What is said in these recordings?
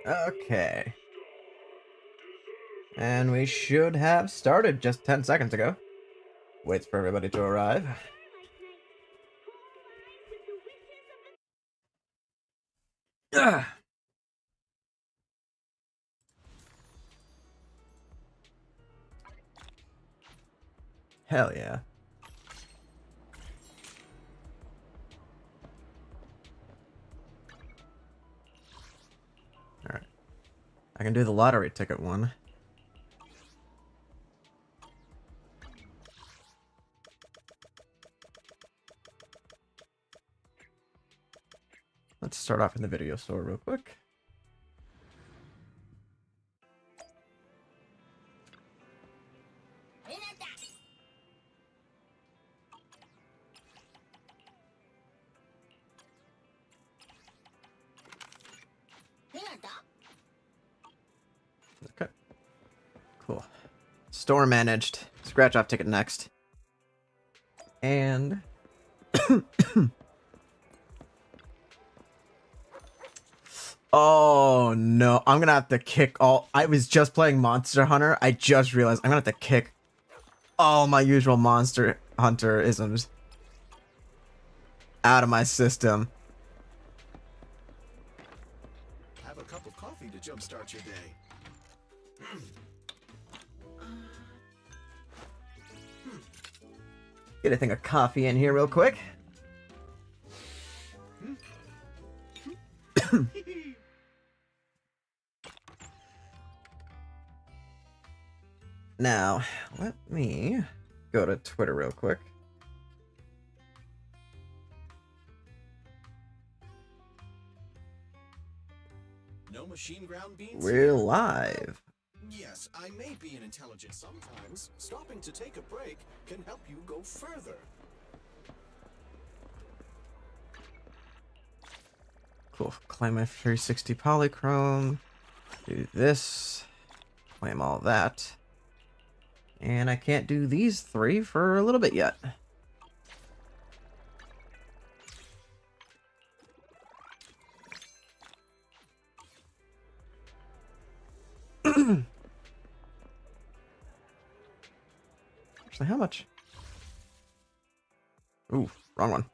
Okay. And we should have started just 10 seconds ago. Waits for everybody to arrive. Ugh. Hell yeah. Alright. I can do the lottery ticket one. Let's start off in the video store real quick. Okay. Cool. Store managed. Scratch off ticket next. And... oh no, I'm gonna have to kick all... I was just playing Monster Hunter. I just realized I'm gonna have to kick all my usual Monster Hunter isms out of my system. Have a cup of coffee to jumpstart your day. Get a thing of coffee in here real quick. Now, let me go to Twitter real quick. No machine ground beans? We're live. Yes, I may be an intelligent sometimes. Stopping to take a break can help you go further. Cool. Claim my 360 polychrome. Do this. Claim all that. And I can't do these three for a little bit yet. Actually, how much? Ooh, wrong one.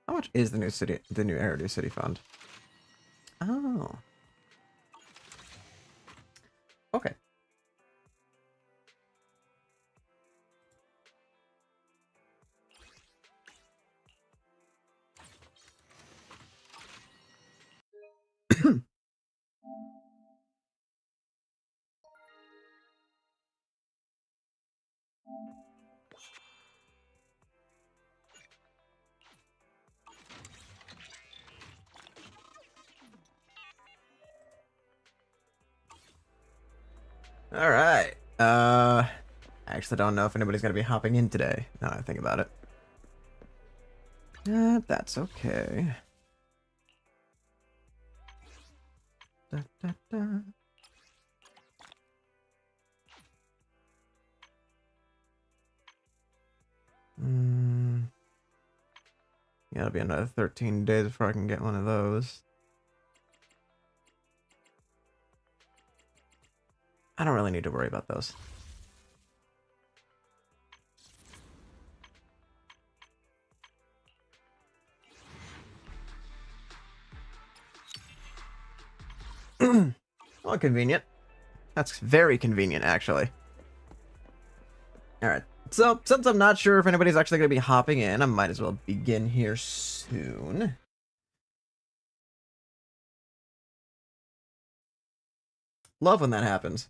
How much is the new Eridu City Fund? Oh. Okay. All right. I actually don't know if anybody's gonna be hopping in today. Now that I think about it. That's okay. Da, da, da. Yeah, it'll be another 13 days before I can get one of those. I don't really need to worry about those. Well, convenient. That's very convenient, actually. Alright, so since I'm not sure if anybody's actually going to be hopping in, I might as well begin here soon. Love when that happens.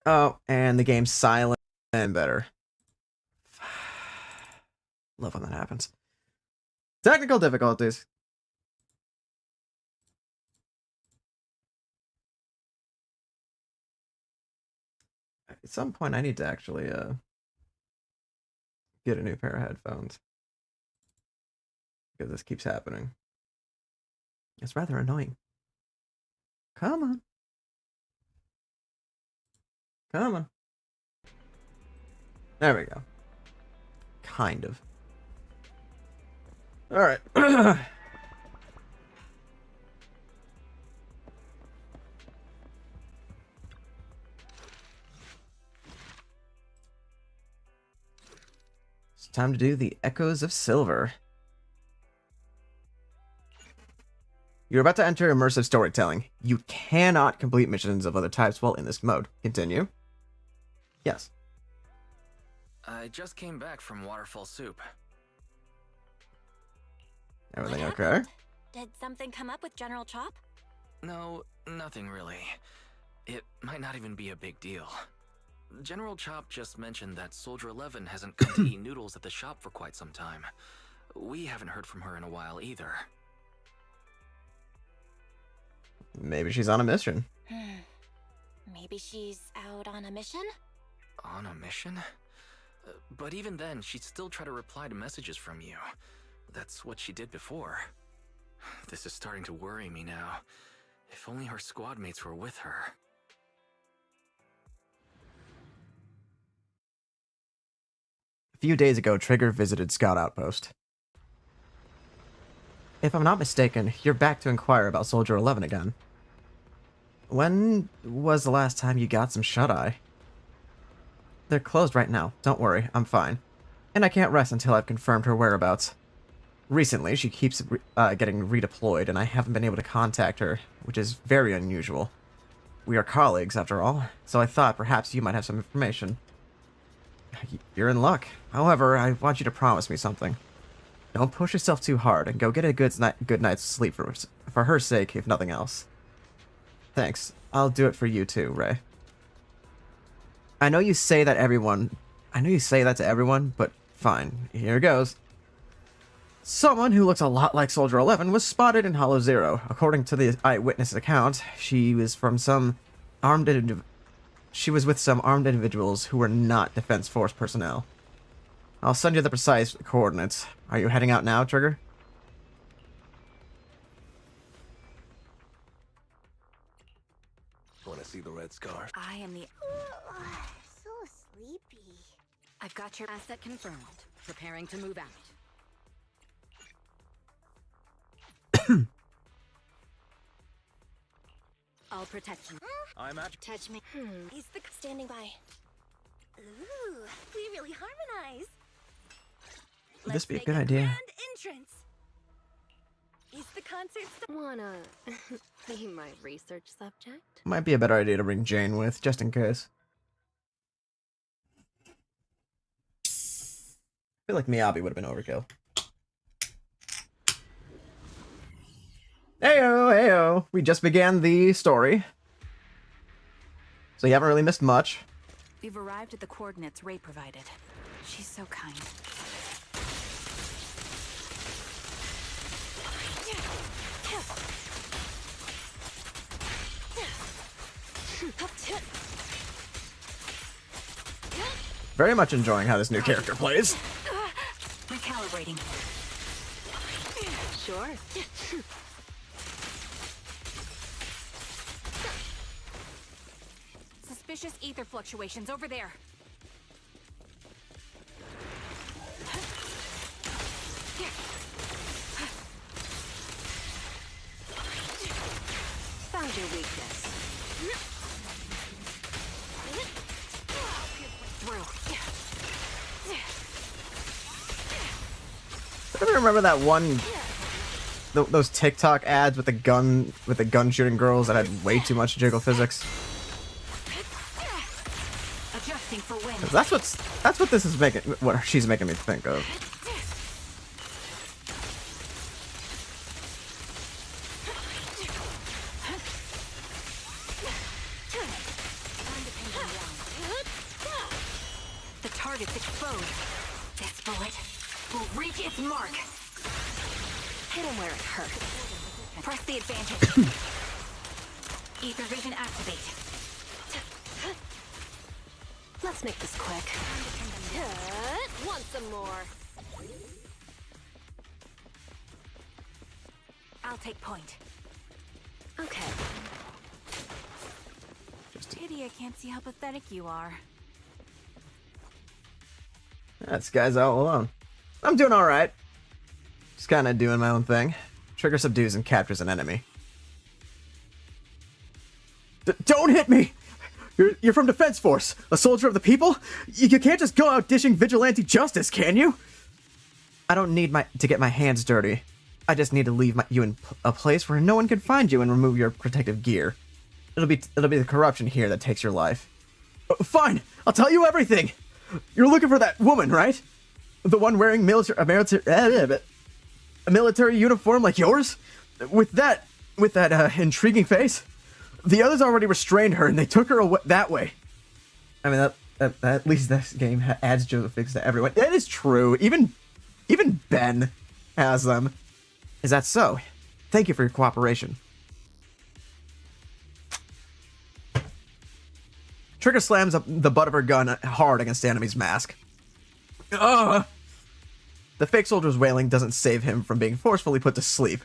Oh, and the game's silent and better. Love when that happens. Technical difficulties. At some point, I need to actually get a new pair of headphones. Because this keeps happening. It's rather annoying. Come on. Come on. There we go. Kind of. All right. It's time to do the Echoes of Silver. You're about to enter immersive storytelling. You cannot complete missions of other types while in this mode. Continue. Yes. I just came back from Waterfall Soup. Everything What okay? happened? Did something come up with General Chop? No, nothing really. It might not even be a big deal. General Chop just mentioned that Soldier 11 hasn't come to eat noodles at the shop for quite some time. We haven't heard from her in a while either. Maybe she's on a mission. Maybe she's out on a mission? On a mission? But even then, she'd still try to reply to messages from you. That's what she did before. This is starting to worry me now. If only her squad mates were with her. A few days ago, Trigger visited Scout Outpost. If I'm not mistaken, you're back to inquire about Soldier 11 again. When was the last time you got some shut-eye? They're closed right now. Don't worry, I'm fine. And I can't rest until I've confirmed her whereabouts. Recently, she keeps getting redeployed, and I haven't been able to contact her, which is very unusual. We are colleagues, after all, so I thought perhaps you might have some information. You're in luck. However, I want you to promise me something. Don't push yourself too hard, and go get a good night's sleep for her sake, if nothing else. Thanks. I'll do it for you too, Ray. I know you say that to everyone, but fine. Here goes. Someone who looks a lot like Soldier 11 was spotted in Hollow Zero. According to the eyewitness account, she was with some armed individuals who were not Defense Force personnel. I'll send you the precise coordinates. Are you heading out now, Trigger? Want to see the red scarf? I am the... So sleepy. I've got your asset confirmed. Preparing to move out. I'll protect you. I'm at... Touch me. He's the standing by. Ooh, we really harmonize. Would this be a make good idea? Grand entrance. Is the concert Wanna be my research subject? Might be a better idea to bring Jane with, just in case. I feel like Miyabi would have been overkill. Heyo, heyo! We just began the story. So you haven't really missed much. We've arrived at the coordinates Ray provided. She's so kind. Very much enjoying how this new character plays. Recalibrating. Sure. Suspicious ether fluctuations over there. Found your weakness. Through. I don't remember that one, those TikTok ads with the gun shooting girls that had way too much jiggle physics. Adjusting for wind. 'Cause that's what this is what she's making me think of. The target's exposed. This bullet will reach its mark. Hit him where it hurts. Press the advantage. Ether vision activate. Let's make this quick. Want some more? I'll take point. Okay. Pity I can't see how pathetic you are. This guy's all alone. I'm doing all right. Just kind of doing my own thing. Trigger subdues and captures an enemy. Don't hit me! You're from Defense Force, a soldier of the people? You can't just go out dishing vigilante justice, can you? I don't need to get my hands dirty. I just need to leave you in a place where no one can find you and remove your protective gear. It'll be the corruption here that takes your life. Fine, I'll tell you everything. You're looking for that woman, right? The one wearing a military uniform like yours? With that intriguing face? The others already restrained her and they took her away that way. I mean, that at least this game adds Josephix to everyone. That is true. Even Ben has them. Is that so? Thank you for your cooperation. Trigger slams up the butt of her gun hard against the enemy's mask. Ugh! The fake soldier's wailing doesn't save him from being forcefully put to sleep.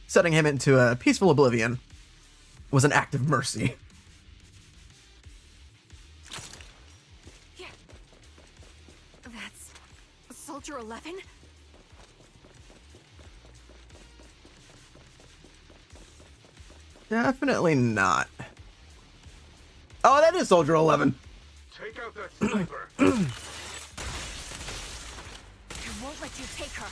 Setting him into a peaceful oblivion was an act of mercy. That's Soldier 11? Definitely not. Oh, that is Soldier 11. Take out that sniper. I won't let you take her.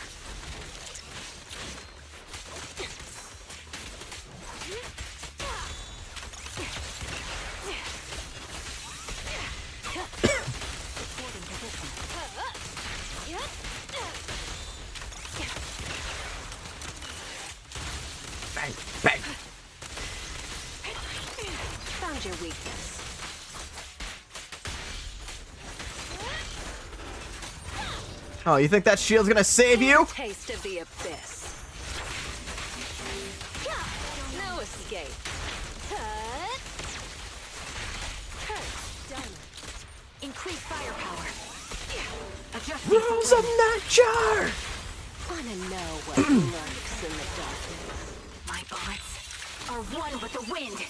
Bang, bang. Found your weakness. Oh, you think that shield's gonna save you? Taste of the abyss. No escape. Increase firepower. Adjust Rules of nature! Wanna know what lurks in the darkness? My bullets are one with the wind.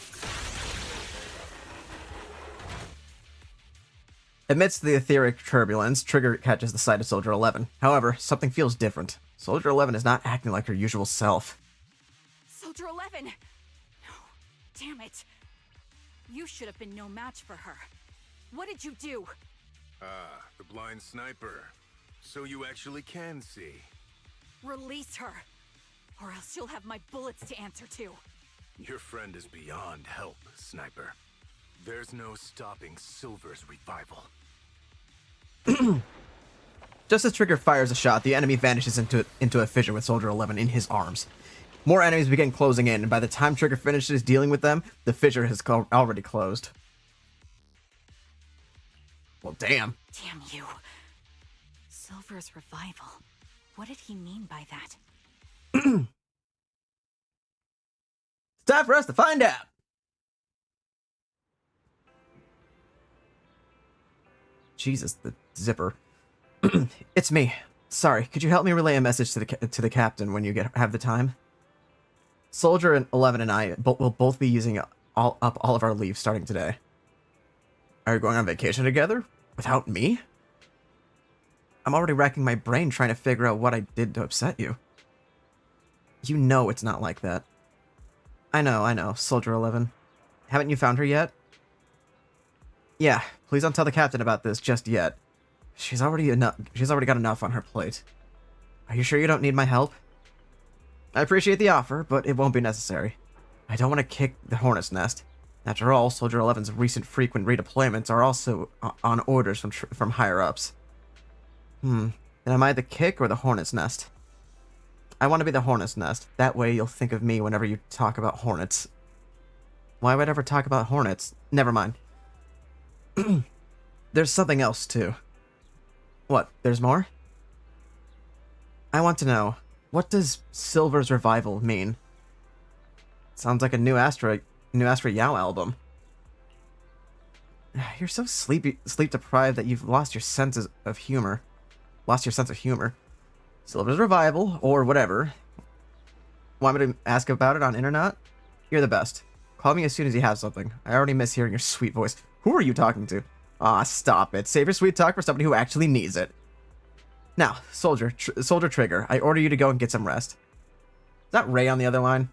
Amidst the etheric turbulence, Trigger catches the sight of Soldier 11. However, something feels different. Soldier 11 is not acting like her usual self. Soldier 11! No, damn it. You should have been no match for her. What did you do? Ah, the blind sniper. So you actually can see. Release her, or else you'll have my bullets to answer to. Your friend is beyond help, Sniper. There's no stopping Silver's revival. Just as Trigger fires a shot, the enemy vanishes into a fissure with Soldier 11 in his arms. More enemies begin closing in, and by the time Trigger finishes dealing with them, the fissure has already closed. Well, damn. Damn you. Silver's revival. What did he mean by that? It's time for us to find out. Jesus, the zipper. It's me. Sorry, could you help me relay a message to the captain when you have the time? Soldier 11 and I will both be using all of our leave starting today. Are you going on vacation together? Without me? I'm already racking my brain trying to figure out what I did to upset you. You know it's not like that. I know, Soldier 11. Haven't you found her yet? Yeah, please don't tell the captain about this just yet. She's already got enough on her plate. Are you sure you don't need my help? I appreciate the offer, but it won't be necessary. I don't want to kick the hornet's nest. After all, Soldier 11's recent frequent redeployments are also on orders from higher-ups. Then am I the kick or the hornet's nest? I want to be the hornet's nest. That way you'll think of me whenever you talk about hornets. Why would I ever talk about hornets? Never mind. There's something else, too. What, there's more? I want to know, what does Silver's revival mean? Sounds like a new Astra Yao album. You're so sleep deprived that you've lost your sense of humor. Silver's revival, or whatever. Want me to ask about it on internet? You're the best. Call me as soon as you have something. I already miss hearing your sweet voice. Who are you talking to? Aw, stop it. Save your sweet talk for somebody who actually needs it. Now, Soldier Trigger, I order you to go and get some rest. Is that Ray on the other line?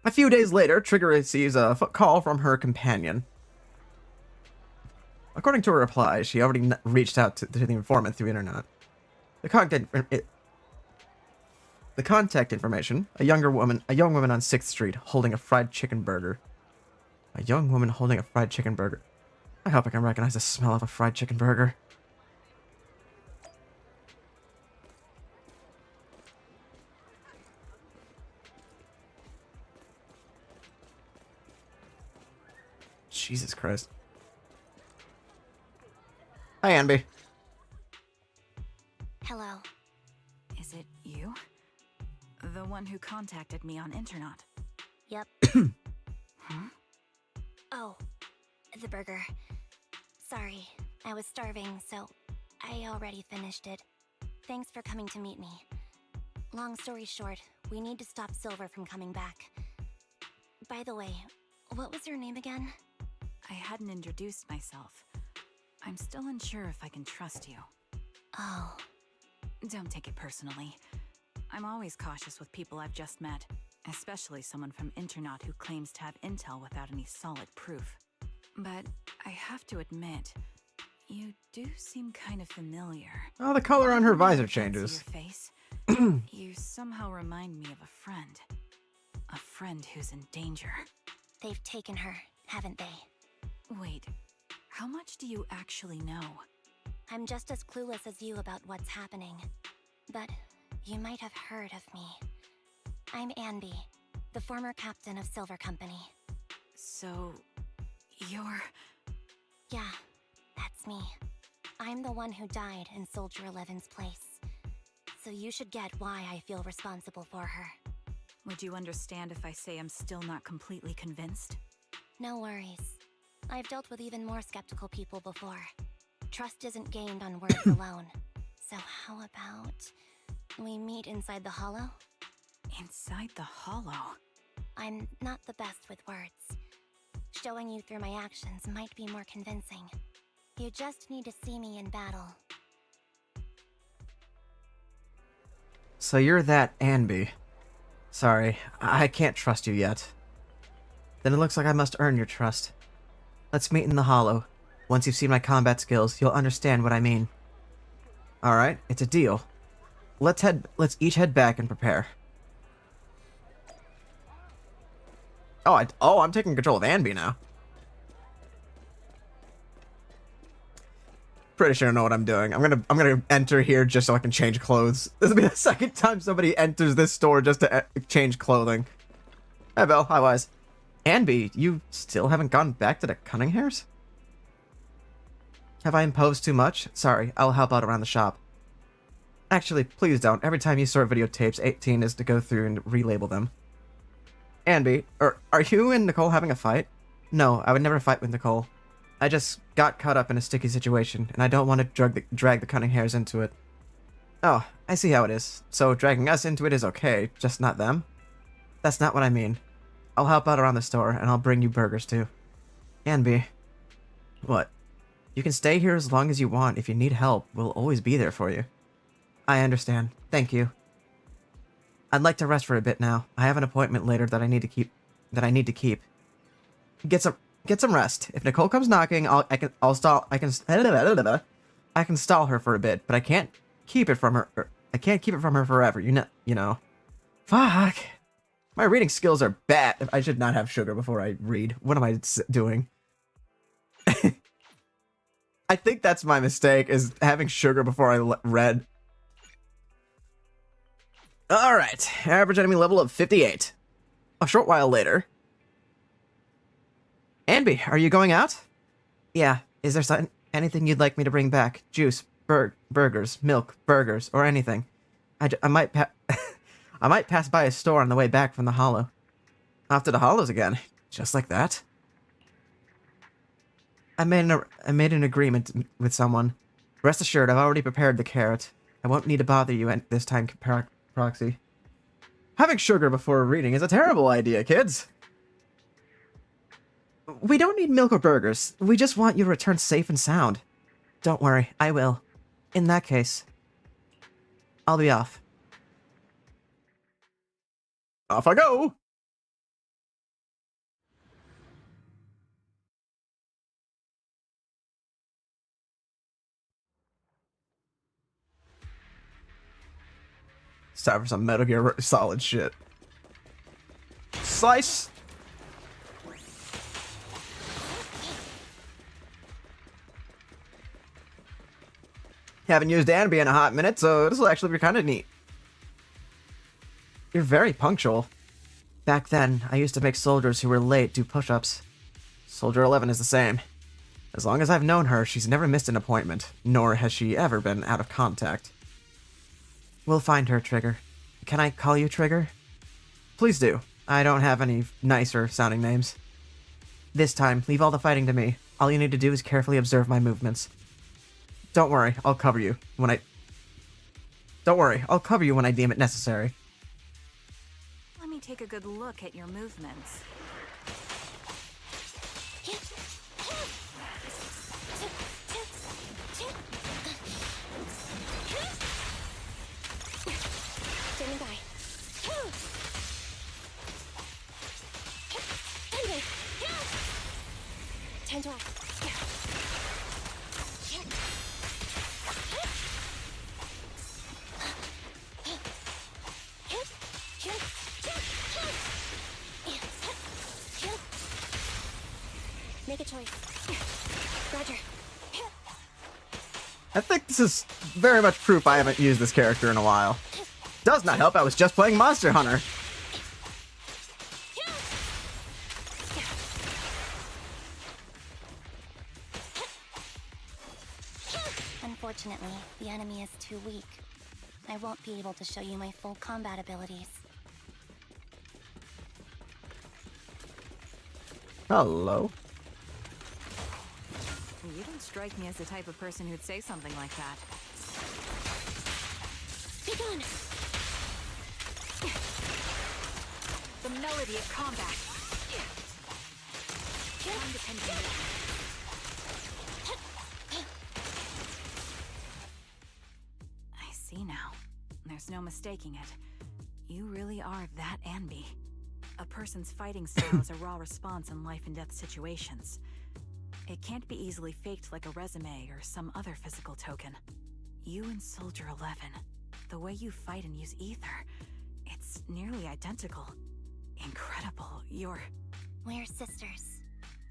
A few days later, Trigger receives a call from her companion. According to her reply, she already reached out to the informant through internet. The contact information: a young woman on 6th Street holding a fried chicken burger. A young woman holding a fried chicken burger. I hope I can recognize the smell of a fried chicken burger. Jesus Christ. Hi, Anby. Hello. Is it you? The one who contacted me on Internet? Yep. Huh? Oh, the burger. Sorry, I was starving, so I already finished it. Thanks for coming to meet me. Long story short, we need to stop Silver from coming back. By the way, what was your name again? I hadn't introduced myself. I'm still unsure if I can trust you. Oh. Don't take it personally. I'm always cautious with people I've just met, especially someone from Internet who claims to have intel without any solid proof. But I have to admit, you do seem kind of familiar. Oh, the color on her visor Your changes. face. You somehow remind me of a friend. A friend who's in danger. They've taken her, haven't they? Wait, how much do you actually know? I'm just as clueless as you about what's happening. But you might have heard of me. I'm Anby, the former captain of Silver Company. So, you're... Yeah, that's me. I'm the one who died in Soldier 11's place. So you should get why I feel responsible for her. Would you understand if I say I'm still not completely convinced? No worries. I've dealt with even more skeptical people before. Trust isn't gained on words alone. So how about we meet inside the hollow? Inside the hollow? I'm not the best with words. Showing you through my actions might be more convincing. You just need to see me in battle. So you're that Anby. Sorry, I can't trust you yet. Then it looks like I must earn your trust. Let's meet in the hollow. Once you've seen my combat skills, you'll understand what I mean. Alright, it's a deal. Let's each head back and prepare. Oh, I'm taking control of Anby now. Pretty sure I know what I'm doing. I'm gonna enter here just so I can change clothes. This will be the second time somebody enters this store just to change clothing. Hi, Belle. Hi, Wise. Anby, you still haven't gone back to the Cunninghairs? Have I imposed too much? Sorry, I'll help out around the shop. Actually, please don't. Every time you sort videotapes, 18 is to go through and relabel them. Anby, are you and Nicole having a fight? No, I would never fight with Nicole. I just got caught up in a sticky situation, and I don't want to drag the Cunninghairs into it. Oh, I see how it is. So dragging us into it is okay, just not them? That's not what I mean. I'll help out around the store, and I'll bring you burgers too. Anby. What? You can stay here as long as you want. If you need help, we'll always be there for you. I understand. Thank you. I'd like to rest for a bit now. I have an appointment later that I need to keep. Get some rest. If Nicole comes knocking, I can stall her for a bit, but I can't keep it from her. I can't keep it from her forever. You know. Fuck. My reading skills are bad. I should not have sugar before I read. What am I doing? I think that's my mistake, is having sugar before I read. Alright, average enemy level of 58. A short while later. Anby, are you going out? Yeah, is there anything you'd like me to bring back? Juice, burgers, milk, burgers, or anything? I might I might pass by a store on the way back from the hollow. Off to the hollows again. Just like that? I made an agreement with someone. Rest assured, I've already prepared the carrot. I won't need to bother you this time, Proxy. Having sugar before reading is a terrible idea, kids. We don't need milk or burgers. We just want you to return safe and sound. Don't worry, I will. In that case, I'll be off. Off I go! It's time for some Metal Gear Solid shit. Slice! Haven't used Anby in a hot minute, so this will actually be kind of neat. You're very punctual. Back then, I used to make soldiers who were late do push-ups. Soldier 11 is the same. As long as I've known her, she's never missed an appointment, nor has she ever been out of contact. We'll find her, Trigger. Can I call you Trigger? Please do. I don't have any nicer sounding names. This time, leave all the fighting to me. All you need to do is carefully observe my movements. Don't worry, I'll cover you when I deem it necessary. Let me take a good look at your movements. Standing by. Time to act. Make a choice. Roger. I think this is very much proof I haven't used this character in a while. Does not help, I was just playing Monster Hunter. Unfortunately, the enemy is too weak. I won't be able to show you my full combat abilities. Hello. You don't strike me as the type of person who'd say something like that. Be gone! The melody of combat. I see now. There's no mistaking it. You really are that Anby. A person's fighting style is a raw response in life and death situations. It can't be easily faked like a resume or some other physical token. You and Soldier 11, the way you fight and use ether, it's nearly identical. Incredible. We're sisters.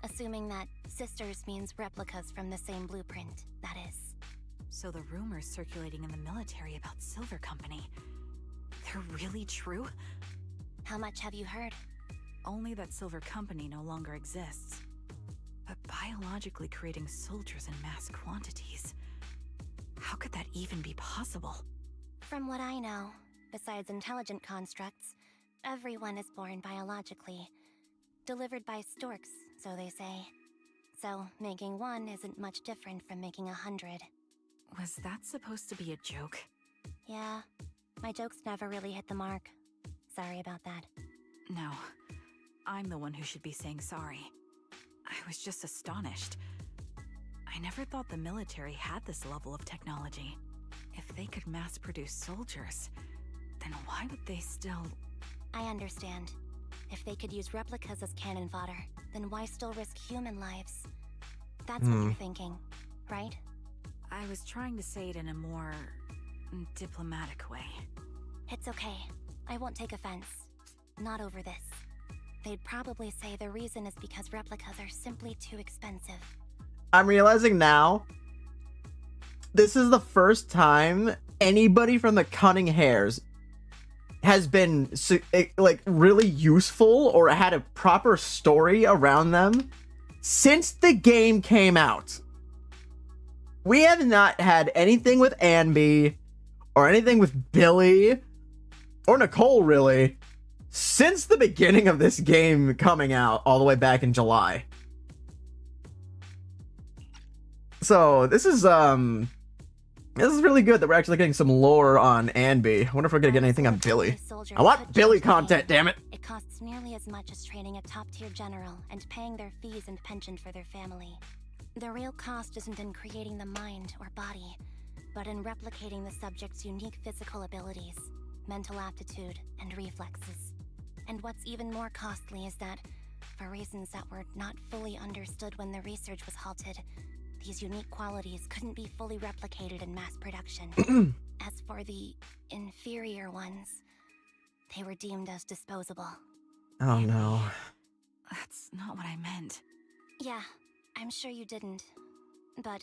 Assuming that sisters means replicas from the same blueprint, that is. So the rumors circulating in the military about Silver Company, they're really true? How much have you heard? Only that Silver Company no longer exists. But biologically creating soldiers in mass quantities, how could that even be possible? From what I know, besides intelligent constructs, everyone is born biologically. Delivered by storks, so they say. So, making one isn't much different from making 100. Was that supposed to be a joke? Yeah, my jokes never really hit the mark. Sorry about that. No, I'm the one who should be saying sorry. I was just astonished. I never thought the military had this level of technology. If they could mass produce soldiers, then why would they still... I understand. If they could use replicas as cannon fodder, then why still risk human lives? That's what you're thinking, right? I was trying to say it in a more... diplomatic way. It's okay. I won't take offense. Not over this. They'd probably say the reason is because replicas are simply too expensive. I'm realizing now, this is the first time anybody from the Cunning Hares has been like really useful or had a proper story around them since the game came out. We have not had anything with Anby or anything with Billy or Nicole really since the beginning of this game coming out all the way back in July. So this is really good that we're actually getting some lore on Anby. I wonder if we're gonna get anything on Billy. I want Billy content, damn it! It costs nearly as much as training a top-tier general and paying their fees and pension for their family. The real cost isn't in creating the mind or body, but in replicating the subject's unique physical abilities, mental aptitude, and reflexes. And what's even more costly is that, for reasons that were not fully understood when the research was halted, these unique qualities couldn't be fully replicated in mass production. As for the inferior ones, they were deemed as disposable. Oh no. That's not what I meant. Yeah, I'm sure you didn't. But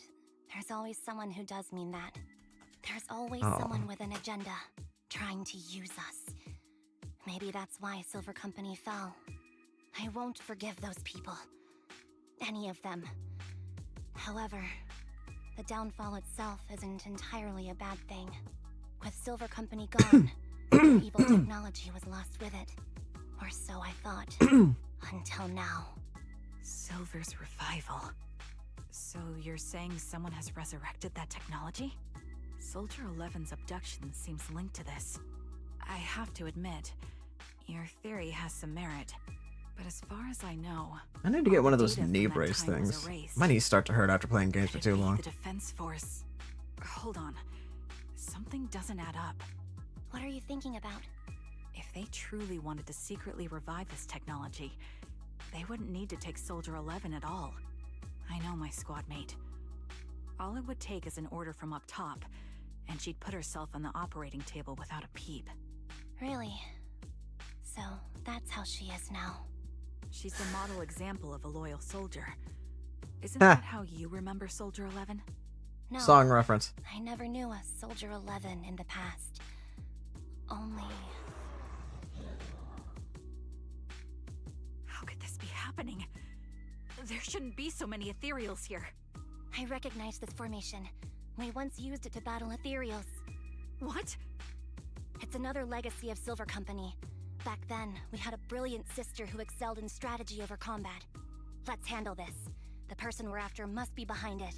there's always someone who does mean that. There's always Oh. someone with an agenda, trying to use us. Maybe that's why Silver Company fell. I won't forgive those people. Any of them. However, the downfall itself isn't entirely a bad thing. With Silver Company gone, evil technology was lost with it. Or so I thought. Until now. Silver's revival. So you're saying someone has resurrected that technology? Soldier 11's abduction seems linked to this. I have to admit, your theory has some merit. But as far as I know, I need to get one of those data from knee that brace time was things. erased. My knees start to hurt after playing games for Could it too be long. the Defense Force? Hold on. Something doesn't add up. What are you thinking about? If they truly wanted to secretly revive this technology, they wouldn't need to take Soldier 11 at all. I know my squad mate. All it would take is an order from up top, and she'd put herself on the operating table without a peep. Really? So, that's how she is now. She's the model example of a loyal soldier. Isn't Ha. that how you remember Soldier 11? No, Song reference. I never knew a Soldier 11 in the past. Only... How could this be happening? There shouldn't be so many ethereals here. I recognize this formation. We once used it to battle ethereals. What? It's another legacy of Silver Company. Back then, we had a brilliant sister who excelled in strategy over combat. Let's handle this. The person we're after must be behind it.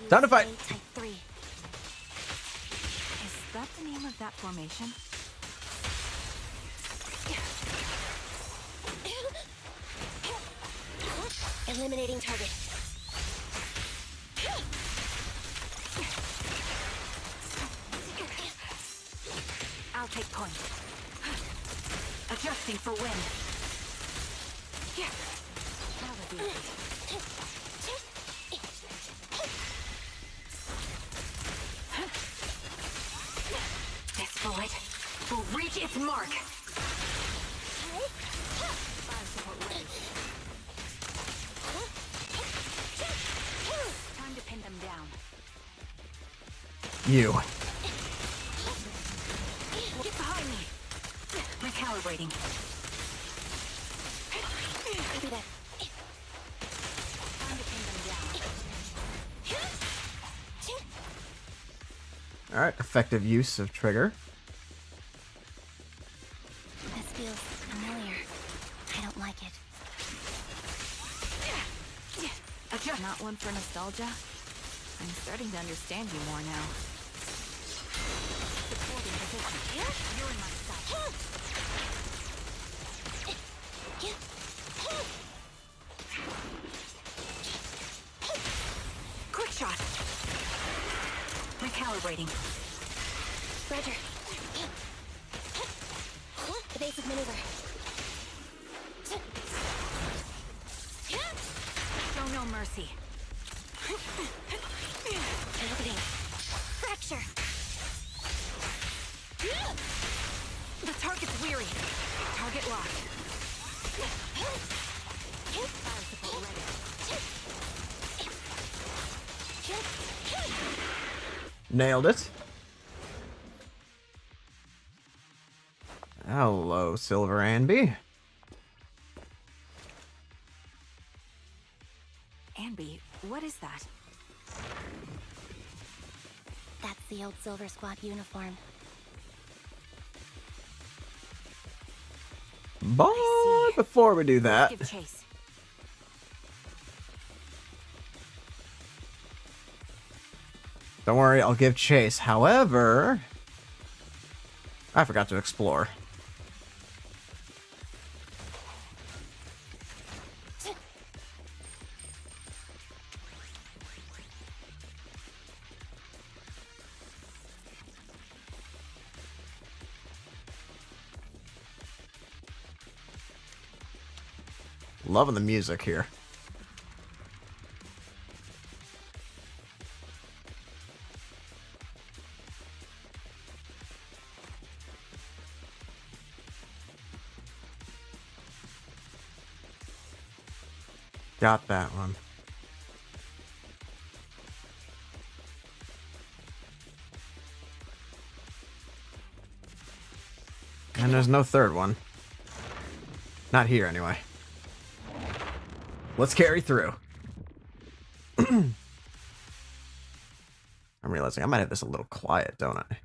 Time to fight. TWCA Type 3. Is that the name of that formation? Eliminating target. I'll take point. Adjusting for wind. That'll be easy. This bullet will reach its mark. Fire support ready. Time to pin them down. You. Get behind me. Recalibrating. Maybe that. Time to pin them down. Alright, effective use of trigger. This feels familiar. I don't like it. Adjust. Not one for nostalgia? I'm starting to understand you more now. Supporting position. You're in my sight. Quick shot. Recalibrating. Roger. Evasive maneuver. Show no mercy. Targeting. Fracture. The target's weary. Target locked. Fire support ready. Nailed it. Hello, Silver Anby. Anby, what is that? That's the old Silver Squad uniform. But see. before we do that, Give chase. don't worry, I'll give chase. However, I forgot to explore. Loving the music here. Got that one. And there's no third one. Not here, anyway. Let's carry through. I'm realizing I might have this a little quiet, don't I?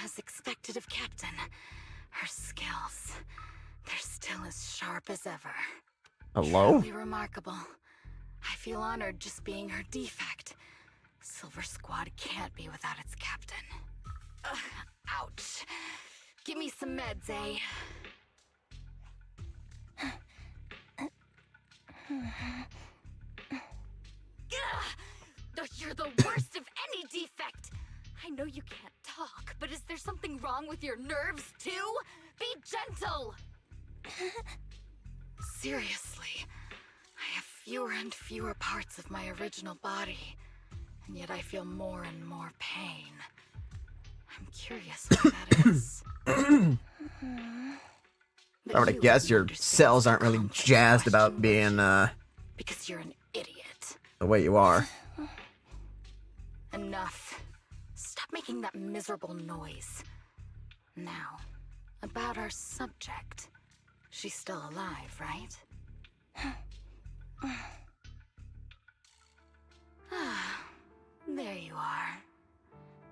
As expected of Captain, her skills, they're still as sharp as ever. Hello? Truly remarkable. I feel honored just being her defect. Silver Squad can't be without its captain. Ouch. Give me some meds, eh? You're the worst of any defect! I know you can't talk, but is there something wrong with your nerves, too? Be gentle! Seriously, I have fewer and fewer parts of my original body, and yet I feel more and more pain. I'm curious why that is. I would guess your cells aren't really jazzed about being, because you're an idiot. the way you are. Enough. Stop making that miserable noise. Now, about our subject. She's still alive, right? There you are.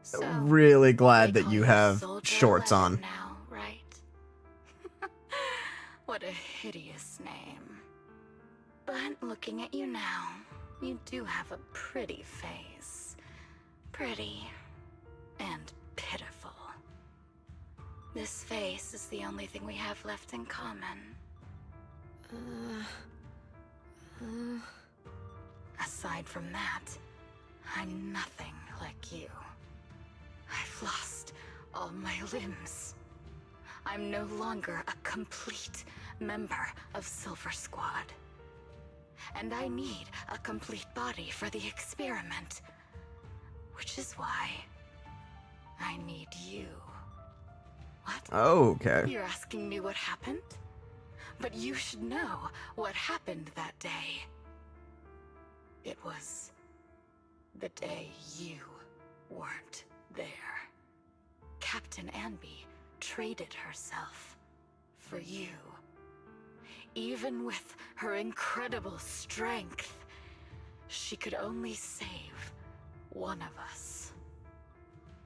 So, Really glad they that call you have Soldier shorts 11 on. now, right? What a hideous name. But looking at you now, you do have a pretty face. Pretty and pitiful. This face is the only thing we have left in common. Aside from that, I'm nothing like you. I've lost all my limbs. I'm no longer a complete member of Silver Squad. And I need a complete body for the experiment. Which is why I need you. What? Okay. You're asking me what happened? But you should know what happened that day. It was the day you weren't there. Captain Anby traded herself for you. Even with her incredible strength, she could only save one of us.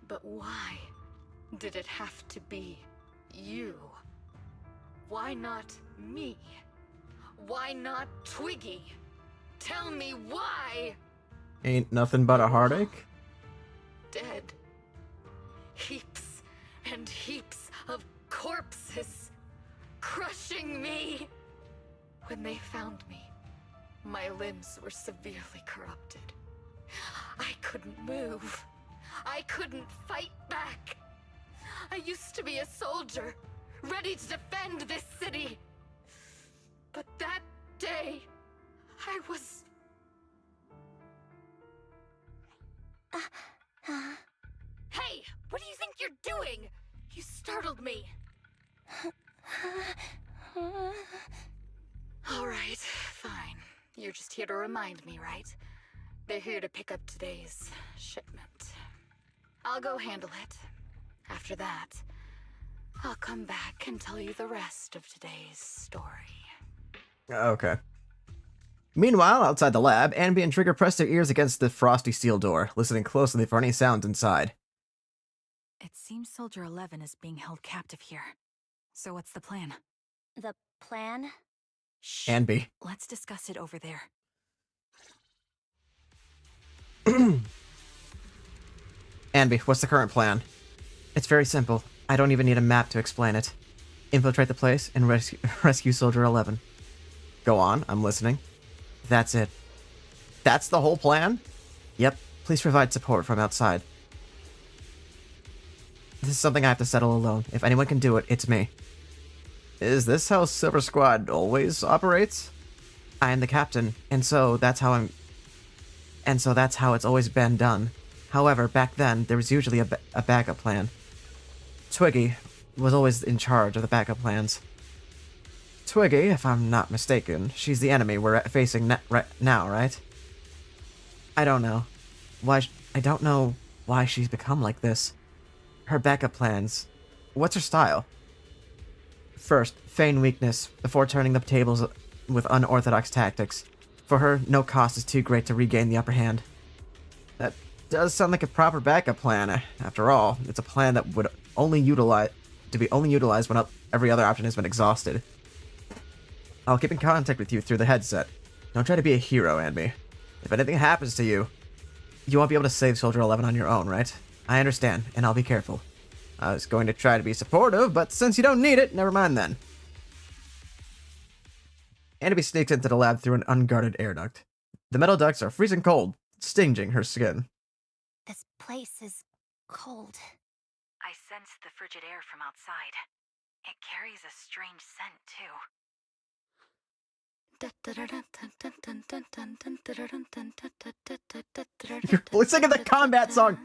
But why did it have to be you? Why not me? Why not Twiggy? Tell me why! Ain't nothing but a heartache. Dead. Heaps and heaps of corpses crushing me. When they found me, my limbs were severely corrupted. I couldn't move. I couldn't fight back. I used to be a soldier, ready to defend this city. But that day, I was... Hey, what do you think you're doing? You startled me. All right, fine. You're just here to remind me, right? They're here to pick up today's shipment. I'll go handle it. After that, I'll come back and tell you the rest of today's story. Okay. Meanwhile, outside the lab, Anby and Trigger press their ears against the frosty steel door, listening closely for any sounds inside. It seems Soldier 11 is being held captive here. So what's the plan? The plan? Shh. Anby. Let's discuss it over there. Anby, what's the current plan? It's very simple. I don't even need a map to explain it. Infiltrate the place and rescue Soldier 11. Go on, I'm listening. That's it. That's the whole plan? Yep, please provide support from outside. This is something I have to settle alone. If anyone can do it, it's me. Is this how Silver Squad always operates? I am the captain, and so that's how it's always been done. However, back then, there was usually a backup plan. Twiggy was always in charge of the backup plans. Twiggy, if I'm not mistaken, she's the enemy we're facing right now, right? I don't know. I don't know why she's become like this. Her backup plans. What's her style? First, feign weakness before turning the tables with unorthodox tactics. For her, no cost is too great to regain the upper hand. That does sound like a proper backup plan. After all, it's a plan that would only be utilized when every other option has been exhausted. I'll keep in contact with you through the headset. Don't try to be a hero, Anby. If anything happens to you, you won't be able to save Soldier 11 on your own, right? I understand, and I'll be careful. I was going to try to be supportive, but since you don't need it, never mind then. Anby sneaks into the lab through an unguarded air duct. The metal ducts are freezing cold, stinging her skin. This place is cold. I sense the frigid air from outside. It carries a strange scent, too. You're singing the combat song!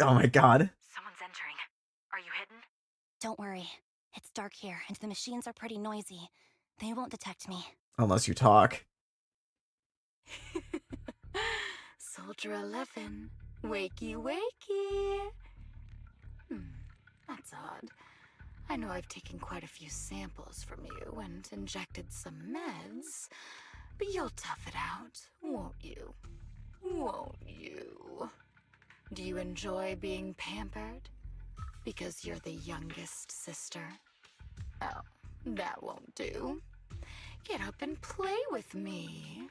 Oh my god. Someone's entering. Are you hidden? Don't worry. It's dark here, and the machines are pretty noisy. They won't detect me. Unless you talk. Soldier 11, wakey wakey. That's odd. I know I've taken quite a few samples from you and injected some meds, but you'll tough it out, won't you? Won't you? Do you enjoy being pampered? Because you're the youngest sister? Oh, that won't do. Get up and play with me.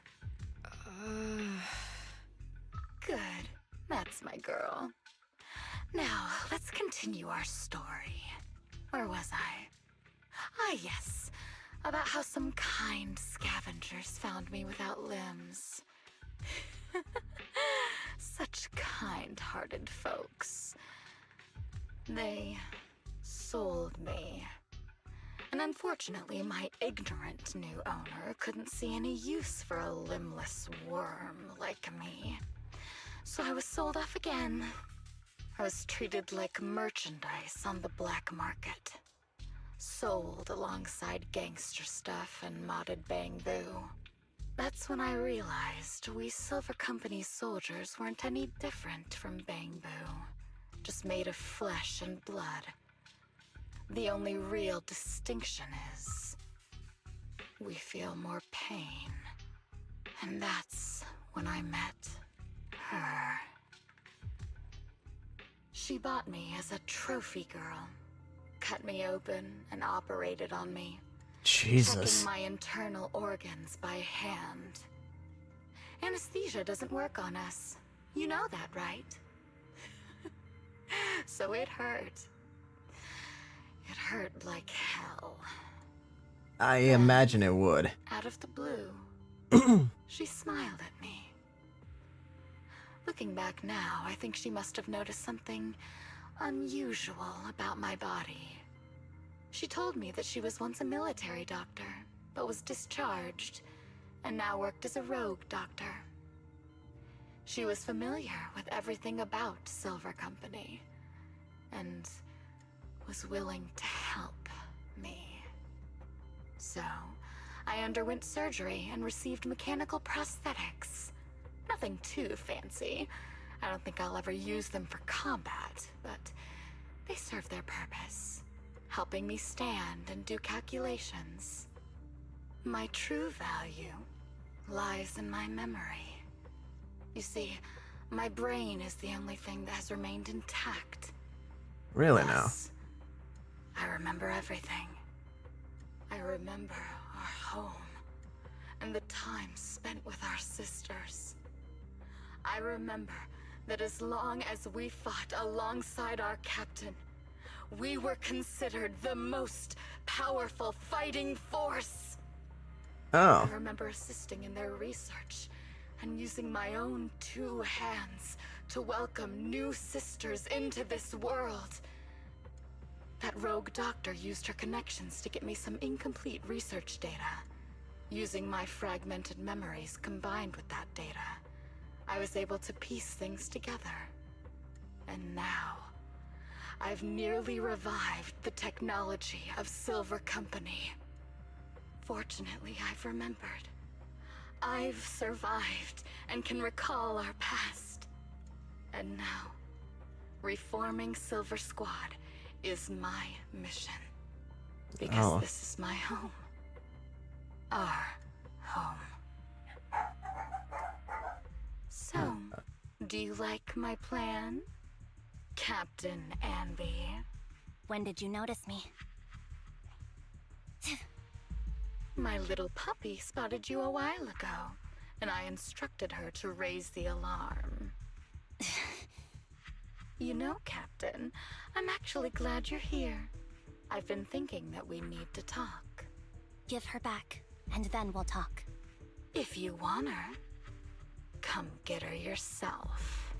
Good. That's my girl. Now, let's continue our story. Where was I? Ah, yes. About how some kind scavengers found me without limbs. Such kind-hearted folks. They sold me. And unfortunately, my ignorant new owner couldn't see any use for a limbless worm like me. So I was sold off again. I was treated like merchandise on the black market. Sold alongside gangster stuff and modded bamboo. That's when I realized we Silver Company soldiers weren't any different from bamboo. Just made of flesh and blood. The only real distinction is we feel more pain. And that's when I met her. She bought me as a trophy girl. Cut me open and operated on me. Jesus. Checking my internal organs by hand. Anesthesia doesn't work on us. You know that, right? So it hurt. It hurt like hell. I imagine it would. Out of the blue, she smiled at me. Looking back now, I think she must have noticed something unusual about my body. She told me that she was once a military doctor, but was discharged, and now worked as a rogue doctor. She was familiar with everything about Silver Company, and was willing to help me. So, I underwent surgery and received mechanical prosthetics. Nothing too fancy. I don't think I'll ever use them for combat, but they serve their purpose, helping me stand and do calculations. My true value lies in my memory. You see, my brain is the only thing that has remained intact. Really now? Thus, I remember everything. I remember our home and the time spent with our sisters. I remember that as long as we fought alongside our captain, we were considered the most powerful fighting force. Oh. I remember assisting in their research and using my own 2 hands to welcome new sisters into this world. That rogue doctor used her connections to get me some incomplete research data. Using my fragmented memories combined with that data, I was able to piece things together. And now, I've nearly revived the technology of Silver Company. Fortunately, I've remembered. I've survived and can recall our past. And now, reforming Silver Squad is my mission. Because this is my home. Our home. So, do you like my plan, Captain Anby? When did you notice me? My little puppy spotted you a while ago, and I instructed her to raise the alarm. You know, Captain, I'm actually glad you're here. I've been thinking that we need to talk. Give her back, and then we'll talk. If you want her, come get her yourself.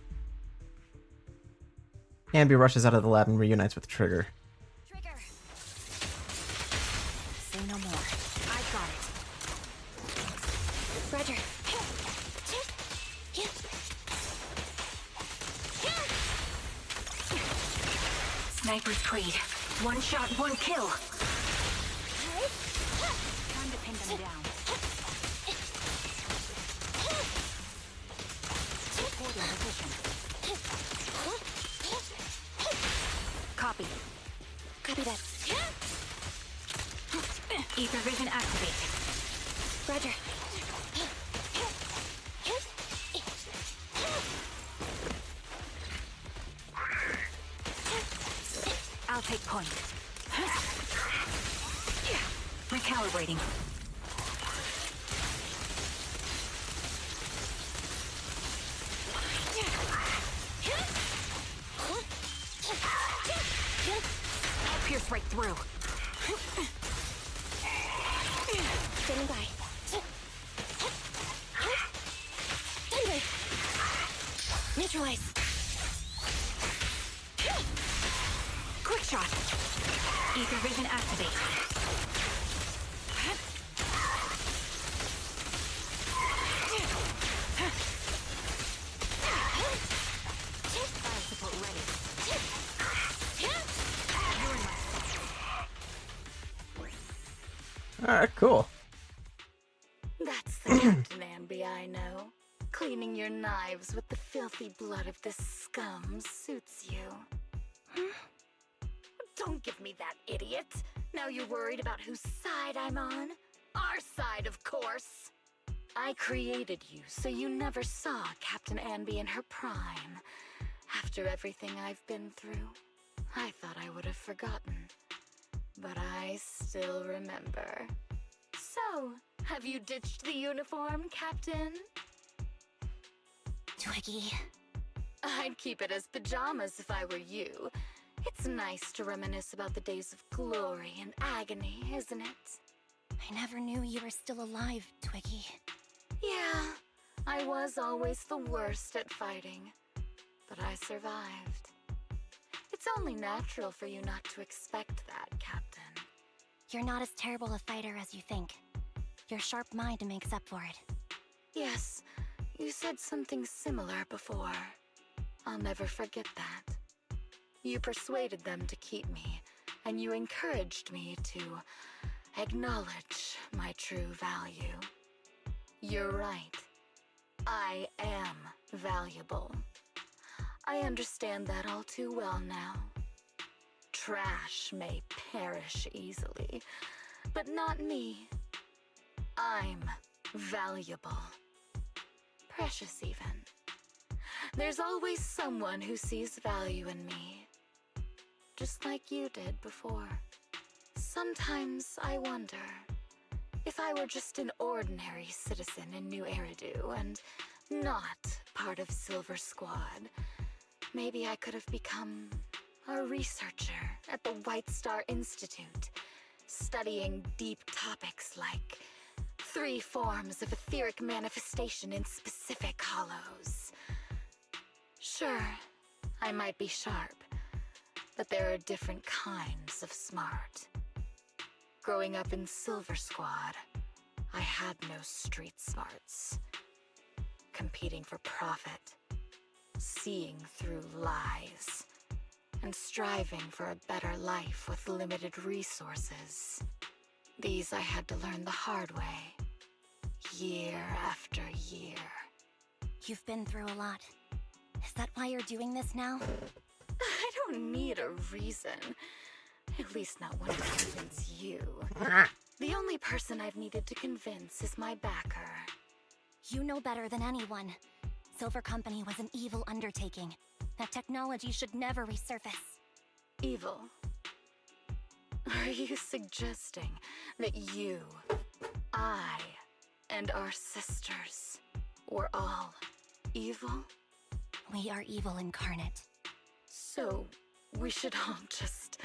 Anby rushes out of the lab and reunites with Trigger. Trigger! Say no more. I got it. Roger. Sniper's Creed. One shot, one kill. Time to pin them down. Reporting position. Copy. Copy that. Ether vision activate. Roger. I'll take point. Recalibrating. Pierce right through. Standing by. Thunder! Neutralize. Quick shot. Ether vision activate. Fire support ready. You're in my sight. Alright, cool. That's the Captain Anby I know. Cleaning your knives with the filthy blood of this scum suits you. Don't give me that, idiot. Now you're worried about whose side I'm on? Our side, of course. I created you so you never saw Captain Anby in her prime. After everything I've been through, I thought I would have forgotten. But I still remember. So, have you ditched the uniform, Captain? Twiggy. I'd keep it as pajamas if I were you. It's nice to reminisce about the days of glory and agony, isn't it? I never knew you were still alive, Twiggy. Yeah, I was always the worst at fighting, but I survived. It's only natural for you not to expect that, Captain. You're not as terrible a fighter as you think. Your sharp mind makes up for it. Yes, you said something similar before. I'll never forget that. You persuaded them to keep me, and you encouraged me to acknowledge my true value. You're right. I am valuable. I understand that all too well now. Trash may perish easily, but not me. I'm valuable. Precious even. There's always someone who sees value in me. Just like you did before. Sometimes I wonder if I were just an ordinary citizen in New Eridu and not part of Silver Squad, maybe I could have become a researcher at the White Star Institute, studying deep topics like 3 forms of etheric manifestation in specific hollows. Sure, I might be sharp, but there are different kinds of smart. Growing up in Silver Squad, I had no street smarts. Competing for profit, seeing through lies, and striving for a better life with limited resources. These I had to learn the hard way, year after year. You've been through a lot. Is that why you're doing this now? I don't need a reason. At least not one to convince you. The only person I've needed to convince is my backer. You know better than anyone. Silver Company was an evil undertaking. That technology should never resurface. Evil? Are you suggesting that you, I, and our sisters were all evil? We are evil incarnate. So, we should all just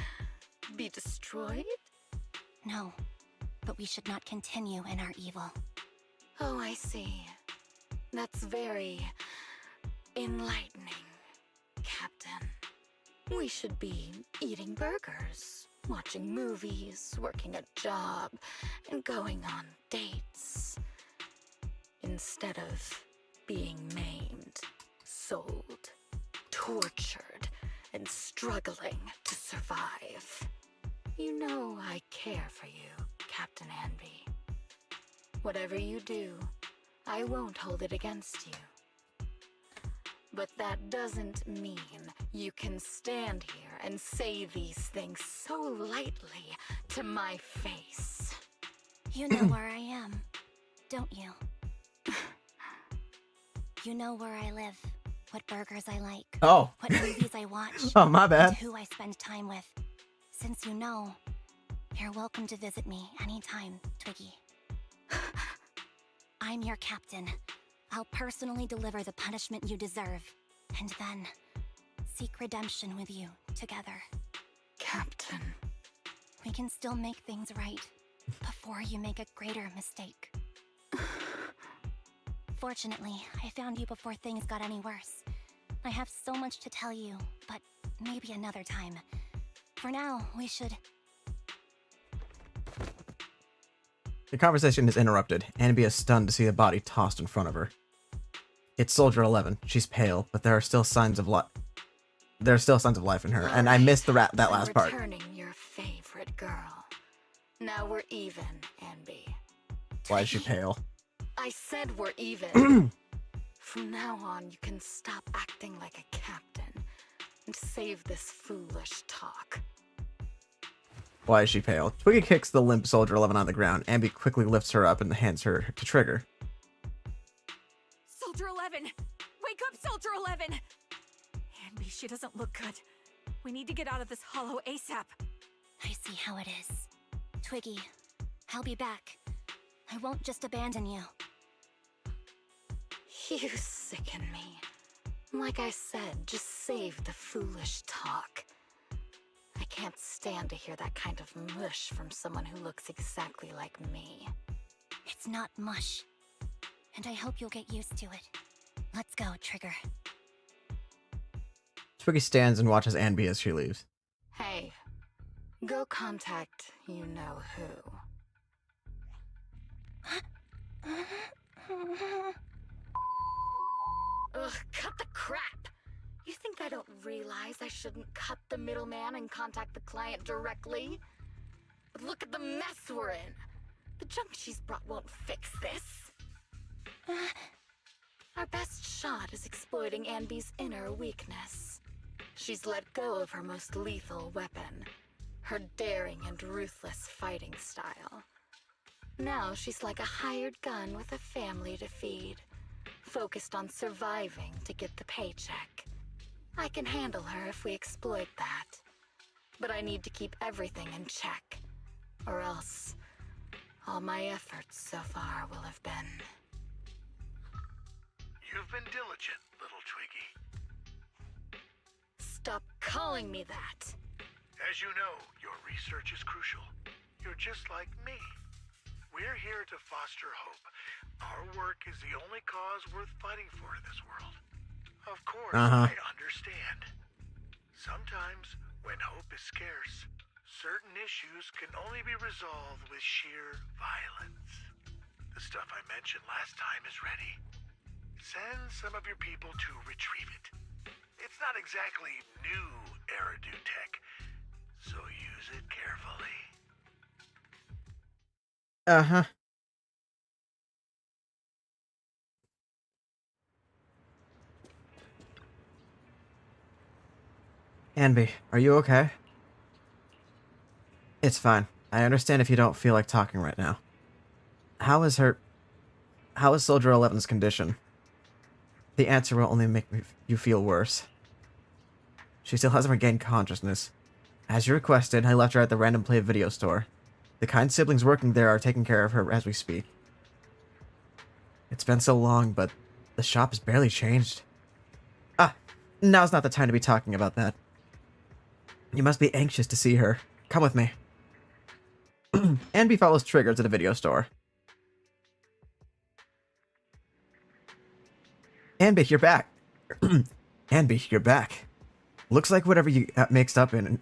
be destroyed? No, but we should not continue in our evil. Oh, I see. That's very enlightening, Captain. We should be eating burgers, watching movies, working a job, and going on dates. Instead of being maimed, sold, tortured, and struggling to survive. You know I care for you, Captain Anby. Whatever you do, I won't hold it against you. But that doesn't mean you can stand here and say these things so lightly to my face. You know where I am, don't you? You know where I live, what burgers I like, Oh. what movies I watch, Oh, my bad. and who I spend time with. Since you know, you're welcome to visit me anytime, Twiggy. I'm your captain. I'll personally deliver the punishment you deserve, and then seek redemption with you together. Captain. We can still make things right before you make a greater mistake. Fortunately, I found you before things got any worse. I have so much to tell you, but maybe another time. For now, we should... The conversation is interrupted. Anby is stunned to see a body tossed in front of her. It's Soldier 11. She's pale, but there are still signs of life. There are still signs of life in her, and I missed that last part. Returning your favorite girl. Now we're even, Anby. Why is she pale? I said we're even. From now on, you can stop acting like a captain and save this foolish talk. Why is she pale? Twiggy kicks the limp Soldier 11 on the ground. Anby quickly lifts her up and hands her to Trigger. Soldier 11! Wake up, Soldier 11! Anby, she doesn't look good. We need to get out of this hollow ASAP. I see how it is. Twiggy, I'll be back. I won't just abandon you. You sicken me. Like I said, just save the foolish talk. I can't stand to hear that kind of mush from someone who looks exactly like me. It's not mush. And I hope you'll get used to it. Let's go, Trigger. Twiggy stands and watches Anby as she leaves. Hey, go contact you-know-who. Ugh, cut the crap! You think I don't realize I shouldn't cut the middleman and contact the client directly? But look at the mess we're in! The junk she's brought won't fix this. Our best shot is exploiting Anby's inner weakness. She's let go of her most lethal weapon, her daring and ruthless fighting style. Now she's like a hired gun with a family to feed, focused on surviving to get the paycheck. I can handle her if we exploit that, but I need to keep everything in check, or else all my efforts so far will have been... You've been diligent, little Twiggy. Stop calling me that! As you know, your research is crucial. You're just like me. We're here to foster hope. Our work is the only cause worth fighting for in this world. Of course, I understand. Sometimes When hope is scarce, certain issues can only be resolved with sheer violence. The stuff I mentioned last time is ready. Send some of your people to retrieve it. It's not exactly new Eridu tech, so use it carefully. Uh-huh. Anby, are you okay? It's fine. I understand if you don't feel like talking right now. How is Soldier 11's condition? The answer will only make you feel worse. She still hasn't regained consciousness. As you requested, I left her at the Random Play video store. The kind siblings working there are taking care of her as we speak. It's been so long, but the shop has barely changed. Ah, now's not the time to be talking about that. You must be anxious to see her. Come with me. Anby follows Trigger to the video store. Anby, you're back. Anby, you're back. Looks like whatever you got mixed up in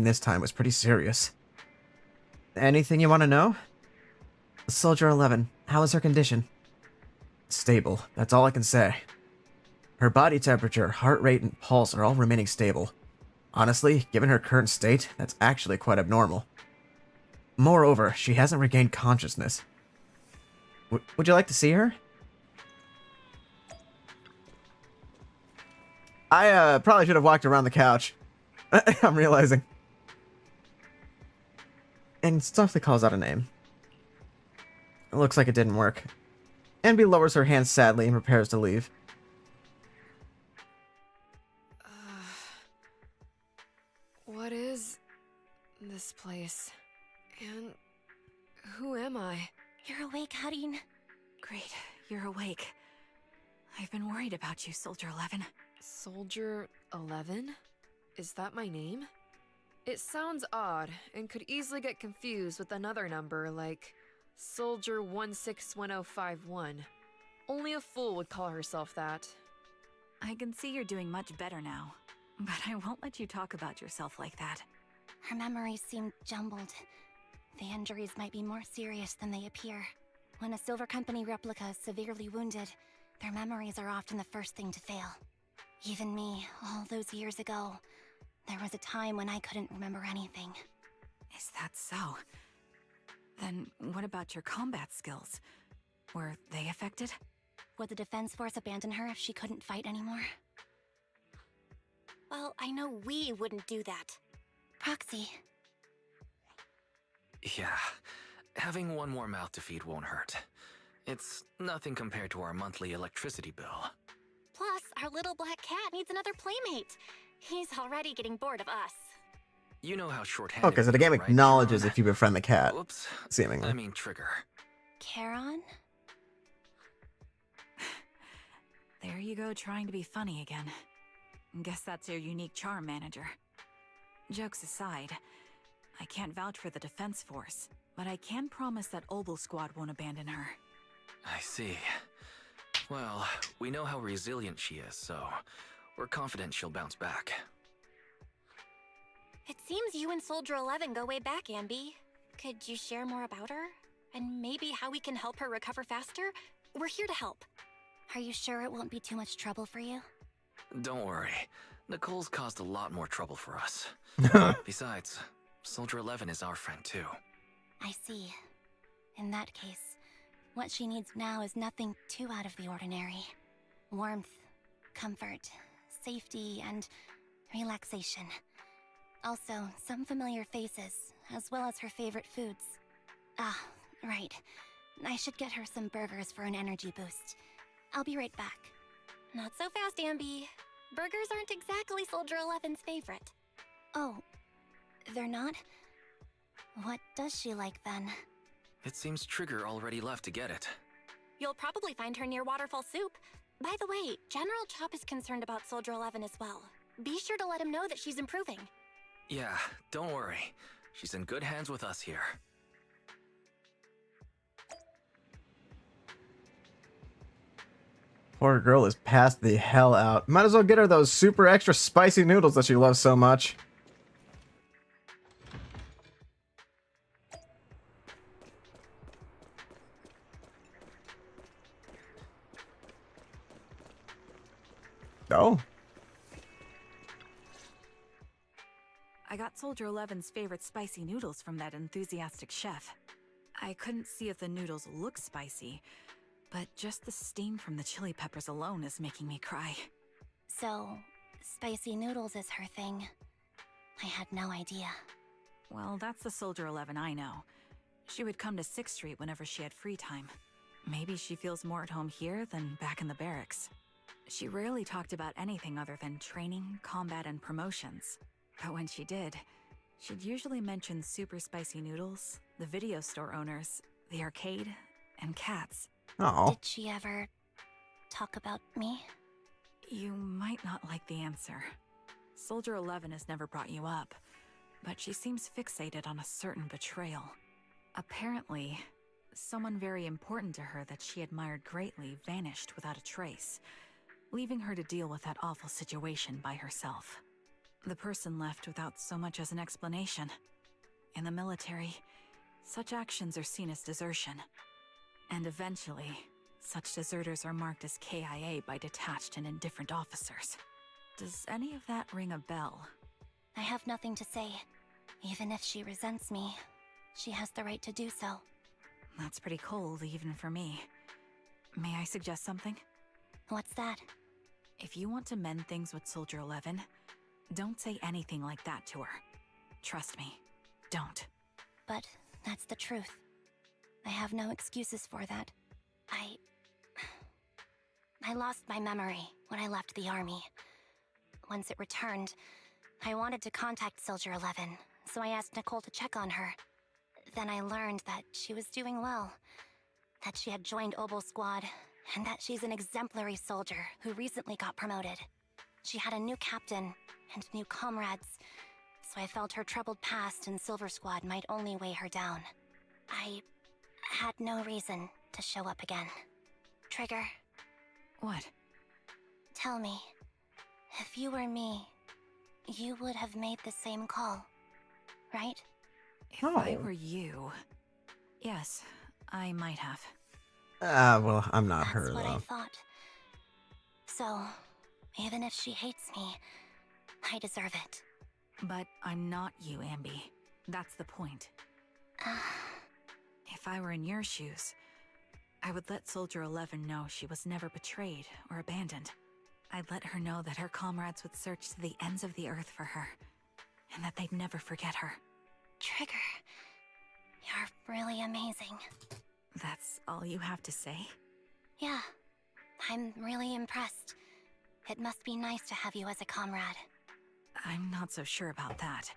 this time was pretty serious. Anything you want to know? Soldier 11, how is her condition? Stable, that's all I can say. Her body temperature, heart rate, and pulse are all remaining stable. Honestly, given her current state, that's actually quite abnormal. Moreover, she hasn't regained consciousness. Would you like to see her? I probably should have walked around the couch. I'm realizing. And softly calls out a name. It looks like it didn't work. Anby lowers her hands sadly and prepares to leave. What is this place? And who am I? You're awake, Harin. Great, you're awake. I've been worried about you, Soldier 11. Soldier 11? Is that my name? It sounds odd and could easily get confused with another number like Soldier 161051. Only a fool would call herself that. I can see you're doing much better now, but I won't let you talk about yourself like that. Her memories seem jumbled. The injuries might be more serious than they appear. When a Silver Company replica is severely wounded, their memories are often the first thing to fail. Even me, all those years ago, there was a time when I couldn't remember anything. Is that so? Then what about your combat skills? Were they affected? Would the Defense Force abandon her if she couldn't fight anymore? Well, I know we wouldn't do that. Proxy. Yeah, having one more mouth to feed won't hurt. It's nothing compared to our monthly electricity bill. Plus, our little black cat needs another playmate. He's already getting bored of us. You know how short-handed. Okay, so the game right, acknowledges Charon? if you befriend the cat. Whoops. Seemingly. I mean Trigger. Charon? There you go, trying to be funny again. Guess that's your unique charm, manager. Jokes aside, I can't vouch for the Defense Force, but I can promise that Obol Squad won't abandon her. I see. Well, we know how resilient she is, so we're confident she'll bounce back. It seems you and Soldier 11 go way back, Anby. Could you share more about her? And maybe how we can help her recover faster? We're here to help. Are you sure it won't be too much trouble for you? Don't worry. Nicole's caused a lot more trouble for us. Besides, Soldier 11 is our friend too. I see. In that case, what she needs now is nothing too out of the ordinary. Warmth, comfort, safety, and relaxation. Also, some familiar faces, as well as her favorite foods. Ah, right. I should get her some burgers for an energy boost. I'll be right back. Not so fast, Anby. Burgers aren't exactly Soldier 11's favorite. Oh, they're not? What does she like then? It seems Trigger already left to get it. You'll probably find her near Waterfall Soup. By the way, General Chop is concerned about Soldier 11 as well. Be sure to let him know that she's improving. Yeah, don't worry. She's in good hands with us here. Poor girl is passed the hell out. Might as well get her those super extra spicy noodles that she loves so much. Oh. I got Soldier 11's favorite spicy noodles from that enthusiastic chef. I couldn't see if the noodles look spicy, but just the steam from the chili peppers alone is making me cry. So, spicy noodles is her thing. I had no idea. Well, that's the Soldier 11 I know. She would come to 6th Street whenever she had free time. Maybe she feels more at home here than back in the barracks. She rarely talked about anything other than training, combat, and promotions. But when she did, she'd usually mention super spicy noodles, the video store owners, the arcade, and cats. Oh. Did she ever talk about me? You might not like the answer. Soldier 11 has never brought you up, but she seems fixated on a certain betrayal. Apparently, someone very important to her that she admired greatly vanished without a trace, leaving her to deal with that awful situation by herself. The person left without so much as an explanation. In the military, such actions are seen as desertion. And eventually, such deserters are marked as KIA by detached and indifferent officers. Does any of that ring a bell? I have nothing to say. Even if she resents me, she has the right to do so. That's pretty cold, even for me. May I suggest something? What's that? If you want to mend things with Soldier 11, don't say anything like that to her. Trust me, don't. But that's the truth. I have no excuses for that. I lost my memory when I left the army. Once it returned, I wanted to contact Soldier 11, so I asked Nicole to check on her. Then I learned that she was doing well, that she had joined Obol Squad, and that she's an exemplary soldier who recently got promoted. She had a new captain and new comrades, so I felt her troubled past in Silver Squad might only weigh her down. I had no reason to show up again. Trigger. What? Tell me, if you were me, you would have made the same call, right? If I were you... Yes, I might have. Well, I'm not her, That's what though. I thought. So, even if she hates me, I deserve it. But I'm not you, Anby. That's the point. If I were in your shoes, I would let Soldier 11 know she was never betrayed or abandoned. I'd let her know that her comrades would search to the ends of the earth for her, and that they'd never forget her. Trigger, you're really amazing. That's all you have to say? Yeah, I'm really impressed. It must be nice to have you as a comrade. I'm not so sure about that.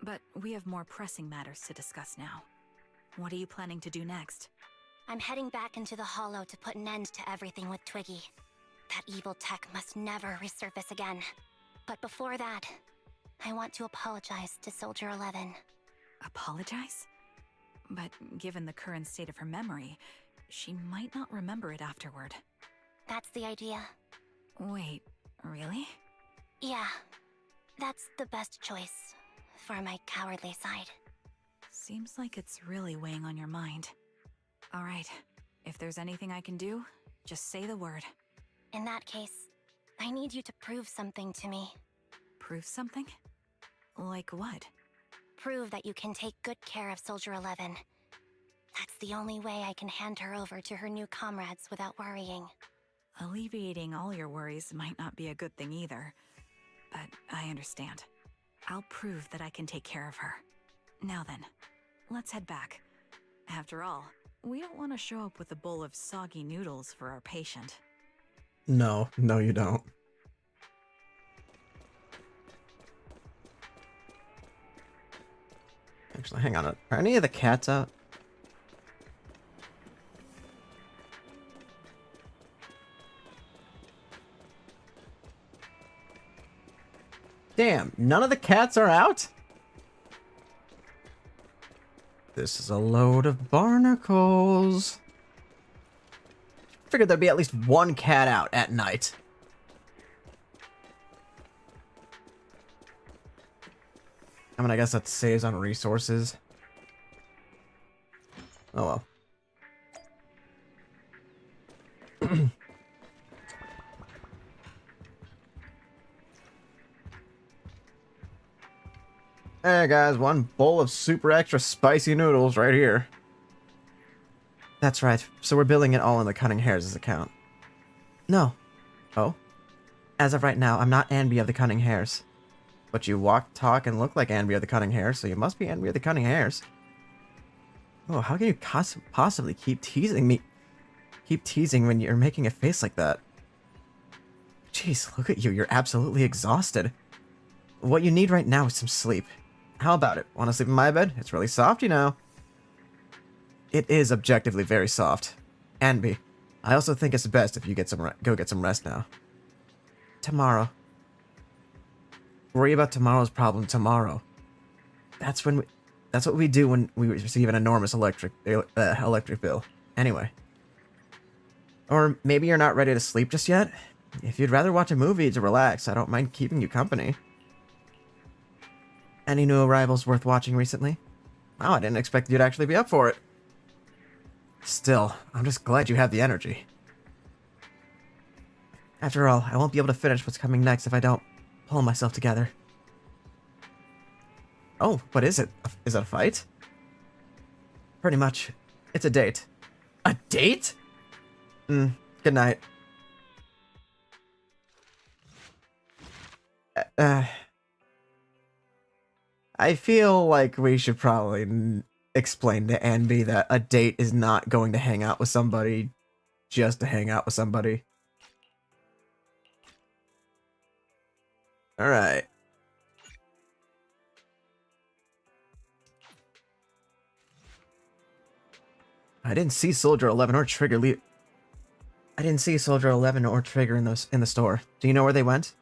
But we have more pressing matters to discuss now. What are you planning to do next? I'm heading back into the Hollow to put an end to everything with Twiggy. That evil tech must never resurface again. But before that, I want to apologize to Soldier 11. Apologize? But given the current state of her memory, she might not remember it afterward. That's the idea. Wait, really? Yeah, that's the best choice for my cowardly side. Seems like it's really weighing on your mind. All right, if there's anything I can do, just say the word. In that case, I need you to prove something to me. Prove something? Like what? Prove that you can take good care of Soldier 11. That's the only way I can hand her over to her new comrades without worrying. Alleviating all your worries might not be a good thing either, but I understand. I'll prove that I can take care of her. Now then, let's head back. After all, we don't want to show up with a bowl of soggy noodles for our patient. No, you don't. Actually, hang on. Are any of the cats out? Damn, none of the cats are out? This is a load of barnacles. Figured there'd be at least one cat out at night. I mean, I guess that saves on resources. Oh well. Hey guys, one bowl of super extra spicy noodles right here. That's right, so we're billing it all in the Cunning Hares' account. No. Oh? As of right now, I'm not Anby of the Cunning Hares. But you walk, talk, and look like Anby of the Cunning Hares, so you must be Anby of the Cunning Hares. Oh, how can you possibly keep teasing me? Keep teasing when you're making a face like that. Jeez, look at you, you're absolutely exhausted. What you need right now is some sleep. How about it? Want to sleep in my bed? It's really soft, you know. It is objectively very soft. Anby, I also think it's best if you go get some rest now. Tomorrow. Worry about tomorrow's problem tomorrow. That's what we do when we receive an enormous electric bill. Anyway. Or maybe you're not ready to sleep just yet? If you'd rather watch a movie to relax, I don't mind keeping you company. Any new arrivals worth watching recently? Wow, I didn't expect you'd actually be up for it. Still, I'm just glad you have the energy. After all, I won't be able to finish what's coming next if I don't pull myself together. Oh, what is it? Is it a fight? Pretty much. It's a date. A date? Good night. I feel like we should probably explain to Anby that a date is not going to hang out with somebody just to hang out with somebody. Alright. I didn't see Soldier 11 or Trigger I didn't see Soldier 11 or Trigger in the store. Do you know where they went?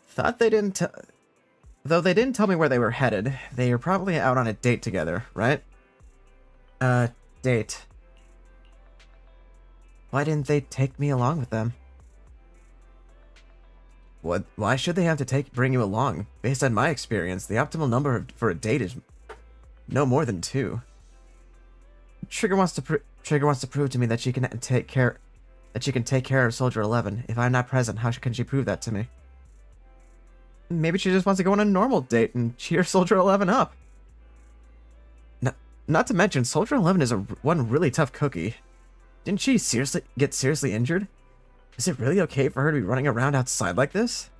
Thought they didn't though they didn't tell me where they were headed. They are probably out on a date together, right? Date. Why didn't they take me along with them? What? Why should they have to bring you along? Based on my experience, the optimal number for a date is no more than 2. Trigger wants to prove to me that she can take care of Soldier 11. If I'm not present, how can she prove that to me? Maybe she just wants to go on a normal date and cheer Soldier 11 up. Not to mention, Soldier 11 is one really tough cookie. Didn't she get seriously injured? Is it really okay for her to be running around outside like this?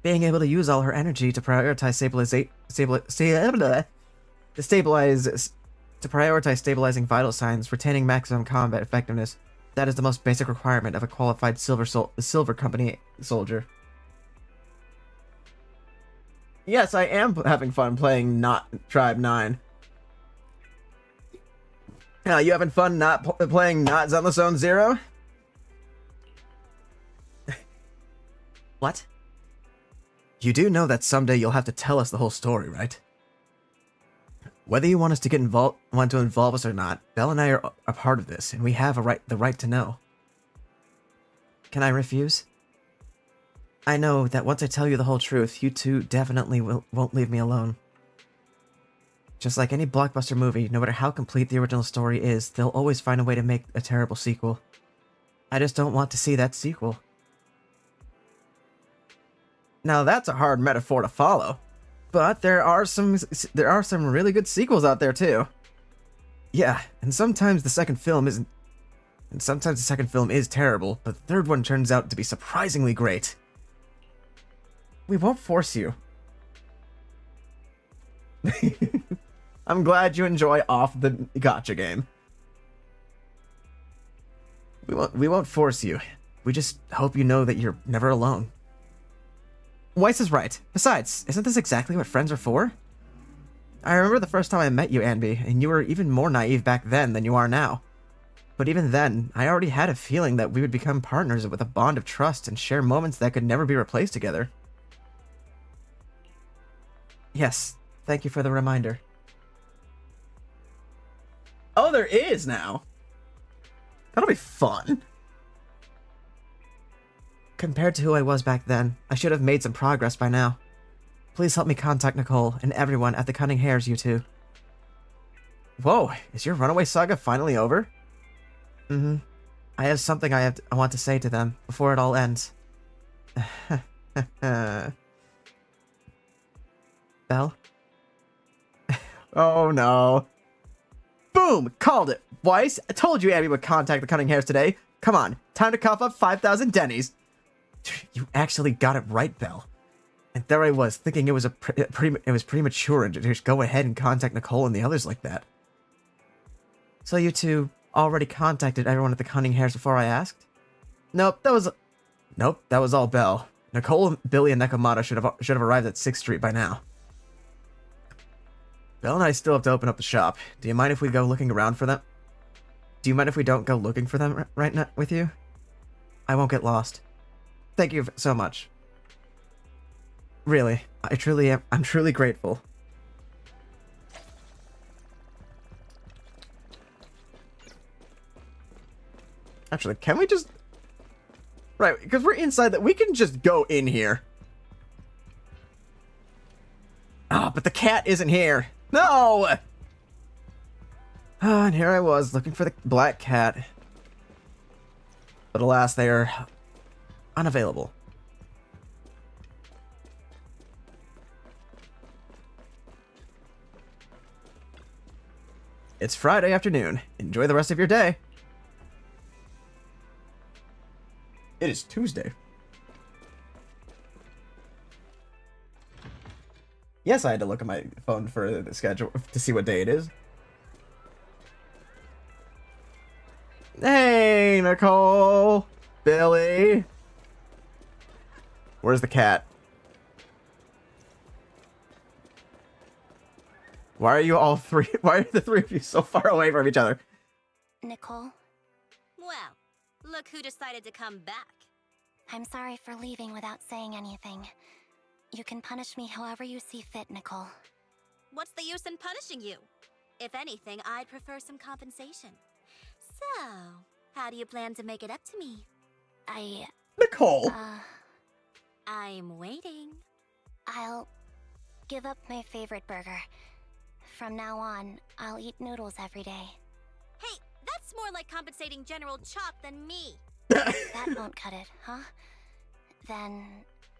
Being able to use all her energy to prioritize stabilizing vital signs, retaining maximum combat effectiveness. That is the most basic requirement of a qualified Silver Company soldier. Yes, I am having fun playing not Tribe 9. You having fun playing not Zenless Zone 0? What? You do know that someday you'll have to tell us the whole story, right? Whether you want us to want to involve us or not, Belle and I are a part of this, and we have the right to know. Can I refuse? I know that once I tell you the whole truth, you two definitely won't leave me alone. Just like any blockbuster movie, no matter how complete the original story is, they'll always find a way to make a terrible sequel. I just don't want to see that sequel. Now that's a hard metaphor to follow, but there are some really good sequels out there too. Yeah, and sometimes the second film is terrible, but the third one turns out to be surprisingly great. We won't force you. I'm glad you enjoy off the gacha game. We won't force you. We just hope you know that you're never alone. Weiss is right. Besides, isn't this exactly what friends are for? I remember the first time I met you, Anby, and you were even more naive back then than you are now. But even then, I already had a feeling that we would become partners with a bond of trust and share moments that could never be replaced together. Yes, thank you for the reminder. Oh, there is now! That'll be fun. Compared to who I was back then, I should have made some progress by now. Please help me contact Nicole and everyone at the Cunning Hares, you two. Whoa, is your runaway saga finally over? Mm-hmm. I have something I want to say to them before it all ends. Belle? Oh no. Boom! Called it! Weiss, I told you Abby would contact the Cunning Hares today. Come on, time to cough up 5,000 Denny's. You actually got it right, Belle. And there I was, thinking it was premature and to just go ahead and contact Nicole and the others like that. So you two already contacted everyone at the Cunning Hares before I asked? Nope, that was all Belle. Nicole, Billy, and Nekomata should have arrived at 6th Street by now. Belle and I still have to open up the shop. Do you mind if we go looking around for them? Do you mind if we don't go looking for them right now with you? I won't get lost. Thank you so much. Really, I'm truly grateful. Actually, can we just... Right, because we're inside that, we can just go in here. Ah, but the cat isn't here. No! Ah, and here I was, looking for the black cat. But alas, they are unavailable. It's Friday afternoon. Enjoy the rest of your day. It is Tuesday. Yes, I had to look at my phone for the schedule to see what day it is. Hey, Nicole! Billy! Where's the cat? Why are you all three? Why are the three of you so far away from each other? Nicole, Well, look who decided to come back. I'm sorry for leaving without saying anything. You can punish me however you see fit, Nicole. What's the use in punishing you? If anything, I'd prefer some compensation. So, how do you plan to make it up to me? Nicole! I'm waiting. I'll give up my favorite burger. From now on, I'll eat noodles every day. Hey, that's more like compensating General Chop than me. That won't cut it, huh? Then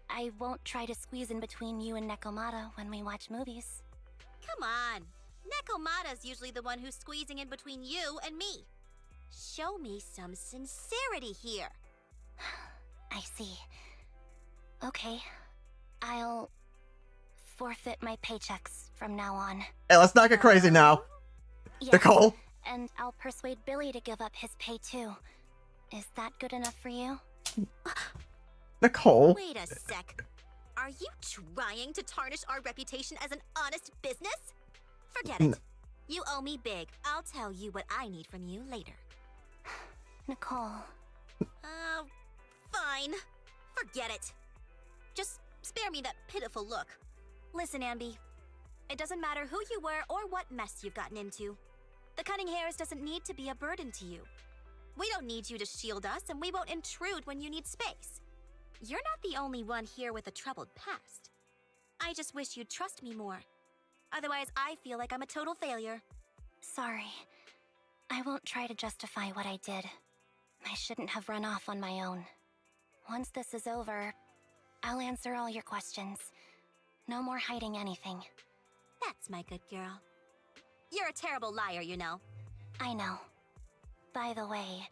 I won't try to squeeze in between you and Nekomata when we watch movies. Come on. Nekomata's usually the one who's squeezing in between you and me. Show me some sincerity here. I see. Okay, I'll forfeit my paychecks from now on. Hey, let's not get crazy now. Yeah, Nicole? and I'll persuade Billy to give up his pay too. Is that good enough for you? Nicole? Wait a sec. Are you trying to tarnish our reputation as an honest business? Forget it. You owe me big. I'll tell you what I need from you later. Nicole. Fine. Forget it. Just spare me that pitiful look. Listen, Anby. It doesn't matter who you were or what mess you've gotten into. The Cunning Hares doesn't need to be a burden to you. We don't need you to shield us, and we won't intrude when you need space. You're not the only one here with a troubled past. I just wish you'd trust me more. Otherwise, I feel like I'm a total failure. Sorry. I won't try to justify what I did. I shouldn't have run off on my own. Once this is over, I'll answer all your questions. No more hiding anything. That's my good girl. You're a terrible liar, you know. I know. By the way,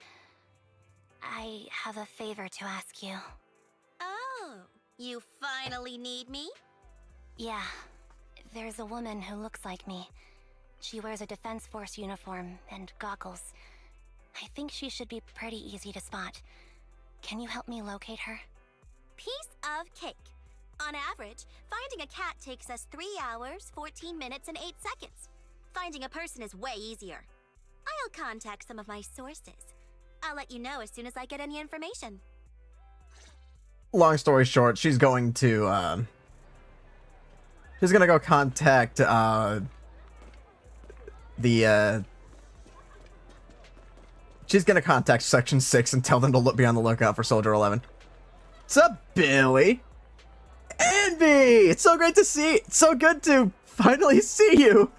I have a favor to ask you. Oh, you finally need me? Yeah. There's a woman who looks like me. She wears a Defense Force uniform and goggles. I think she should be pretty easy to spot. Can you help me locate her? Piece of cake. On average, finding a cat takes us 3 hours, 14 minutes, and 8 seconds. Finding a person is way easier. I'll contact some of my sources. I'll let you know as soon as I get any information. Long story short, she's going to, she's gonna go contact, She's gonna contact Section 6 and tell them to be on the lookout for Soldier 11. What's up, Billy? Anby! It's so great to see. It's so good to finally see you.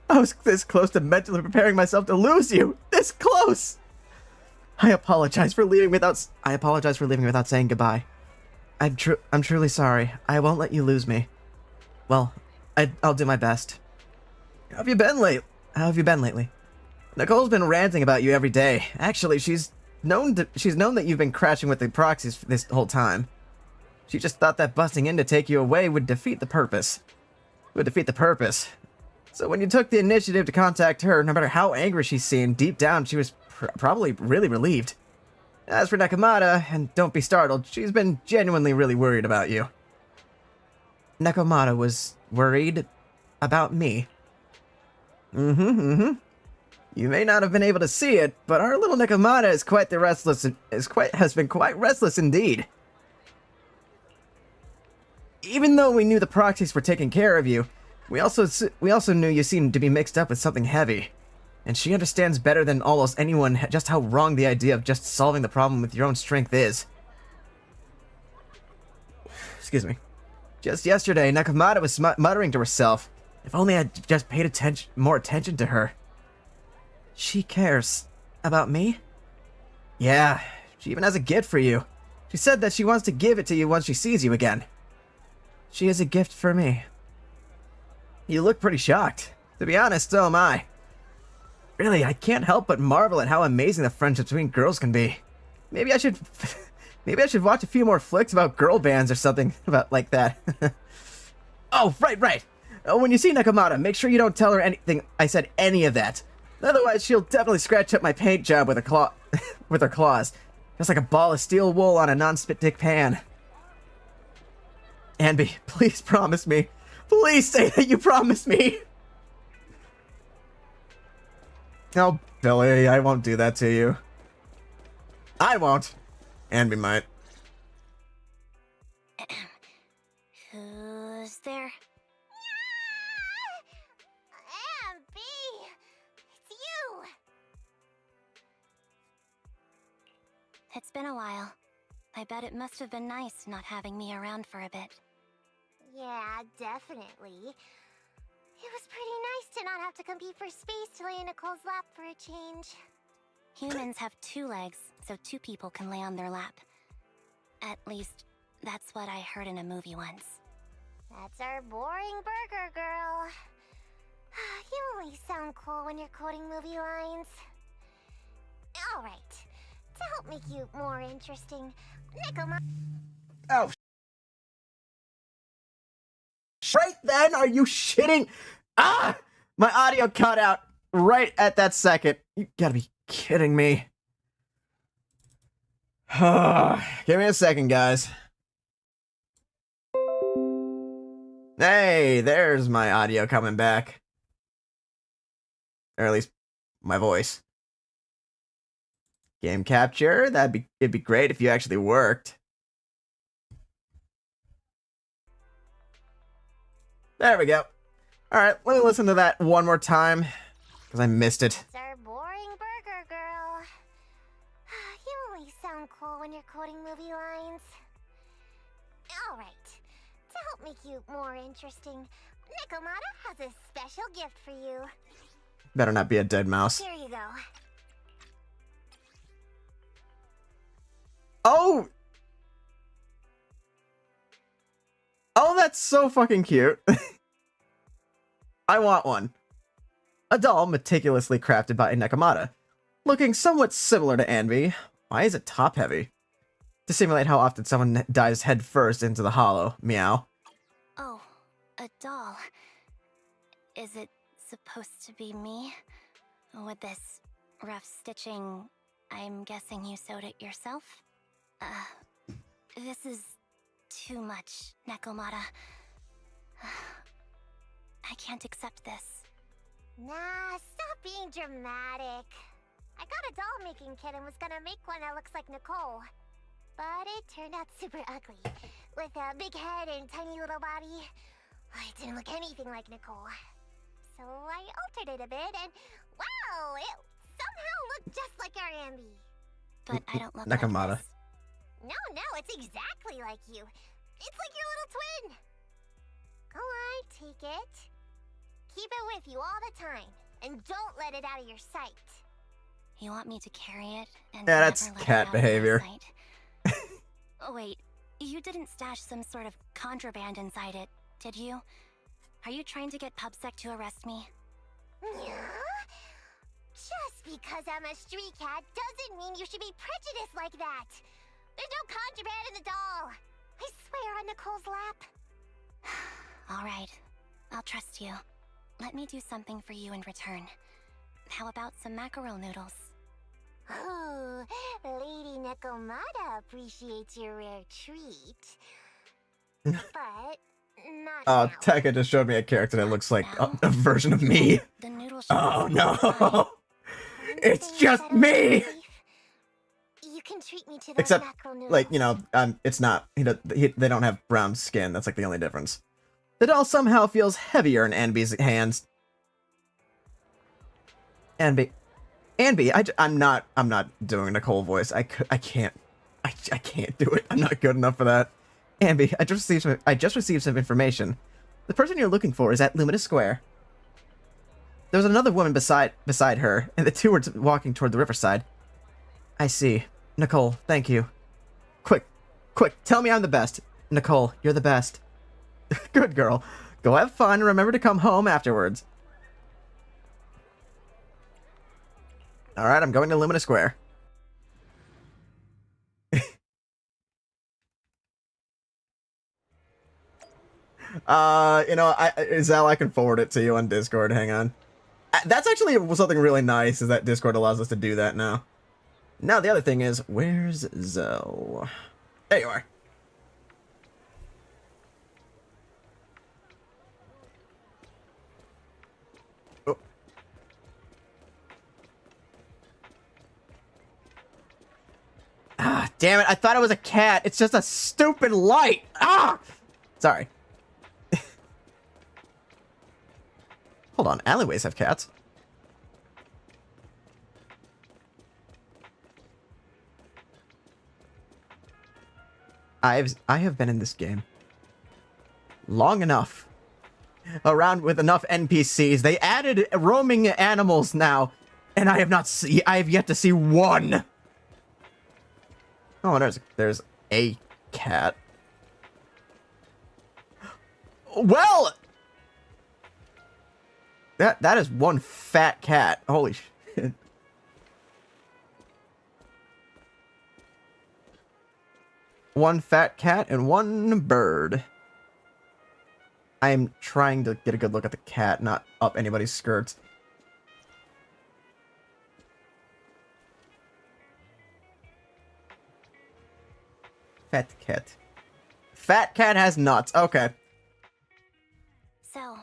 I was this close to mentally preparing myself to lose you. This close. I apologize for leaving without saying goodbye. I'm truly sorry. I won't let you lose me. Well, I'll do my best. How have you been lately? Nicole's been ranting about you every day. Actually, she's known that you've been crashing with the proxies this whole time. She just thought that busting in to take you away would defeat the purpose. So when you took the initiative to contact her, no matter how angry she seemed, deep down she was probably really relieved. As for Nekomata, and don't be startled, she's been genuinely really worried about you. Nekomata was worried about me. You may not have been able to see it, but our little Nekomata has been quite restless indeed. Even though we knew the proxies were taking care of you, we also knew you seemed to be mixed up with something heavy. And she understands better than almost anyone just how wrong the idea of just solving the problem with your own strength is. Excuse me. Just yesterday, Nekomata was muttering to herself, if only I'd just paid more attention to her. She cares about me? Yeah, she even has a gift for you. She said that she wants to give it to you once she sees you again. She has a gift for me. You look pretty shocked. To be honest, so am I. Really, I can't help but marvel at how amazing the friendship between girls can be. Maybe I should watch a few more flicks about girl bands or something about like that. Oh, right. When you see Nekomata, make sure you don't tell her anything I said any of that. Otherwise, she'll definitely scratch up my paint job with with her claws. Just like a ball of steel wool on a non-spit-dick pan. Anby, please promise me. Please say that you promise me. Oh, Billy, I won't do that to you. I won't. Anby might. Who's there? Anby! It's you! It's been a while. I bet it must have been nice not having me around for a bit. Yeah, definitely. It was pretty nice to not have to compete for space to lay in Nicole's lap for a change. Humans have 2 legs, so 2 people can lay on their lap. At least, that's what I heard in a movie once. That's our boring burger girl. You only sound cool when you're quoting movie lines. Alright, to help make you more interesting, Nekomata... Oh, right then? Are you shitting? Ah! My audio cut out right at that second. You gotta be kidding me. Give me a second, guys. Hey, there's my audio coming back. Or at least my voice. Game capture? It'd be great if you actually worked. There we go. Alright, let me listen to that one more time, because I missed it. It's our boring burger girl. You only sound cool when you're quoting movie lines. Alright, to help make you more interesting, Nekomata has a special gift for you. Better not be a dead mouse. Here you go. Oh! Oh, that's so fucking cute. I want one. A doll meticulously crafted by Nekomata. Looking somewhat similar to Anby. Why is it top-heavy? To simulate how often someone dives headfirst into the hollow. Meow. Oh, a doll. Is it supposed to be me? With this rough stitching, I'm guessing you sewed it yourself? This is too much, Nekomata. I can't accept this. Nah, stop being dramatic. I got a doll-making kit and was gonna make one that looks like Nicole. But it turned out super ugly. With a big head and tiny little body. It didn't look anything like Nicole. So I altered it a bit and wow, it somehow looked just like her. Anby. But I don't look Nakamata. like this. No, it's exactly like you. It's like your little twin. Go on, take it. Keep it with you all the time, and don't let it out of your sight. You want me to carry it and Yeah, never that's let it cat out of my behavior. sight? Oh, wait, you didn't stash some sort of contraband inside it, did you? Are you trying to get PubSec to arrest me? Yeah? Just because I'm a street cat doesn't mean you should be prejudiced like that. There's no contraband in the doll. I swear on Nicole's lap. All right, I'll trust you. Let me do something for you in return. How about some mackerel noodles? Oh, Lady Nakamata appreciates your rare treat. But not now. Tekka just showed me a character that looks like a version of me. The noodles. Oh no! Once It's things just settle me! safe, you can treat me to those Except, mackerel noodles. like, you know, it's not. They don't have brown skin. That's like the only difference. The doll somehow feels heavier in Anby's hands. Anby, I'm not doing a Nicole voice. I can't do it. I'm not good enough for that. Anby, I just received some information. The person you're looking for is at Luminous Square. There was another woman beside her, and the two were walking toward the riverside. I see. Nicole, thank you. Quick, tell me I'm the best. Nicole, you're the best. Good girl. Go have fun and remember to come home afterwards. Alright, I'm going to Luminous Square. You know, Zell, I can forward it to you on Discord. Hang on. That's actually something really nice, is that Discord allows us to do that now. Now, the other thing is, where's Zell? There you are. Oh. Ah, damn it. I thought it was a cat. It's just a stupid light. Ah! Sorry. Hold on. Alleyways have cats. I have been in this game long enough, around with enough NPCs. They added roaming animals now, and I have yet to see one. Oh, there's a cat. Well, that is one fat cat. Holy shit. One fat cat and one bird. I'm trying to get a good look at the cat, not up anybody's skirts. Fat cat. Fat cat has nuts. Okay. So,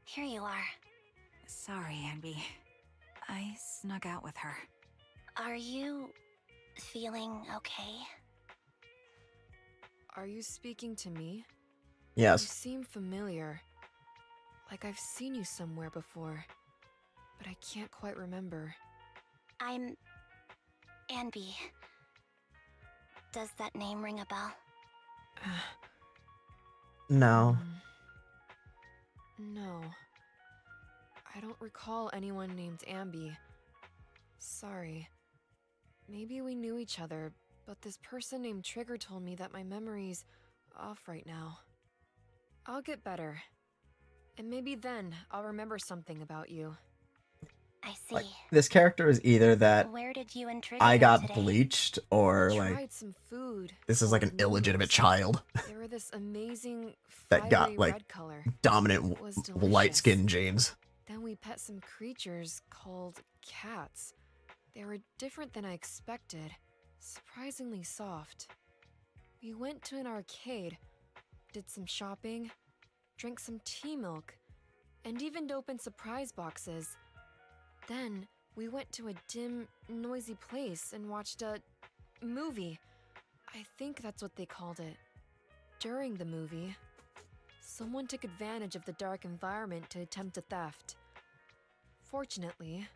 here you are. Sorry, Anby. I snuck out with her. Are you feeling okay? Are you speaking to me? Yes. You seem familiar. Like I've seen you somewhere before. But I can't quite remember. I'm Anby. Does that name ring a bell? No. No. I don't recall anyone named Anby. Sorry. Maybe we knew each other, but this person named Trigger told me that my memory's off right now. I'll get better. And maybe then I'll remember something about you. I see. Like, this character is either that Where did you and Trigger I go got today? bleached, or I like tried some food. this is like an called illegitimate noodles. child They were this amazing that got fiery like red color. dominant It was light delicious. skin genes. Then we pet some creatures called cats. They were different than I expected, surprisingly soft. We went to an arcade, did some shopping, drank some tea milk, and even opened surprise boxes. Then we went to a dim, noisy place and watched a movie. I think that's what they called it. During the movie, someone took advantage of the dark environment to attempt a theft. Fortunately,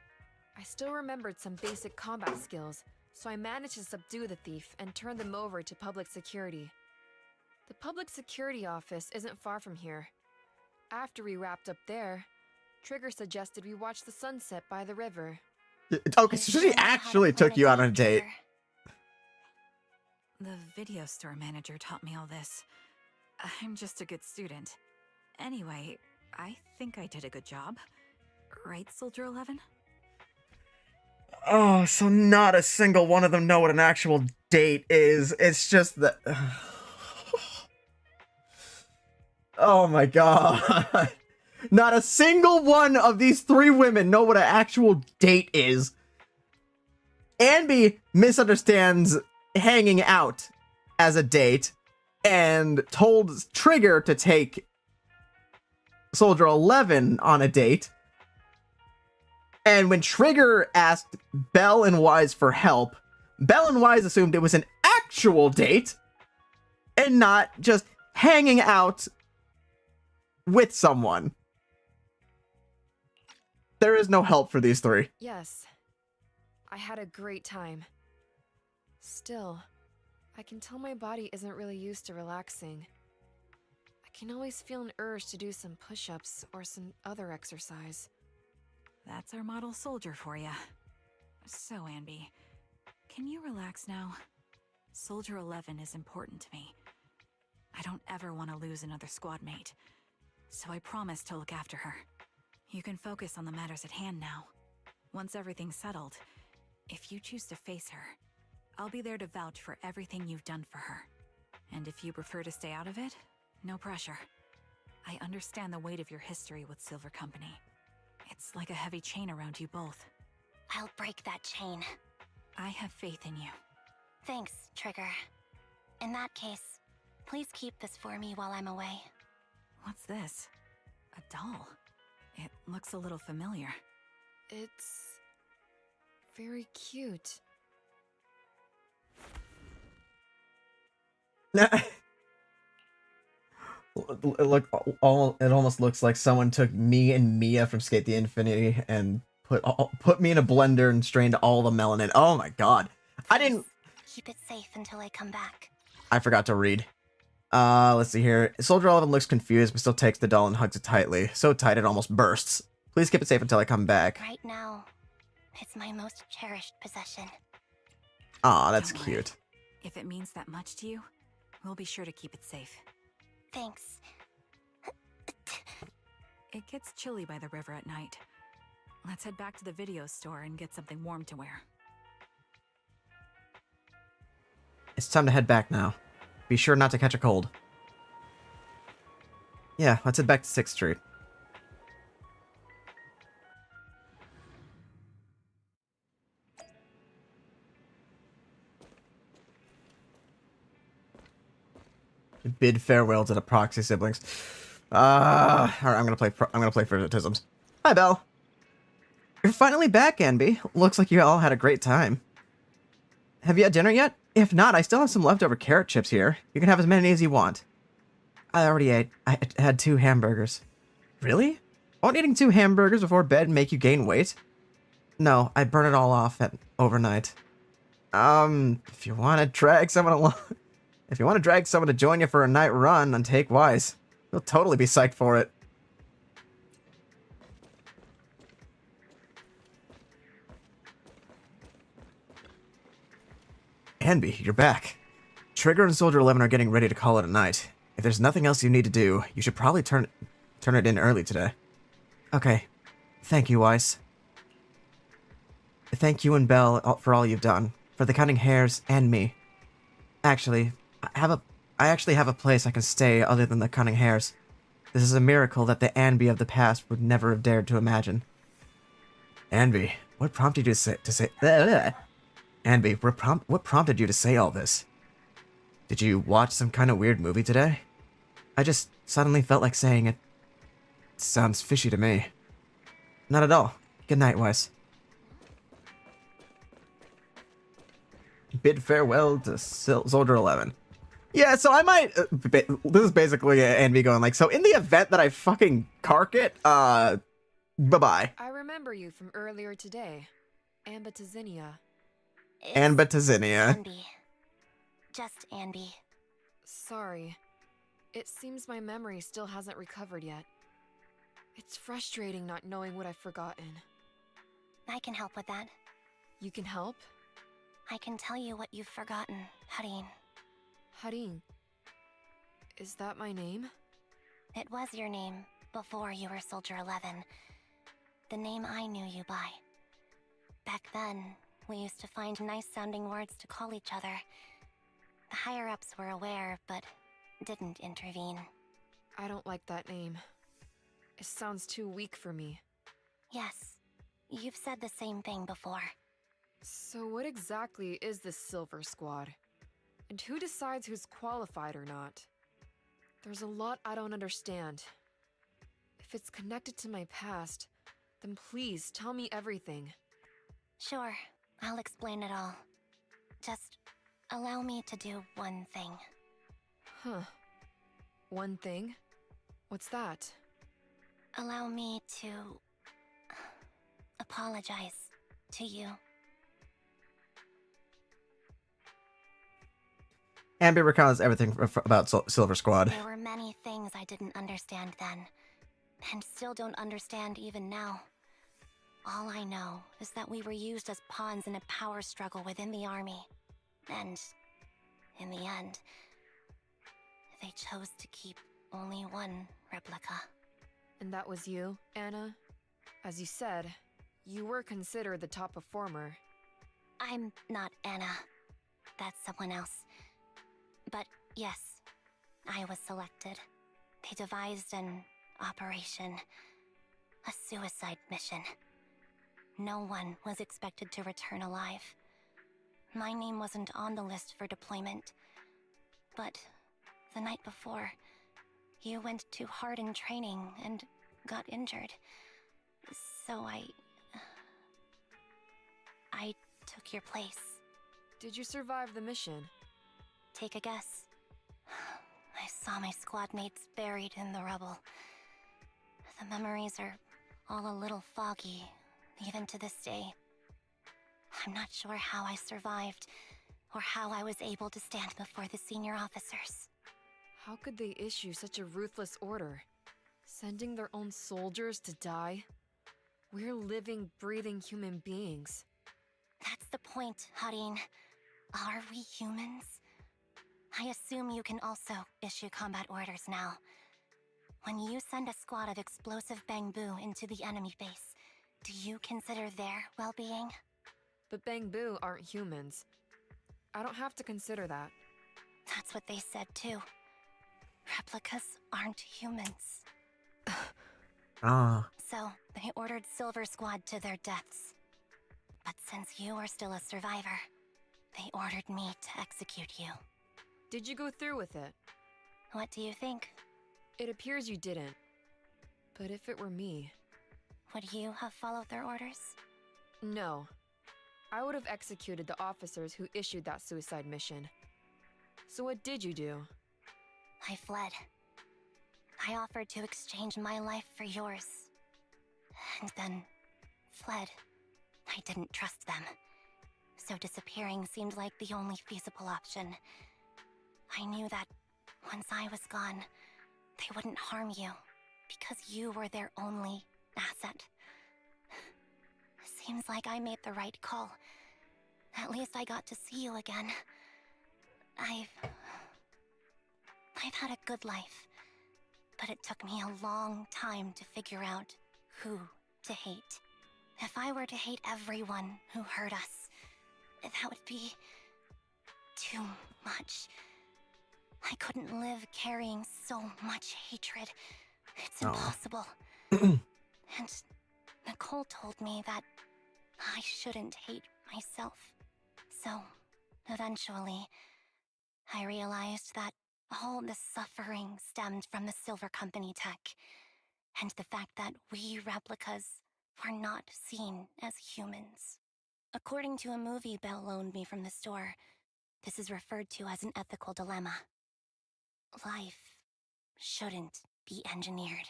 I I still remembered some basic combat skills, so I managed to subdue the thief and turn them over to public security. The public security office isn't far from here. After we wrapped up there, Trigger suggested we watch the sunset by the river. Okay, so she actually took you out on a date. The video store manager taught me all this. I'm just a good student. Anyway, I think I did a good job. Right, Soldier 11? Oh, so not a single one of them know what an actual date is. It's just that... Oh my god. Not a single one of these three women know what an actual date is. Anby misunderstands hanging out as a date and told Trigger to take Soldier 11 on a date. And when Trigger asked Belle and Wise for help, Belle and Wise assumed it was an actual date and not just hanging out with someone. There is no help for these three. Yes, I had a great time. Still, I can tell my body isn't really used to relaxing. I can always feel an urge to do some push-ups or some other exercise. That's our model soldier for you. So, Anby, can you relax now? Soldier 11 is important to me. I don't ever want to lose another squad mate, so I promise to look after her. You can focus on the matters at hand now. Once everything's settled, if you choose to face her, I'll be there to vouch for everything you've done for her. And if you prefer to stay out of it, no pressure. I understand the weight of your history with Silver Company. It's like a heavy chain around you both. I'll break that chain. I have faith in you. Thanks, Trigger. In that case, please keep this for me while I'm away. What's this? A doll? It looks a little familiar. It's very cute. It almost looks like someone took me and Mia from Skate the Infinity and put me in a blender and strained all the melanin. Oh my god. I didn't... Keep it safe until I come back. I forgot to read. Let's see here. Soldier 11 looks confused, but still takes the doll and hugs it tightly. So tight it almost bursts. Please keep it safe until I come back. Right now, it's my most cherished possession. Aw, that's Don't worry. cute. If it means that much to you, we'll be sure to keep it safe. Thanks. It gets chilly by the river at night. Let's head back to the video store and get something warm to wear. It's time to head back now. Be sure not to catch a cold. Yeah, let's head back to 6th Street. Bid farewell to the proxy siblings. Alright, I'm gonna play favoritisms. Hi, Belle. You're finally back, Anby. Looks like you all had a great time. Have you had dinner yet? If not, I still have some leftover carrot chips here. You can have as many as you want. I already ate. I had 2 hamburgers. Really? Won't eating 2 hamburgers before bed make you gain weight? No, I burn it all off at overnight. If you want to drag someone along... If you want to drag someone to join you for a night run on Take Wise, you'll totally be psyched for it. Anby, you're back. Trigger and Soldier 11 are getting ready to call it a night. If there's nothing else you need to do, you should probably turn it in early today. Okay. Thank you, Wise. Thank you and Belle for all you've done. For the Cunning Hares and me. Actually, I actually have a place I can stay other than the Cunning Hares. This is a miracle that the Anby of the past would never have dared to imagine. Anby, what prompted you to say Anby, what prompted you to say all this? Did you watch some kind of weird movie today? I just suddenly felt like saying it. Sounds fishy to me. Not at all. Good night, Wise. Bid farewell to Soldier 11. Yeah, so I might... this is basically Anby going like, so in the event that I fucking cark it, bye-bye. I remember you from earlier today. Ambitizinia. Ambitizinia. Anby. Just Anby. Sorry. It seems my memory still hasn't recovered yet. It's frustrating not knowing what I've forgotten. I can help with that. You can help? I can tell you what you've forgotten, Harin. Harin. Is that my name? It was your name before you were Soldier 11. The name I knew you by. Back then, we used to find nice-sounding words to call each other. The higher-ups were aware, but didn't intervene. I don't like that name. It sounds too weak for me. Yes, you've said the same thing before. So what exactly is this Silver Squad? And who decides who's qualified or not? There's a lot I don't understand. If it's connected to my past, then please tell me everything. Sure, I'll explain it all. Just allow me to do one thing. Huh. One thing? What's that? Allow me to apologize to you. Anby recounts everything about Silver Squad. There were many things I didn't understand then, and still don't understand even now. All I know is that we were used as pawns in a power struggle within the army. And, in the end, they chose to keep only one replica. And that was you, Anna? As you said, you were considered the top performer. I'm not Anna. That's someone else. But yes, I was selected. They devised an operation. A suicide mission. No one was expected to return alive. My name wasn't on the list for deployment. But the night before, you went too hard in training and got injured. So I took your place. Did you survive the mission? Take a guess. I saw my squad mates buried in the rubble. The memories are all a little foggy, even to this day. I'm not sure how I survived, or how I was able to stand before the senior officers. How could they issue such a ruthless order? Sending their own soldiers to die? We're living, breathing human beings. That's the point, Harin. Are we humans? I assume you can also issue combat orders now. When you send a squad of explosive Bangbu into the enemy base, do you consider their well-being? But Bangbu aren't humans. I don't have to consider that. That's what they said too. Replicas aren't humans. Ah. So, they ordered Silver Squad to their deaths. But since you are still a survivor, they ordered me to execute you. Did you go through with it? What do you think? It appears you didn't. But if it were me... Would you have followed their orders? No. I would have executed the officers who issued that suicide mission. So what did you do? I fled. I offered to exchange my life for yours. And then fled. I didn't trust them. So disappearing seemed like the only feasible option. I knew that once I was gone, they wouldn't harm you, because you were their only asset. Seems like I made the right call. At least I got to see you again. I've had a good life, but it took me a long time to figure out who to hate. If I were to hate everyone who hurt us, that would be too much. I couldn't live carrying so much hatred. It's impossible. And Nicole told me that I shouldn't hate myself. So, eventually, I realized that all the suffering stemmed from the Silver Company tech, and the fact that we replicas were not seen as humans. According to a movie Belle loaned me from the store, this is referred to as an ethical dilemma. Life shouldn't be engineered.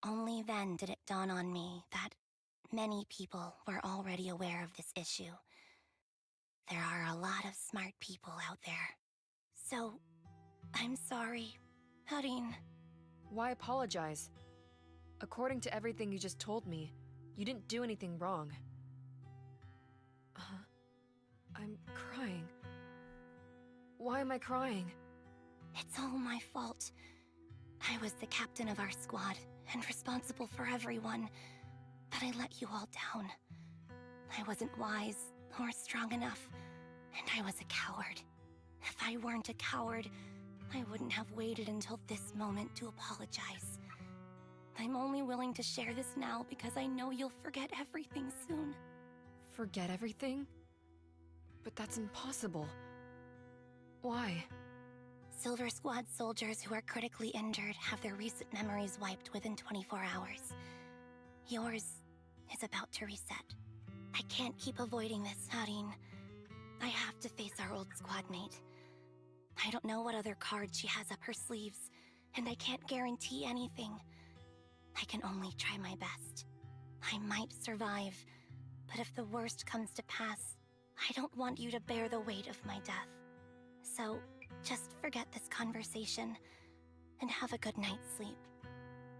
Only then did it dawn on me that many people were already aware of this issue. There are a lot of smart people out there. So, I'm sorry, Harin. Why apologize? According to everything you just told me, you didn't do anything wrong. I'm crying. Why am I crying? It's all my fault. I was the captain of our squad and responsible for everyone, but I let you all down. I wasn't wise or strong enough, and I was a coward. If I weren't a coward, I wouldn't have waited until this moment to apologize. I'm only willing to share this now because I know you'll forget everything soon. Forget everything? But that's impossible. Why? Silver Squad soldiers who are critically injured have their recent memories wiped within 24 hours. Yours is about to reset. I can't keep avoiding this, Harin. I have to face our old squad mate. I don't know what other cards she has up her sleeves, and I can't guarantee anything. I can only try my best. I might survive, but if the worst comes to pass, I don't want you to bear the weight of my death. So, just forget this conversation, and have a good night's sleep.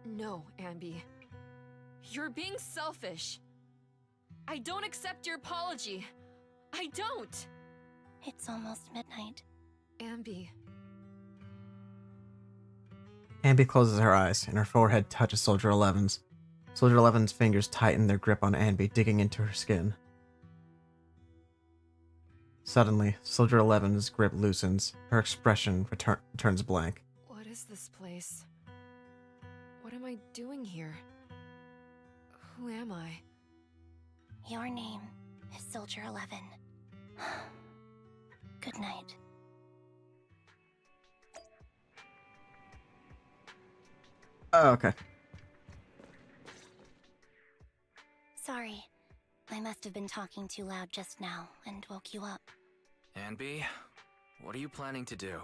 No, Anby. You're being selfish. I don't accept your apology. I don't! It's almost midnight. Anby. Anby closes her eyes, and her forehead touches Soldier 11's. Soldier 11's fingers tighten their grip on Anby, digging into her skin. Suddenly, Soldier 11's grip loosens. Her expression turns blank. What is this place? What am I doing here? Who am I? Your name is Soldier 11. Good night. Oh, okay. Sorry. I must have been talking too loud just now and woke you up. Anby, what are you planning to do?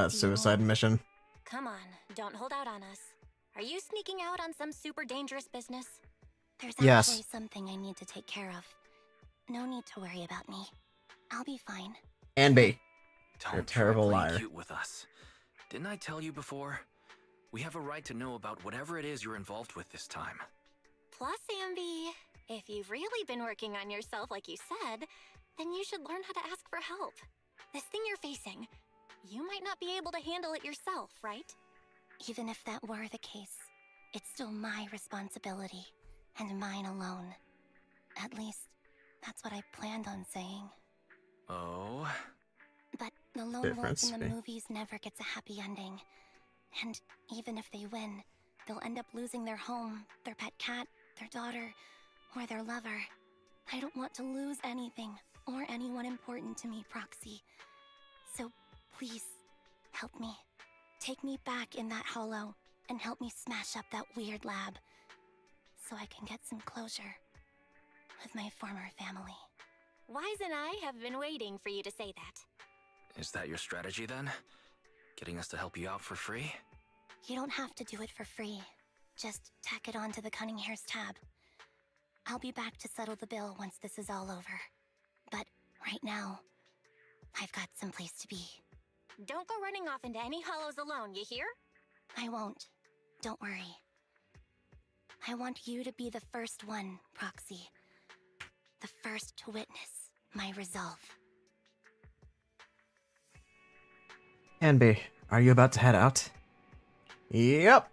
Suicide mission. Come on, don't hold out on us. Are you sneaking out on some super dangerous business? There's Yes. actually something I need to take care of. No need to worry about me. I'll be fine. Anby. Don't You're a terrible try playing liar. cute with us. Didn't I tell you before? We have a right to know about whatever it is you're involved with this time. Plus, Anby, if you've really been working on yourself like you said, then you should learn how to ask for help. This thing you're facing, you might not be able to handle it yourself, right? Even if that were the case, it's still my responsibility, and mine alone. At least, that's what I planned on saying. Oh? But the lone wolf in the movies never gets a happy ending. And even if they win, they'll end up losing their home, their pet cat, their daughter, or their lover. I don't want to lose anything, or anyone important to me, Proxy. So, please, help me. Take me back in that hollow, and help me smash up that weird lab, so I can get some closure with my former family. Wise and I have been waiting for you to say that. Is that your strategy then? Getting us to help you out for free? You don't have to do it for free. Just tack it onto the Cunning Hair's tab. I'll be back to settle the bill once this is all over. But right now, I've got someplace to be. Don't go running off into any hollows alone, you hear? I won't. Don't worry. I want you to be the first one, Proxy. The first to witness my resolve. Anby, are you about to head out? Yep.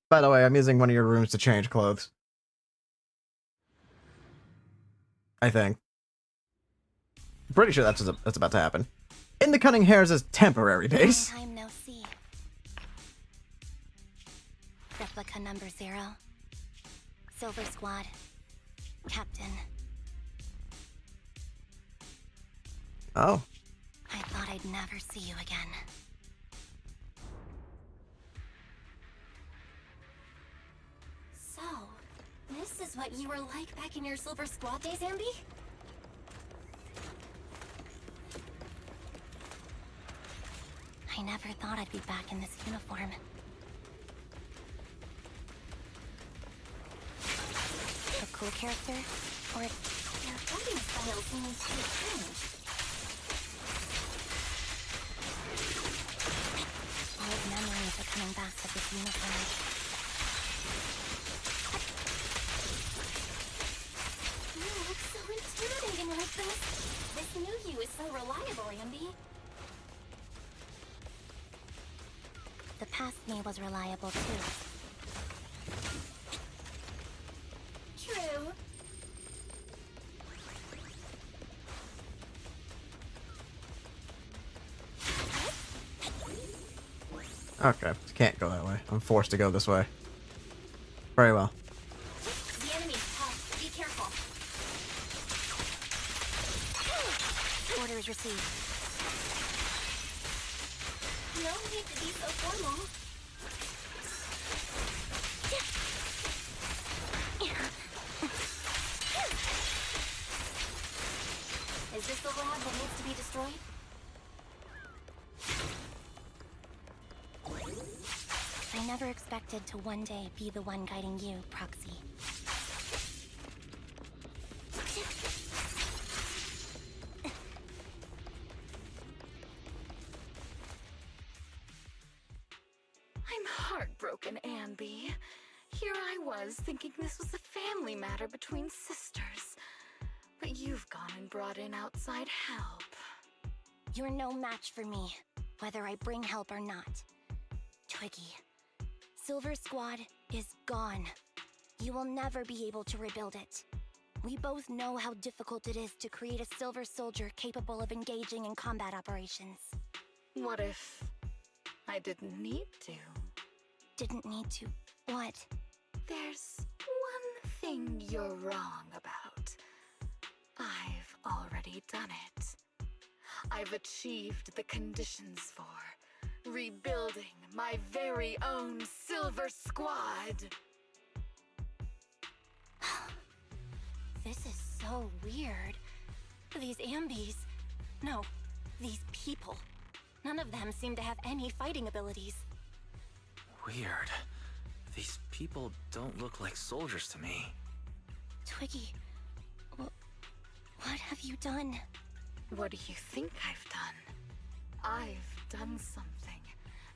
By the way, I'm using one of your rooms to change clothes. I think. Pretty sure that's about to happen. In the Cunning Hares' temporary base. Long time no see. Replica number 0. Silver Squad. Captain. Oh. I thought I'd never see you again. So, this is what you were like back in your Silver Squad days, Anby? I never thought I'd be back in this uniform. cool character? Or their fighting style seems to change? Old memories are coming back with this uniform. You look so intimidating like this. This new you is so reliable, Anby. The past me was reliable too. True. Okay, can't go that way. I'm forced to go this way. Very well. The enemy, be careful. Orders received. No need to be so formal. Is this the lab that needs to be destroyed? I never expected to one day be the one guiding you, Proxy. I'm heartbroken, Anby. Here I was, thinking this was a family matter between sisters. But you've gone and brought in outside help. You're no match for me, whether I bring help or not. Twiggy, Silver Squad is gone. You will never be able to rebuild it. We both know how difficult it is to create a Silver Soldier capable of engaging in combat operations. What if I didn't need to? Didn't need to. What? There's one thing you're wrong about. I've already done it. I've achieved the conditions for rebuilding my very own Silver Squad. This is so weird. These Ambys... No, these people. None of them seem to have any fighting abilities. Weird. These people don't look like soldiers to me. Twiggy, what have you done? What do you think I've done? I've done something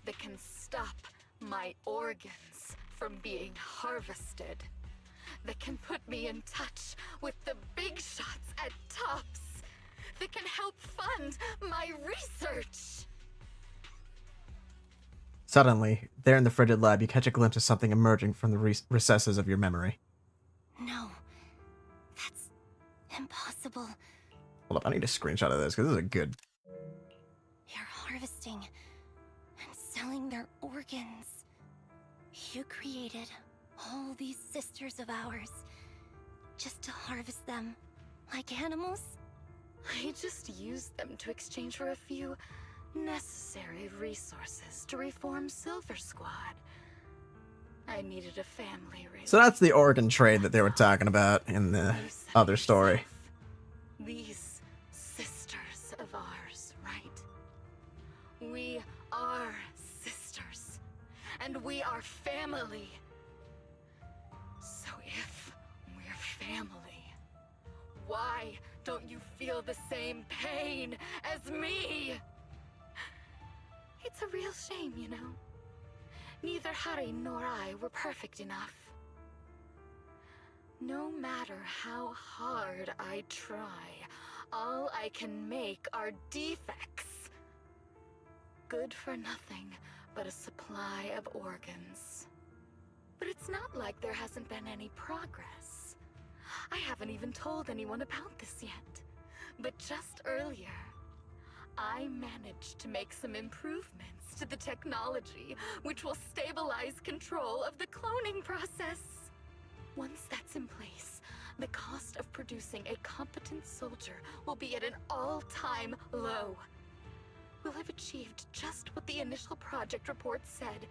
that can stop my organs from being harvested. That can put me in touch with the big shots at Tops. That can help fund my research. Suddenly, there in the frigid lab, you catch a glimpse of something emerging from the recesses of your memory. No, that's impossible. Hold up, I need a screenshot of this, because this is a good... You're harvesting and selling their organs. You created all these sisters of ours just to harvest them like animals? I just used them to exchange for a few necessary resources to reform Silver Squad. I needed a family reason. So that's the organ trade that they were talking about in the other story. These sisters of ours, right? We are sisters, and we are family. So if we're family, why don't you feel the same pain as me? It's a real shame, you know. Neither Harry nor I were perfect enough. No matter how hard I try, all I can make are defects. Good for nothing but a supply of organs. But it's not like there hasn't been any progress. I haven't even told anyone about this yet. But just earlier, I managed to make some improvements to the technology, which will stabilize control of the cloning process. Once that's in place, the cost of producing a competent soldier will be at an all-time low. We'll have achieved just what the initial project report said.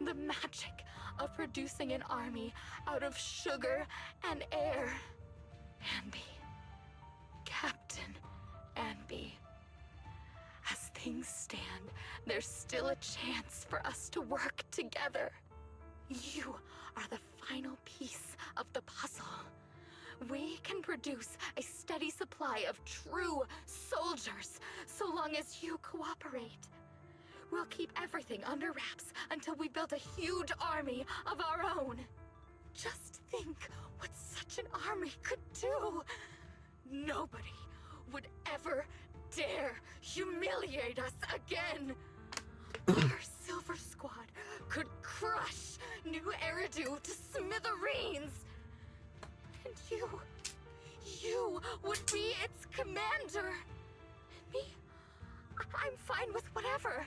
The magic of producing an army out of sugar and air. Anby. Captain Anby. As things stand, there's still a chance for us to work together. You are the final piece of the puzzle. produce a steady supply of true soldiers, so long as you cooperate. We'll keep everything under wraps until we build a huge army of our own. Just think what such an army could do. Nobody would ever dare humiliate us again. Our Silver Squad could crush New Eridu to smithereens. And you would be its commander. And me, I'm fine with whatever.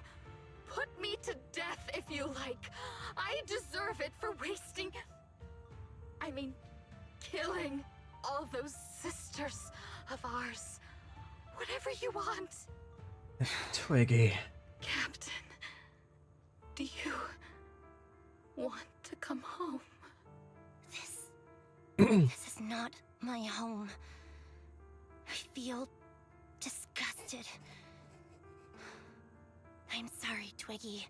Put me to death if you like. I deserve it for killing all those sisters of ours. Whatever you want. Twiggy. Captain, do you want to come home? This is not my home. I feel disgusted. I'm sorry, Twiggy.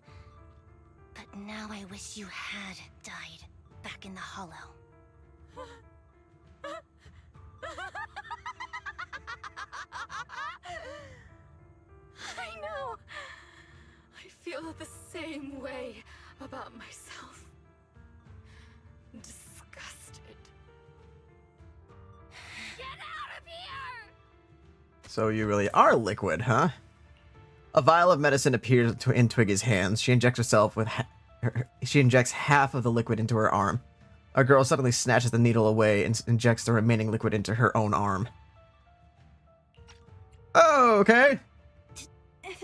But now I wish you had died back in the Hollow. I know. I feel the same way about myself. Disgusted. Get out of here! So you really are liquid, huh? A vial of medicine appears in Twiggy's hands. She injects herself with she injects half of the liquid into her arm. A girl suddenly snatches the needle away and injects the remaining liquid into her own arm. Oh, okay. What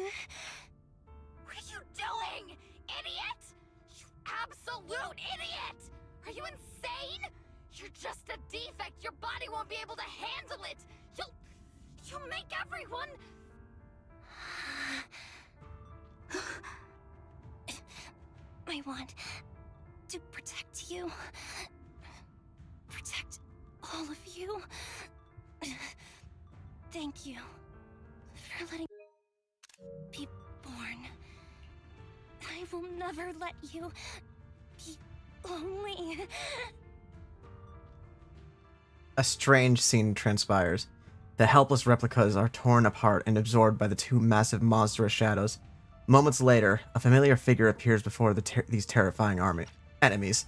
are you doing, idiot? You absolute idiot! Are you insane? You're just a defect. Your body won't be able to handle it. You'll make everyone... I want to protect you. Protect all of you. Thank you for letting me be born. I will never let you be lonely. A strange scene transpires. The helpless replicas are torn apart and absorbed by the two massive monstrous shadows. Moments later, a familiar figure appears before these terrifying enemies.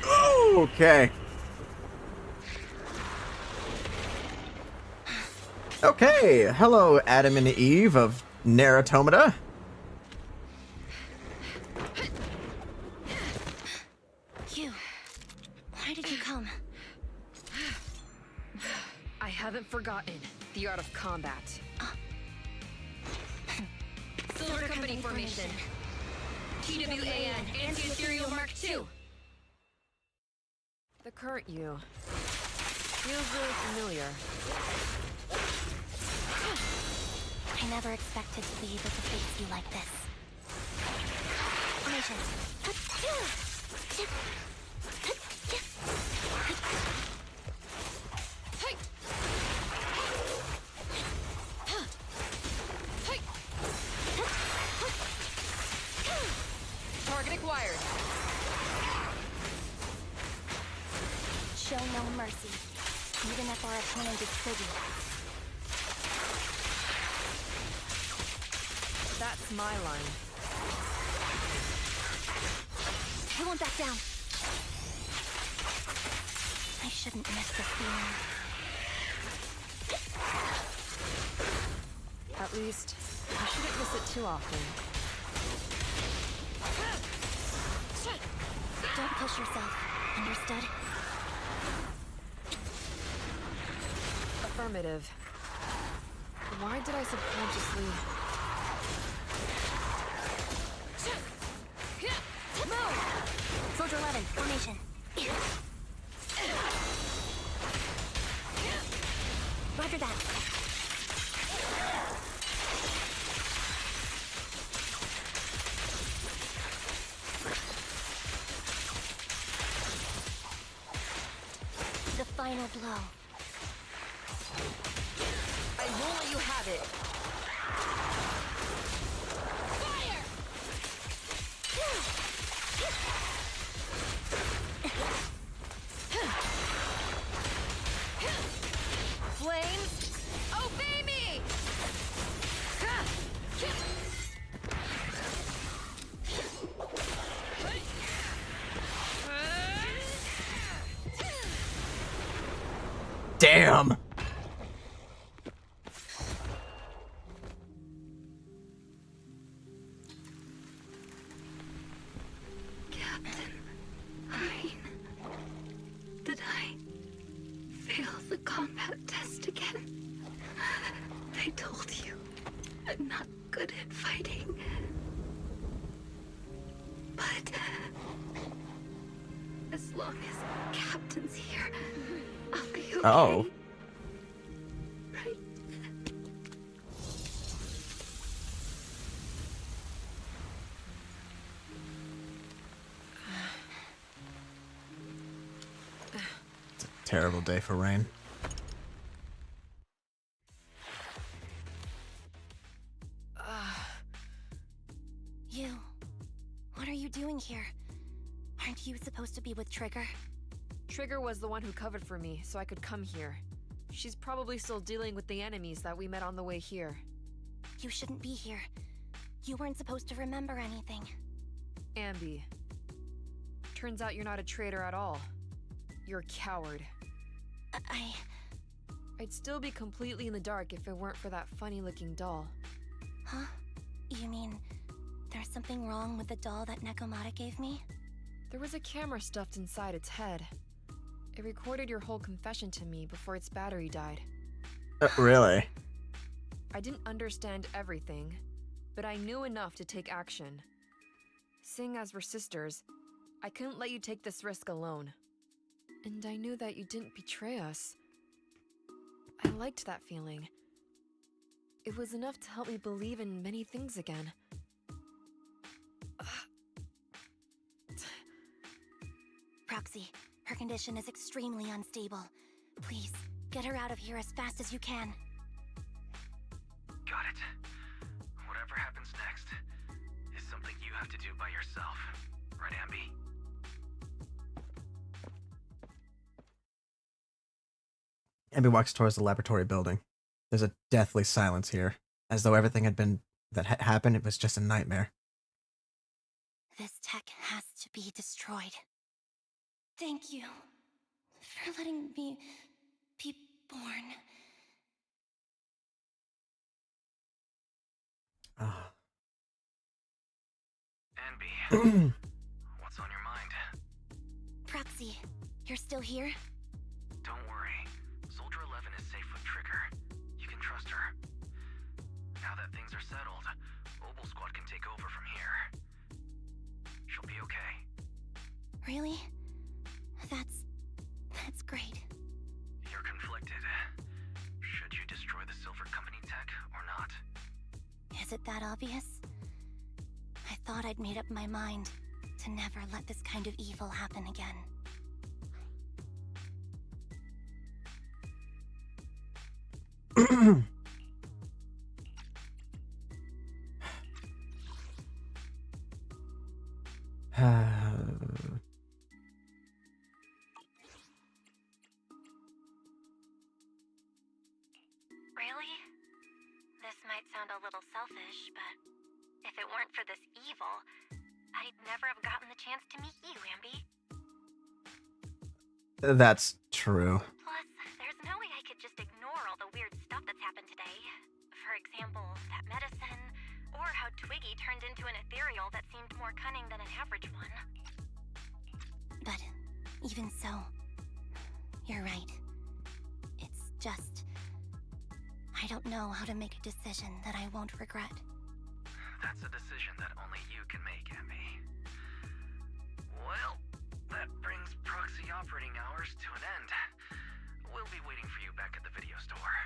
Okay. Okay, hello Adam and Eve of Neratomata. Why did you come? I haven't forgotten the art of combat. Silver Company formation. TWAN, Anti-Ethereal Mark II. The current you feels really familiar. I never expected to leave with a face you like this. Formation. Target acquired. Show no mercy, even if our opponent is Twiggy. That's my line. I won't back down. I shouldn't miss this feeling. At least, I shouldn't miss it too often. Don't push yourself. Understood? Affirmative. Why did I subconsciously... Move! Soldier 11, formation. Roger that. The final blow. I won't let you have it. Fire! Damn! Did I fail the combat test again? I told you, I'm not good at fighting. But as long as Captain's here, I'll be okay. Oh. Right? It's a terrible day for Rain. You. What are you doing here? Aren't you supposed to be with Trigger? Trigger was the one who covered for me, so I could come here. She's probably still dealing with the enemies that we met on the way here. You shouldn't be here. You weren't supposed to remember anything. Anby. Turns out you're not a traitor at all. You're a coward. I'd still be completely in the dark if it weren't for that funny-looking doll. Huh? You mean there's something wrong with the doll that Nekomata gave me? There was a camera stuffed inside its head. It recorded your whole confession to me before its battery died. Really? I didn't understand everything, but I knew enough to take action. Seeing as we're sisters, I couldn't let you take this risk alone. And I knew that you didn't betray us. I liked that feeling. It was enough to help me believe in many things again. Proxy, her condition is extremely unstable. Please, get her out of here as fast as you can. Got it. Whatever happens next is something you have to do by yourself. Right, Anby? Anby walks towards the laboratory building. There's a deathly silence here, as though everything that happened, it was just a nightmare. This tech has to be destroyed. Thank you for letting me be born. Anby, what's on your mind? Proxy, you're still here? Don't worry. Soldier 11 is safe with Trigger. You can trust her. Now that things are settled, Obol Squad can take over from here. She'll be okay. Really? That's great. You're conflicted. Should you destroy the Silver Company tech or not? Is it that obvious? I thought I'd made up my mind to never let this kind of evil happen again. Really? This might sound a little selfish, but if it weren't for this evil, I'd never have gotten the chance to meet you, Anby. That's true. Plus, there's no way I could just ignore all the weird stuff that's happened today. For example, that medicine, or how Twiggy turned into an ethereal that seemed more cunning than an average one. But even so, you're right. It's just, I don't know how to make a decision that I won't regret. That's a decision that only you can make, Anby. Well, that brings proxy operating hours to an end. We'll be waiting for you back at the video store.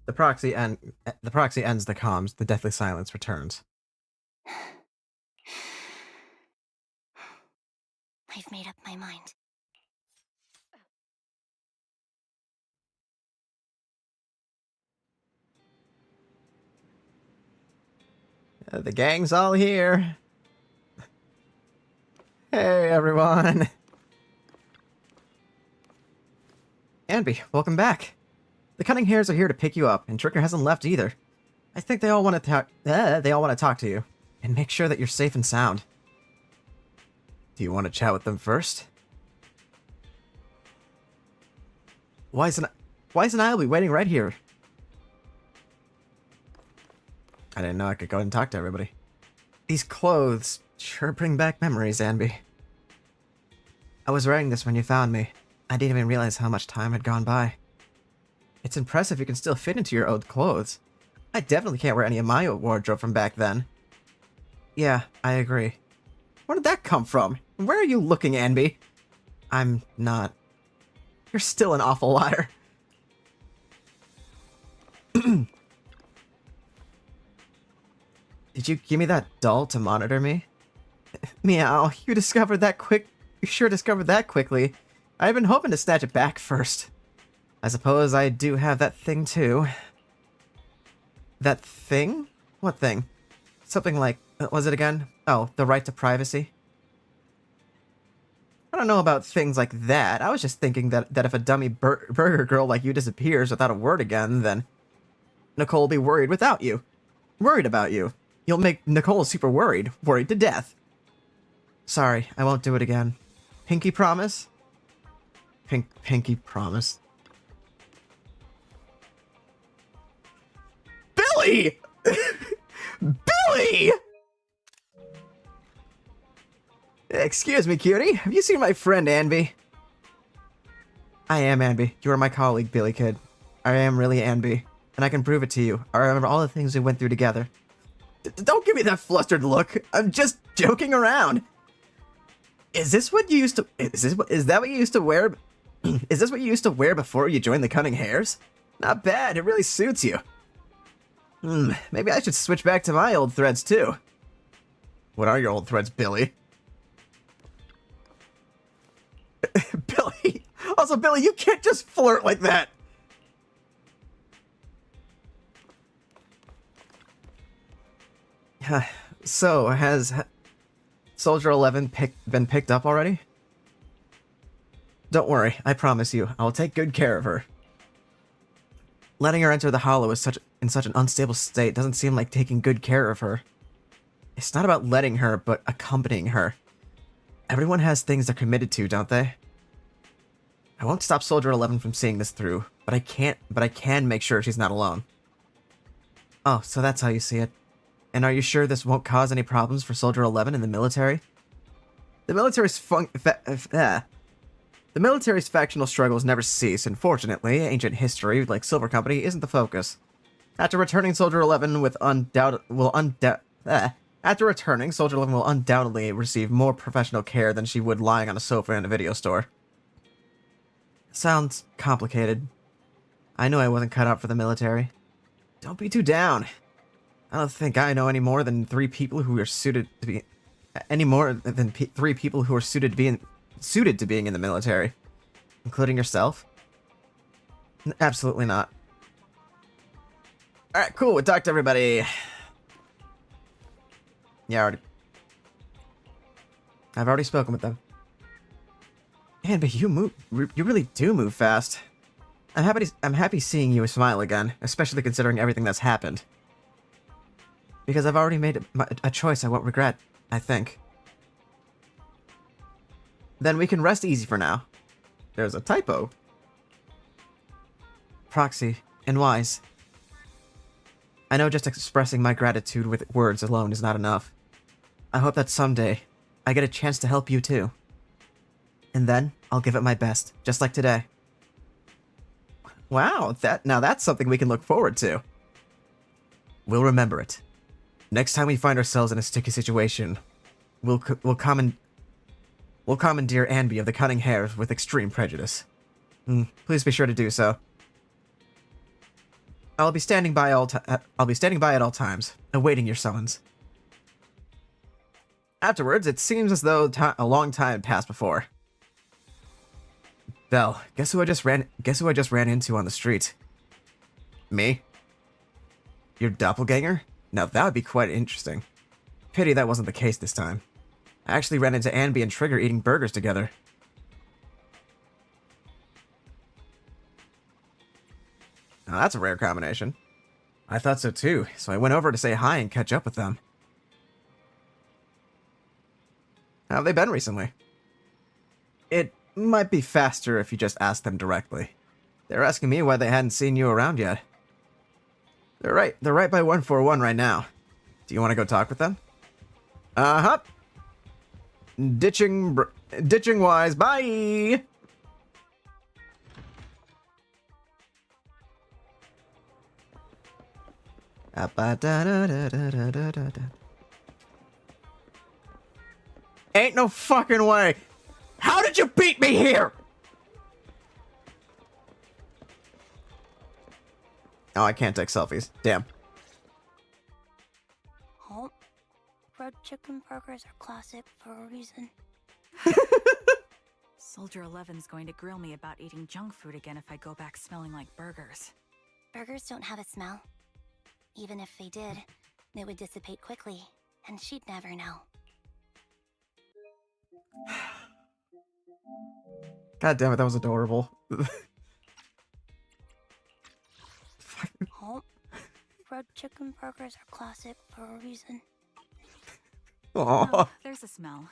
The proxy ends the comms. The deathly silence returns. I've made up my mind. The gang's all here. Hey, everyone. Anby, welcome back. The Cunning Hares are here to pick you up, and Trigger hasn't left either. I think they all want to talk to you and make sure that you're safe and sound. Do you want to chat with them first? Why isn't Anby waiting right here? I didn't know I could go and talk to everybody. These clothes sure bring back memories, Anby. I was wearing this when you found me. I didn't even realize how much time had gone by. It's impressive you can still fit into your old clothes. I definitely can't wear any of my wardrobe from back then. Yeah, I agree. Where did that come from? Where are you looking, Anby? I'm not. You're still an awful liar. Did you give me that doll to monitor me? Meow, you discovered that quick. You sure discovered that quickly. I've been hoping to snatch it back first. I suppose I do have that thing too. That thing? What thing? Something like, what was it again? Oh, the right to privacy? I don't know about things like that. I was just thinking that if a dummy burger girl like you disappears without a word again, then Nicole will be worried without you. Worried about you. You'll make Nicole super worried. Worried to death. Sorry, I won't do it again. Pinky promise? Pinky promise. Billy! Billy! Excuse me, cutie. Have you seen my friend Anby? I am Anby. You are my colleague, Billy Kid. I am really Anby, and I can prove it to you. I remember all the things we went through together. Don't give me that flustered look. I'm just joking around. Is this what you used to? Is that what you used to wear? Is this what you used to wear before you joined the Cunning Hares? Not bad. It really suits you. Maybe I should switch back to my old threads too. What are your old threads, Billy? Billy. Also, Billy, you can't just flirt like that. So, has Soldier 11 been picked up already? Don't worry, I promise you, I'll take good care of her. Letting her enter the Hollow is in such an unstable state doesn't seem like taking good care of her. It's not about letting her, but accompanying her. Everyone has things they're committed to, don't they? I won't stop Soldier 11 from seeing this through, but I can make sure she's not alone. Oh, so that's how you see it. And are you sure this won't cause any problems for Soldier 11 in the military? The military's factional struggles never cease, and fortunately, ancient history, like Silver Company, isn't the focus. After returning, Soldier 11 will undoubtedly receive more professional care than she would lying on a sofa in a video store. Sounds complicated. I knew I wasn't cut out for the military. Don't be too down. I don't think I know any more than three people who are suited to be suited to being in the military, including yourself. Absolutely not. All right, cool. We talked to everybody. Yeah, I've already spoken with them. Man, but you really do move fast. I'm happy seeing you smile again, especially considering everything that's happened. Because I've already made a choice I won't regret, I think. Then we can rest easy for now. There's a typo. Proxy and Wise. I know just expressing my gratitude with words alone is not enough. I hope that someday I get a chance to help you too. And then I'll give it my best, just like today. Wow, now that's something we can look forward to. We'll remember it. Next time we find ourselves in a sticky situation, we'll commandeer Anby of the Cunning Hares with extreme prejudice. Please be sure to do so. I'll be standing by at all times, awaiting your summons. Afterwards, it seems as though a long time had passed before. Belle, guess who I just ran into on the street? Me? Your doppelganger? Now that would be quite interesting. Pity that wasn't the case this time. I actually ran into Anby and Trigger eating burgers together. Now that's a rare combination. I thought so too, so I went over to say hi and catch up with them. How have they been recently? It might be faster if you just ask them directly. They're asking me why they hadn't seen you around yet. They're right by 141 right now. Do you want to go talk with them? Uh-huh. Ditching wise, bye! Ain't no fucking way! How did you beat me here? Oh, I can't take selfies. Damn. Oh, fried chicken burgers are classic for a reason. Soldier 11's going to grill me about eating junk food again if I go back smelling like burgers. Burgers don't have a smell. Even if they did, they would dissipate quickly, and she'd never know. God damn it, that was adorable. Oh, fried chicken burgers are classic for a reason. Aww. Oh, there's a smell,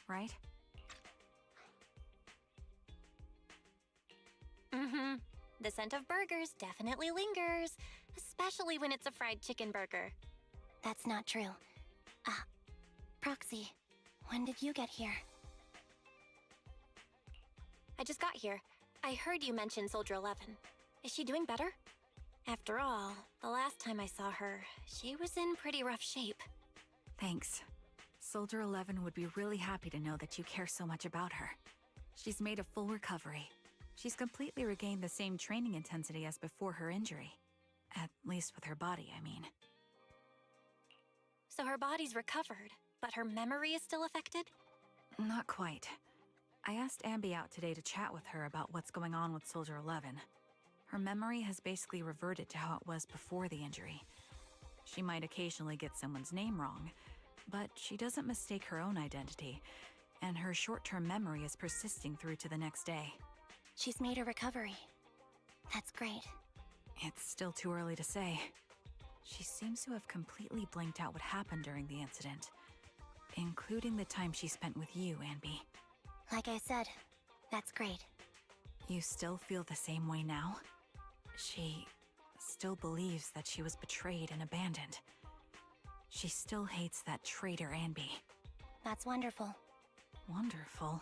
right? Mm-hmm. The scent of burgers definitely lingers, especially when it's a fried chicken burger. That's not true. Proxy, when did you get here? I just got here. I heard you mention Soldier 11. Is she doing better? After all, the last time I saw her, she was in pretty rough shape. Thanks. Soldier 11 would be really happy to know that you care so much about her. She's made a full recovery. She's completely regained the same training intensity as before her injury. At least with her body, I mean. So her body's recovered, but her memory is still affected? Not quite. I asked Anby out today to chat with her about what's going on with Soldier 11. Her memory has basically reverted to how it was before the injury. She might occasionally get someone's name wrong, but she doesn't mistake her own identity, and her short-term memory is persisting through to the next day. She's made a recovery. That's great. It's still too early to say. She seems to have completely blanked out what happened during the incident, including the time she spent with you, Anby. Like I said, that's great. You still feel the same way now? She still believes that she was betrayed and abandoned. She still hates that traitor Anby. That's wonderful. Wonderful?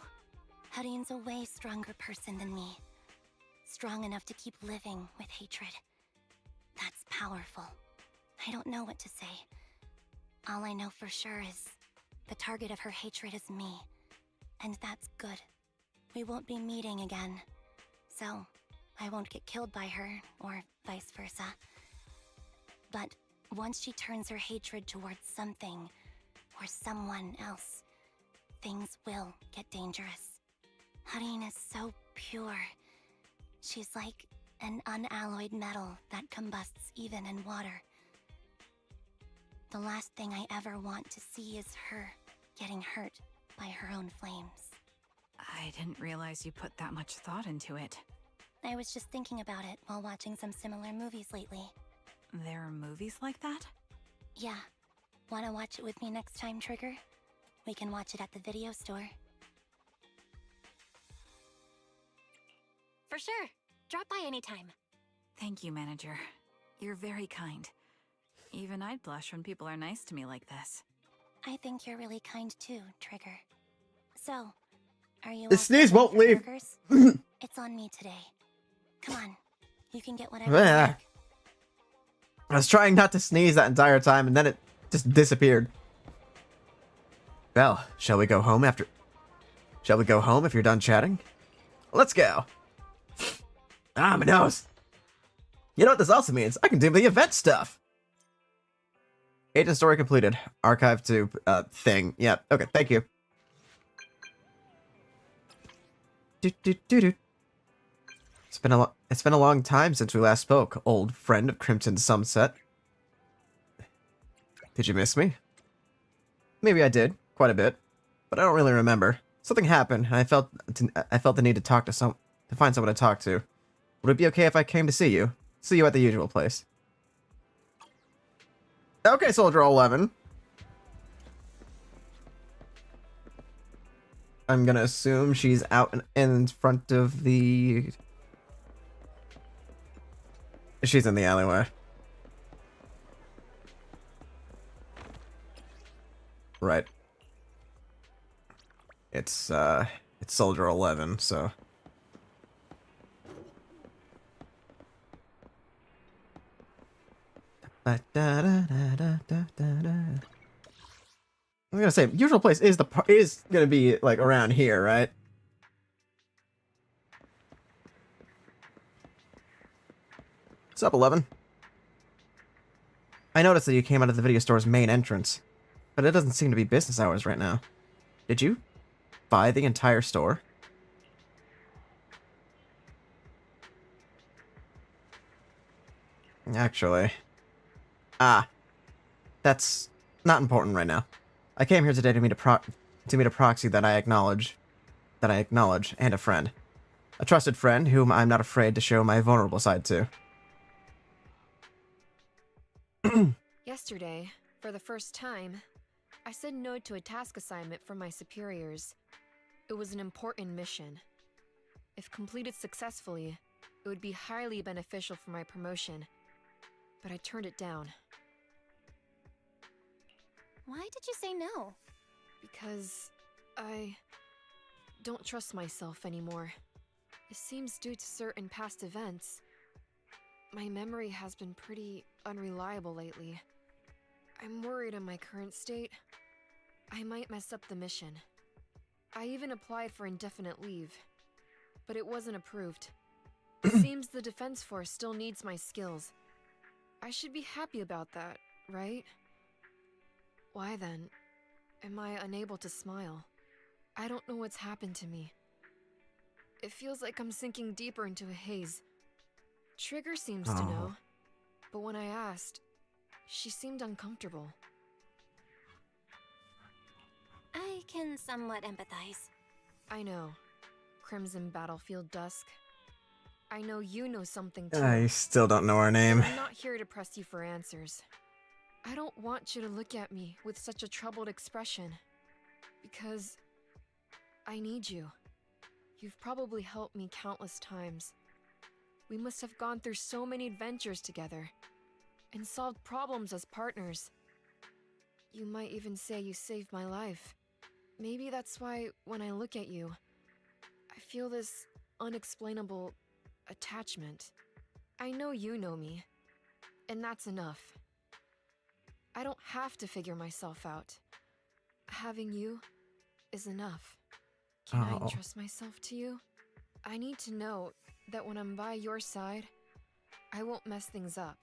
Hudeen's a way stronger person than me. Strong enough to keep living with hatred. That's powerful. I don't know what to say. All I know for sure is the target of her hatred is me. And that's good. We won't be meeting again. So, I won't get killed by her, or vice versa. But once she turns her hatred towards something, or someone else, things will get dangerous. Hudeen is so pure. She's like an unalloyed metal that combusts even in water. The last thing I ever want to see is her getting hurt by her own flames. I didn't realize you put that much thought into it. I was just thinking about it while watching some similar movies lately. There are movies like that? Yeah. Wanna watch it with me next time, Trigger? We can watch it at the video store. For sure. Drop by anytime. Thank you, Manager. You're very kind. Even I'd blush when people are nice to me like this. I think you're really kind too, Trigger. So, are you The sneeze won't leave. It's on me today. Come on. You can get whatever you Yeah. like. I was trying not to sneeze that entire time, and then it just disappeared. Well, shall we go home after... Shall we go home if you're done chatting? Let's go. Ah, my nose. You know what this also means? I can do the event stuff. Agent story completed. Archive to, thing. Yeah, okay, thank you. It's been a long time since we last spoke, old friend of Crimson Sunset. Did you miss me? Maybe I did, quite a bit, but I don't really remember. Something happened, and I felt the need to find someone to talk to. Would it be okay if I came to see you? See you at the usual place. Okay, Soldier 11. I'm gonna assume she's out in front of the She's in the alleyway. Right. It's Soldier 11, so... I'm gonna say, usual place is gonna be, like, around here, right? What's up, 11? I noticed that you came out of the video store's main entrance, but it doesn't seem to be business hours right now. Did you buy the entire store? Actually... that's not important right now. I came here today to meet a proxy that I acknowledge, and a friend. A trusted friend whom I'm not afraid to show my vulnerable side to. Yesterday, for the first time, I said no to a task assignment from my superiors. It was an important mission. If completed successfully, it would be highly beneficial for my promotion. But I turned it down. Why did you say no? Because I don't trust myself anymore. It seems due to certain past events. My memory has been pretty unreliable lately. I'm worried in my current state. I might mess up the mission. I even applied for indefinite leave, but it wasn't approved. It seems the Defense Force still needs my skills. I should be happy about that, right? Why then am I unable to smile? I don't know what's happened to me. It feels like I'm sinking deeper into a haze. Trigger seems to know, but when I asked, she seemed uncomfortable. I can somewhat empathize. I know. Crimson Battlefield Dusk. I know you know something too. I still don't know her name. I'm not here to press you for answers. I don't want you to look at me with such a troubled expression. Because I need you. You've probably helped me countless times. We must have gone through so many adventures together and solved problems as partners. You might even say you saved my life. Maybe that's why when I look at you, I feel this unexplainable attachment. I know you know me, and that's enough. I don't have to figure myself out. Having you is enough. Can I entrust myself to you? I need to know that when I'm by your side, I won't mess things up.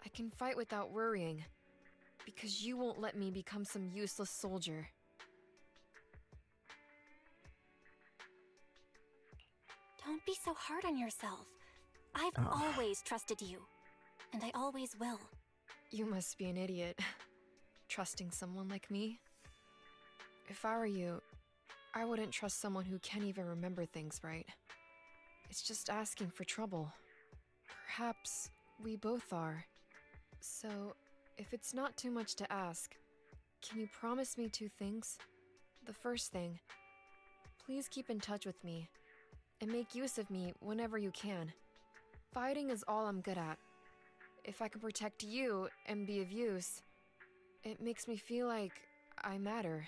I can fight without worrying, because you won't let me become some useless soldier. Don't be so hard on yourself. I've always trusted you, and I always will. You must be an idiot, trusting someone like me. If I were you, I wouldn't trust someone who can't even remember things right. It's just asking for trouble. Perhaps we both are. So, if it's not too much to ask, can you promise me 2 things? The first thing, please keep in touch with me, and make use of me whenever you can. Fighting is all I'm good at. If I can protect you and be of use, it makes me feel like I matter.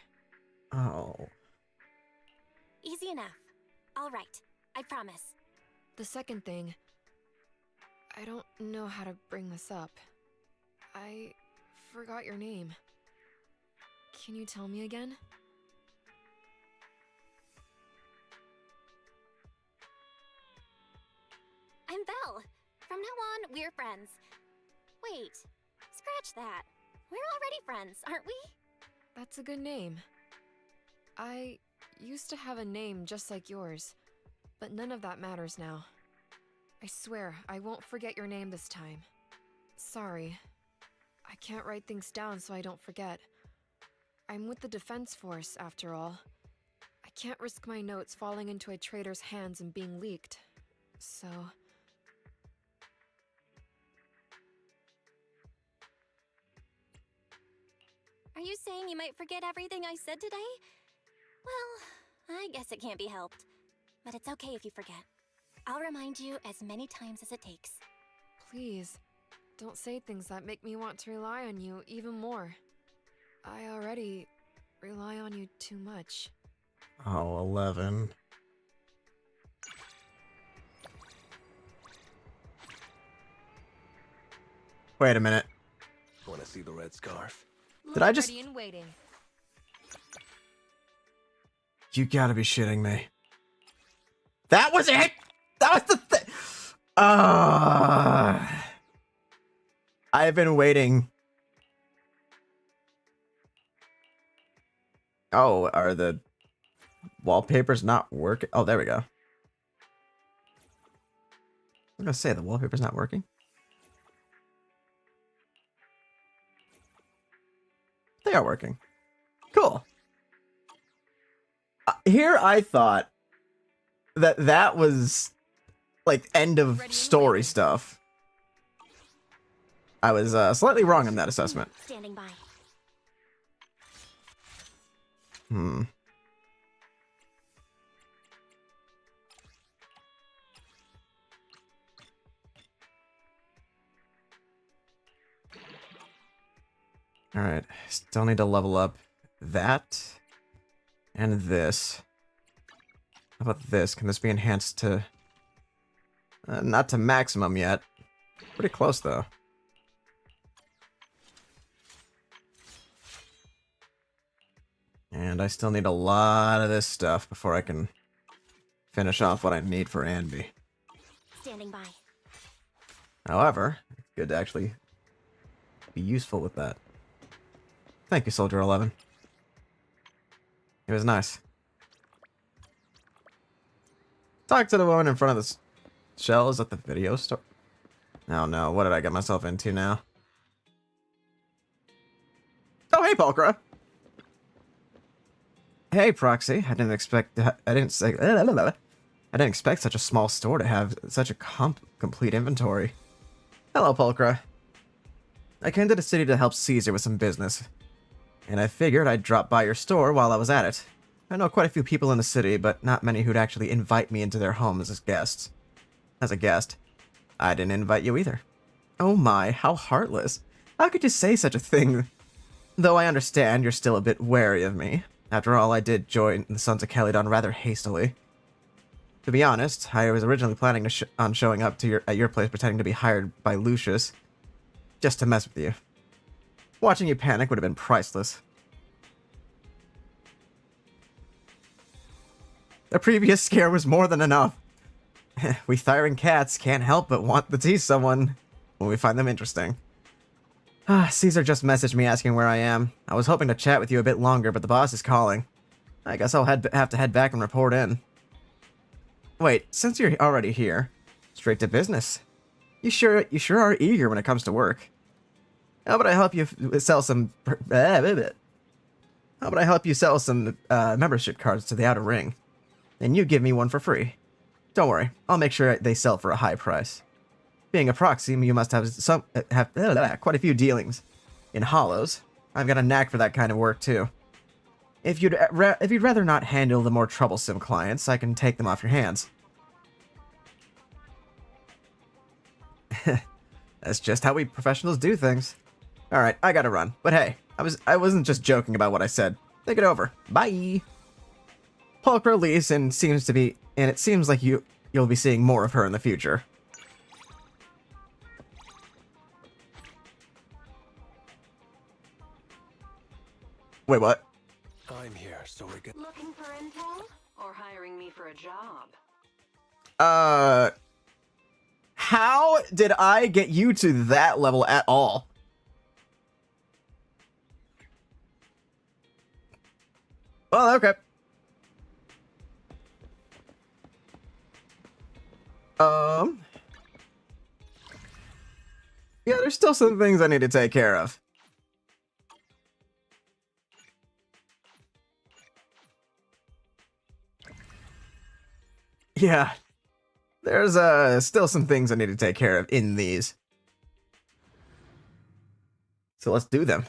Easy enough. All right, I promise. The second thing, I don't know how to bring this up. I forgot your name. Can you tell me again? I'm Belle. From now on, we're friends. Wait, scratch that. We're already friends, aren't we? That's a good name. I used to have a name just like yours, but none of that matters now. I swear I won't forget your name this time. Sorry. I can't write things down so I don't forget. I'm with the Defense Force, after all. I can't risk my notes falling into a traitor's hands and being leaked. So... Are you saying you might forget everything I said today? Well, I guess it can't be helped. But it's okay if you forget. I'll remind you as many times as it takes. Please, don't say things that make me want to rely on you even more. I already rely on you too much. Oh, 11. Wait a minute. Want to see the red scarf? Did I just... Ready and waiting. You gotta be shitting me. That was it! That was the thing! I've been waiting. Oh, are the wallpapers not working? Oh, there we go. I'm gonna say the wallpaper's not working. They are working. Cool. Here I thought that was like end of story stuff. I was slightly wrong in that assessment. Standing by. Alright, still need to level up that and this. How about this? Can this be enhanced to... not to maximum yet. Pretty close, though. And I still need a lot of this stuff before I can finish off what I need for Anby. Standing by. However, it's good to actually be useful with that. Thank you, Soldier 11. It was nice. Talk to the woman in front of the shelves at the video store. Oh no, what did I get myself into now? Oh, hey, Pulchra. Hey, Proxy. I didn't expect such a small store to have such a complete inventory. Hello, Pulchra. I came to the city to help Caesar with some business, and I figured I'd drop by your store while I was at it. I know quite a few people in the city, but not many who'd actually invite me into their homes as guests. As a guest, I didn't invite you either. Oh my, how heartless. How could you say such a thing? Though I understand you're still a bit wary of me. After all, I did join the Sons of Calydon rather hastily. To be honest, I was originally planning on showing up to at your place pretending to be hired by Lucius, just to mess with you. Watching you panic would have been priceless. The previous scare was more than enough. We Thyran cats can't help but want to tease someone when we find them interesting. Caesar just messaged me asking where I am. I was hoping to chat with you a bit longer, but the boss is calling. I guess I'll have to head back and report in. Wait, since you're already here, straight to business. You sure are eager when it comes to work. How about I help you sell some... How about I help you sell some membership cards to the Outer Ring? And you give me one for free. Don't worry, I'll make sure they sell for a high price. Being a proxy, you must have quite a few dealings in hollows. I've got a knack for that kind of work too. If you'd rather not handle the more troublesome clients, I can take them off your hands. That's just how we professionals do things. All right, I gotta run. But hey, I wasn't just joking about what I said. Think it over. Bye. Pulchra leaves and it seems like you'll be seeing more of her in the future. Wait, what? I'm here, so we're good. Looking for intel? Or hiring me for a job? How did I get you to that level at all? Well, okay. Yeah, there's still some things I need to take care of. Yeah. There's still some things I need to take care of in these. So let's do them.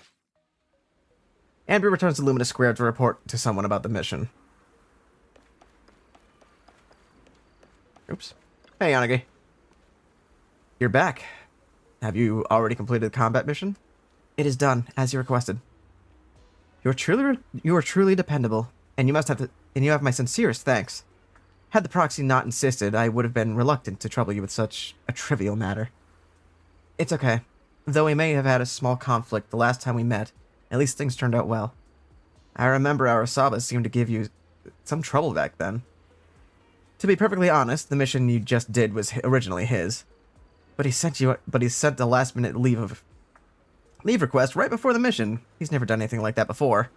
Anby returns to Luminous Square to report to someone about the mission. Oops. Hey, Yanagi. You're back. Have you already completed the combat mission? It is done, as you requested. You are truly dependable, and you have my sincerest thanks. Had the proxy not insisted, I would have been reluctant to trouble you with such a trivial matter. It's okay. Though we may have had a small conflict the last time we met, at least things turned out well. I remember Arasaba seemed to give you some trouble back then. To be perfectly honest, the mission you just did was originally his. But he sent a last-minute leave request right before the mission. He's never done anything like that before.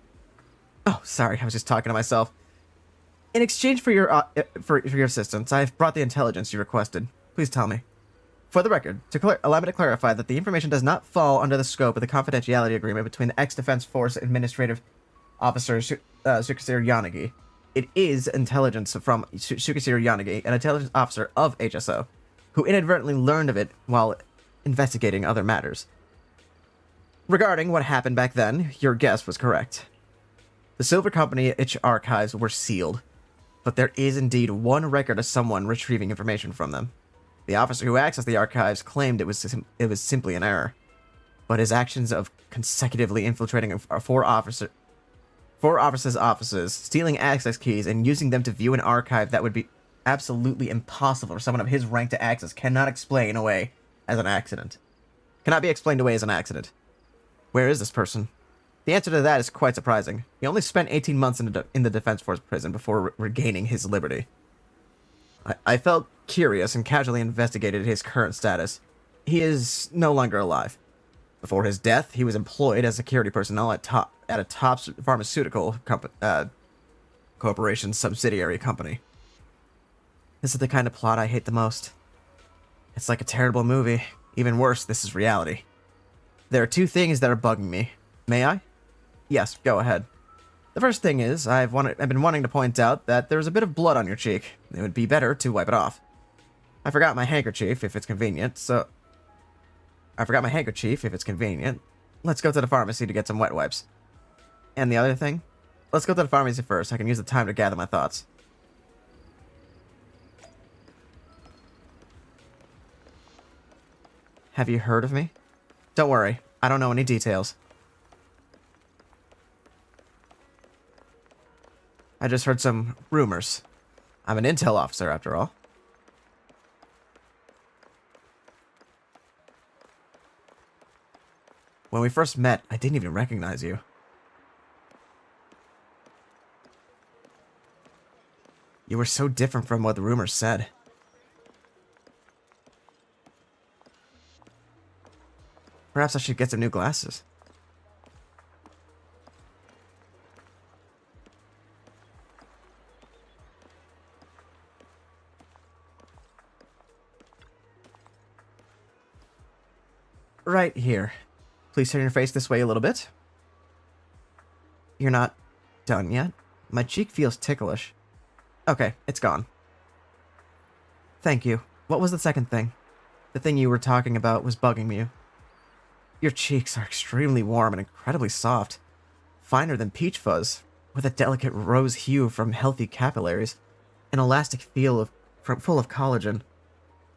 Oh, sorry, I was just talking to myself. In exchange for your assistance, I have brought the intelligence you requested. Please tell me. For the record, allow me to clarify that the information does not fall under the scope of the confidentiality agreement between the ex-Defense Force Administrative Officer Sukasir Yanagi. It is intelligence from Sukasir Yanagi, an intelligence officer of HSO, who inadvertently learned of it while investigating other matters. Regarding what happened back then, your guess was correct. The Silver Company archives were sealed, but there is indeed one record of someone retrieving information from them. The officer who accessed the archives claimed it was simply an error, but his actions of consecutively infiltrating four officers' offices, stealing access keys, and using them to view an archive that would be absolutely impossible for someone of his rank to access cannot be explained away as an accident. Where is this person? The answer to that is quite surprising. He only spent 18 months in the Defense Force prison before regaining his liberty. I felt curious and casually investigated his current status. He is no longer alive. Before his death, he was employed as security personnel at a top pharmaceutical corporation subsidiary company. This is the kind of plot I hate the most. It's like a terrible movie. Even worse, this is reality. There are two things that are bugging me. May I? Yes, go ahead. The first thing is, I've been wanting to point out that there's a bit of blood on your cheek. It would be better to wipe it off. I forgot my handkerchief, if it's convenient. Let's go to the pharmacy to get some wet wipes. And the other thing? Let's go to the pharmacy first. I can use the time to gather my thoughts. Have you heard of me? Don't worry, I don't know any details. I just heard some rumors. I'm an intel officer, after all. When we first met, I didn't even recognize you. You were so different from what the rumors said. Perhaps I should get some new glasses. Right here. Please turn your face this way a little bit. You're not done yet? My cheek feels ticklish. Okay, it's gone. Thank you. What was the second thing? The thing you were talking about was bugging me. Your cheeks are extremely warm and incredibly soft. Finer than peach fuzz, with a delicate rose hue from healthy capillaries. An elastic feel full of collagen.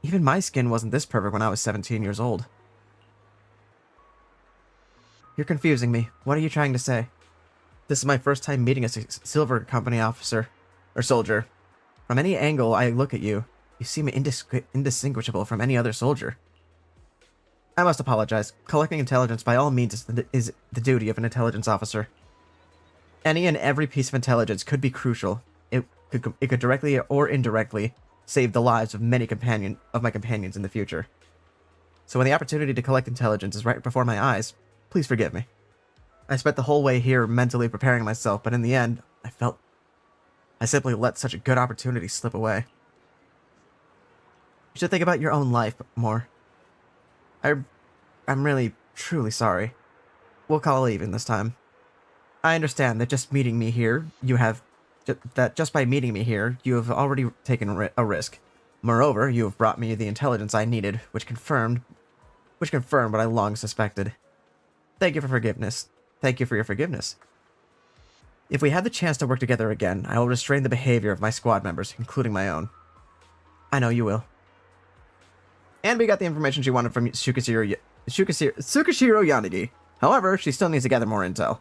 Even my skin wasn't this perfect when I was 17 years old. You're confusing me. What are you trying to say? This is my first time meeting a Silver Company officer, or soldier. From any angle I look at you, you seem indistinguishable from any other soldier. I must apologize. Collecting intelligence by all means is the duty of an intelligence officer. Any and every piece of intelligence could be crucial. It could directly or indirectly save the lives of my companions in the future. So when the opportunity to collect intelligence is right before my eyes, please forgive me. I spent the whole way here mentally preparing myself, but in the end, I simply let such a good opportunity slip away. You should think about your own life more. I'm really, truly sorry. We'll call it even this time. I understand that just by meeting me here, you have already taken a risk. Moreover, you have brought me the intelligence I needed, which confirmed what I long suspected. Thank you for forgiveness. Thank you for your forgiveness. If we have the chance to work together again, I will restrain the behavior of my squad members, including my own. I know you will. Anby got the information she wanted from Tsukishiro Yanagi. However, she still needs to gather more intel.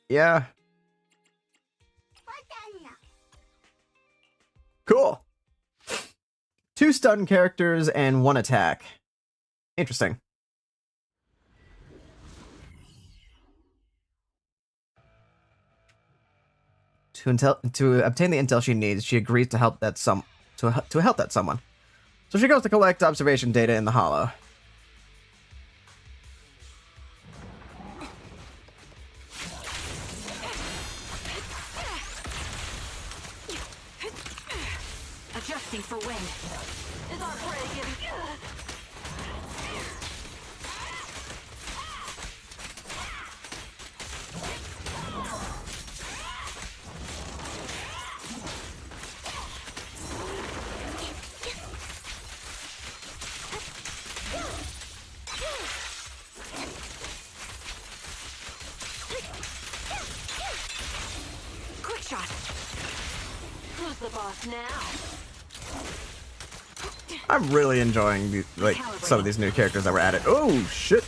Yeah. Cool. 2 stun characters and 1 attack. Interesting. To obtain the intel she needs, she agrees to help that someone. So she goes to collect observation data in the Hollow. Adjusting for wind. Is our prey getting... Quick shot. Who's the boss now? I'm really enjoying some of these new characters that were added. Oh shit!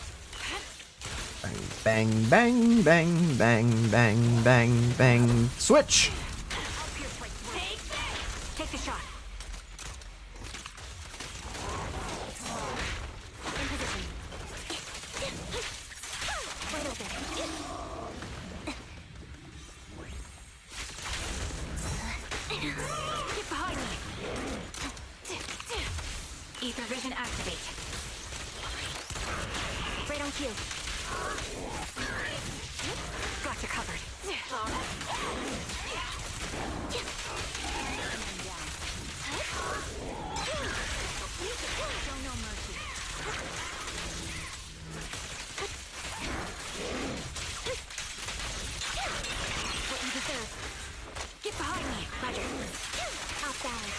Bang bang bang bang bang bang bang. Switch. Take the shot. Get behind me. Ether vision activate. Right on cue. Got you covered. Show no mercy. What you deserve. Get behind me, Roger. Off balance.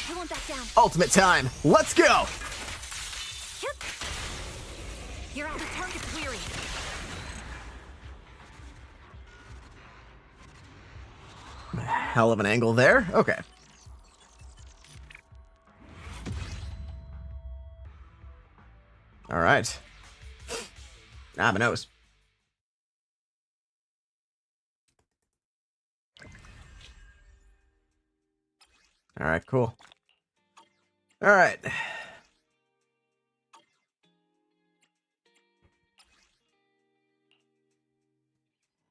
I won't back down. Ultimate time. Let's go. You're out. The target's weary. Hell of an angle there. Okay. All right. Ah, my nose. All right, cool. All right.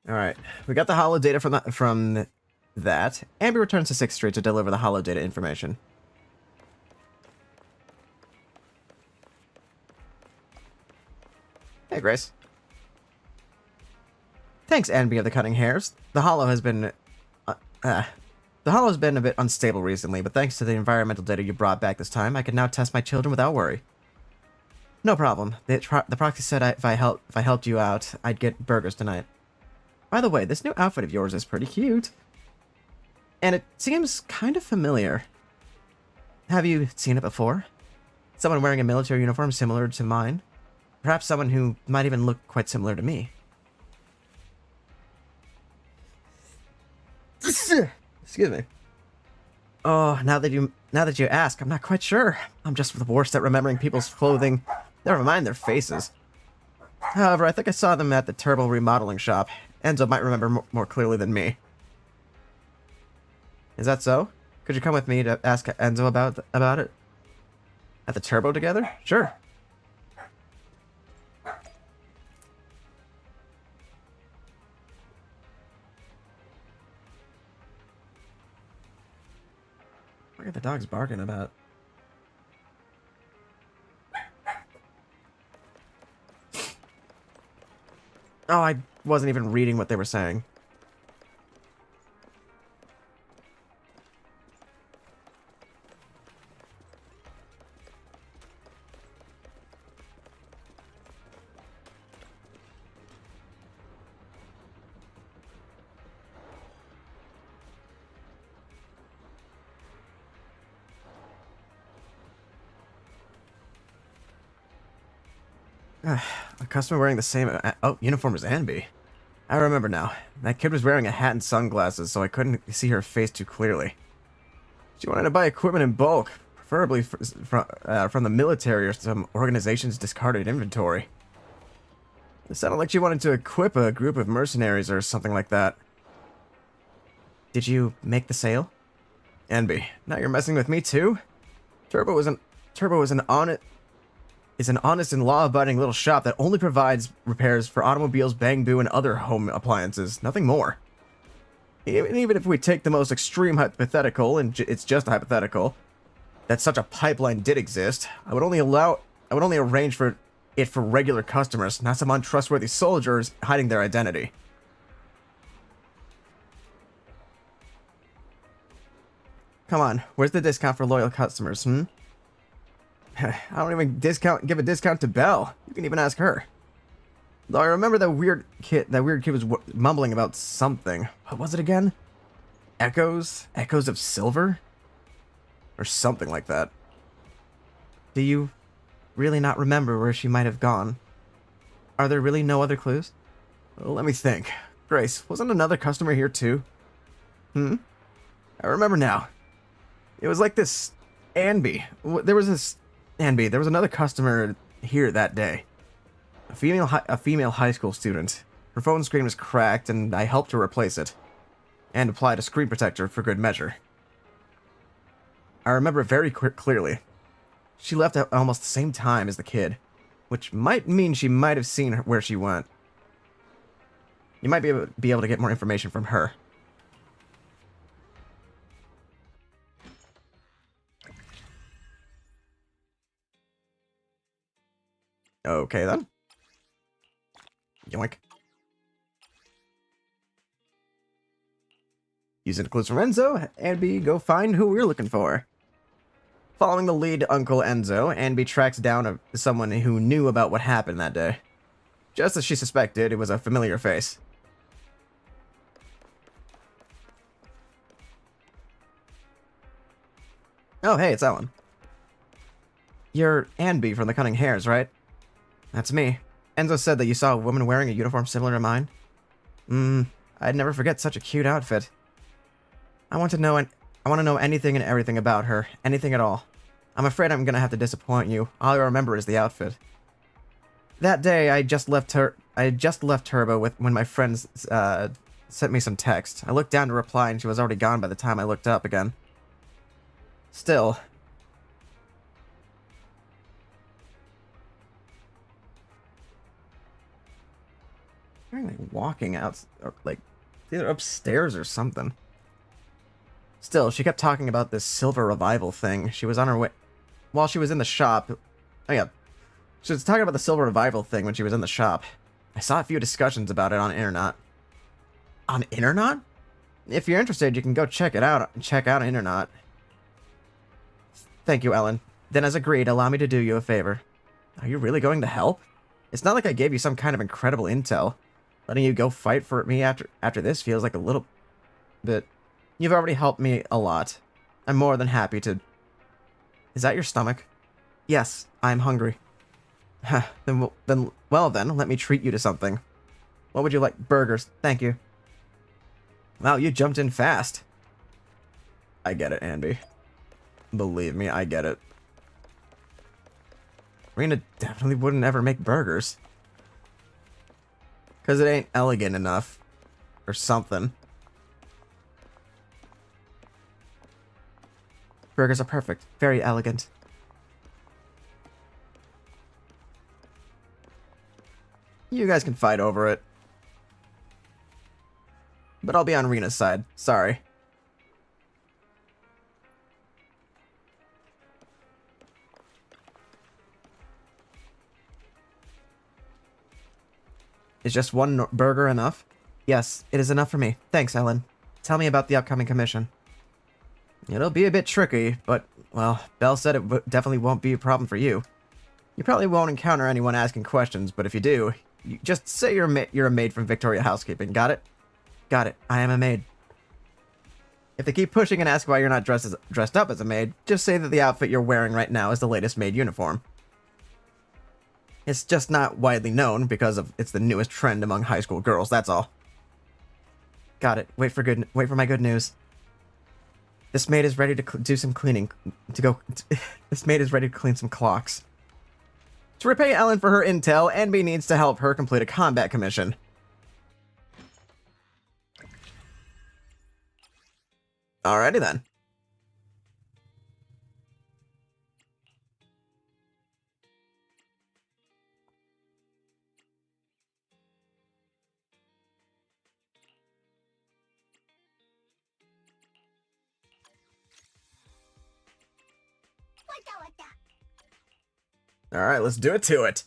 All right. We got the holo data from that. Anby returns to 6th Street to deliver the holo data information. Hey, Grace. Thanks, Anby of the Cutting Hairs. The holo has been a bit unstable recently, but thanks to the environmental data you brought back this time, I can now test my children without worry. No problem. The proxy said if I helped you out, I'd get burgers tonight. By the way, this new outfit of yours is pretty cute. And it seems kind of familiar. Have you seen it before? Someone wearing a military uniform similar to mine? Perhaps someone who might even look quite similar to me. Excuse me. Oh, now that you ask, I'm not quite sure. I'm just the worst at remembering people's clothing. Never mind their faces. However, I think I saw them at the Turbo remodeling shop. Enzo might remember more clearly than me. Is that so? Could you come with me to ask Enzo about it? At the Turbo together? Sure. What are the dogs barking about? Oh, I wasn't even reading what they were saying. A customer wearing the same uniform as Anby. I remember now. That kid was wearing a hat and sunglasses, so I couldn't see her face too clearly. She wanted to buy equipment in bulk, preferably from the military or some organization's discarded inventory. It sounded like she wanted to equip a group of mercenaries or something like that. Did you make the sale? Anby, now you're messing with me too? Turbo is an honest and law-abiding little shop that only provides repairs for automobiles, Bang Boo, and other home appliances. Nothing more. Even if we take the most extreme hypothetical, and it's just a hypothetical, that such a pipeline did exist, I would only arrange for it for regular customers, not some untrustworthy soldiers hiding their identity. Come on, where's the discount for loyal customers, I don't even give a discount to Belle. You can even ask her. Though I remember that weird kid was mumbling about something. What was it again? Echoes? Echoes of silver? Or something like that. Do you really not remember where she might have gone? Are there really no other clues? Well, let me think. Grace, wasn't another customer here too? I remember now. It was like this Anby. There was another customer here that day. A female high school student. Her phone screen was cracked, and I helped her replace it. And applied a screen protector for good measure. I remember very clearly. She left at almost the same time as the kid, which might mean she might have seen where she went. You might be able to get more information from her. Okay, then. Yoink. Using the clues from Enzo, Anby, go find who we're looking for. Following the lead Uncle Enzo, Anby tracks down someone who knew about what happened that day. Just as she suspected, it was a familiar face. Oh, hey, it's Ellen. You're Anby from the Cunning Hares, right? That's me. Enzo said that you saw a woman wearing a uniform similar to mine. I'd never forget such a cute outfit. I want to know anything and everything about her. Anything at all. I'm afraid I'm gonna have to disappoint you. All I remember is the outfit. That day, I had just left Turbo when my friends sent me some text. I looked down to reply and she was already gone by the time I looked up again. Still. They're like walking out, or like they're upstairs or something. Still, she kept talking about this silver revival thing. She was on her way while she was in the shop. Oh yeah, she was talking about the silver revival thing when she was in the shop. I saw a few discussions about it on internet. On internet? If you're interested, you can go check it out. Check out internet. Thank you, Ellen. Then, as agreed, allow me to do you a favor. Are you really going to help? It's not like I gave you some kind of incredible intel. Letting you go fight for me after this feels like a little bit. You've already helped me a lot. I'm more than happy to... Is that your stomach? Yes, I'm hungry. Well, let me treat you to something. What would you like? Burgers. Thank you. Wow, you jumped in fast. I get it, Anby. Believe me, I get it. Rena definitely wouldn't ever make burgers. Because it ain't elegant enough. Or something. Burgers are perfect. Very elegant. You guys can fight over it. But I'll be on Rena's side. Sorry. Is just one burger enough? Yes, it is enough for me. Thanks, Ellen. Tell me about the upcoming commission. It'll be a bit tricky, but, well, Belle said it definitely won't be a problem for you. You probably won't encounter anyone asking questions, but if you do, you just say you're a maid from Victoria Housekeeping. Got it? Got it. I am a maid. If they keep pushing and ask why you're not dressed up as a maid, just say that the outfit you're wearing right now is the latest maid uniform. It's just not widely known because it's the newest trend among high school girls, that's all. Got it. Wait for my good news. This maid is ready to do some cleaning. This maid is ready to clean some clocks. To repay Ellen for her intel, Anby needs to help her complete a combat commission. Alrighty then. Alright, let's do it to it.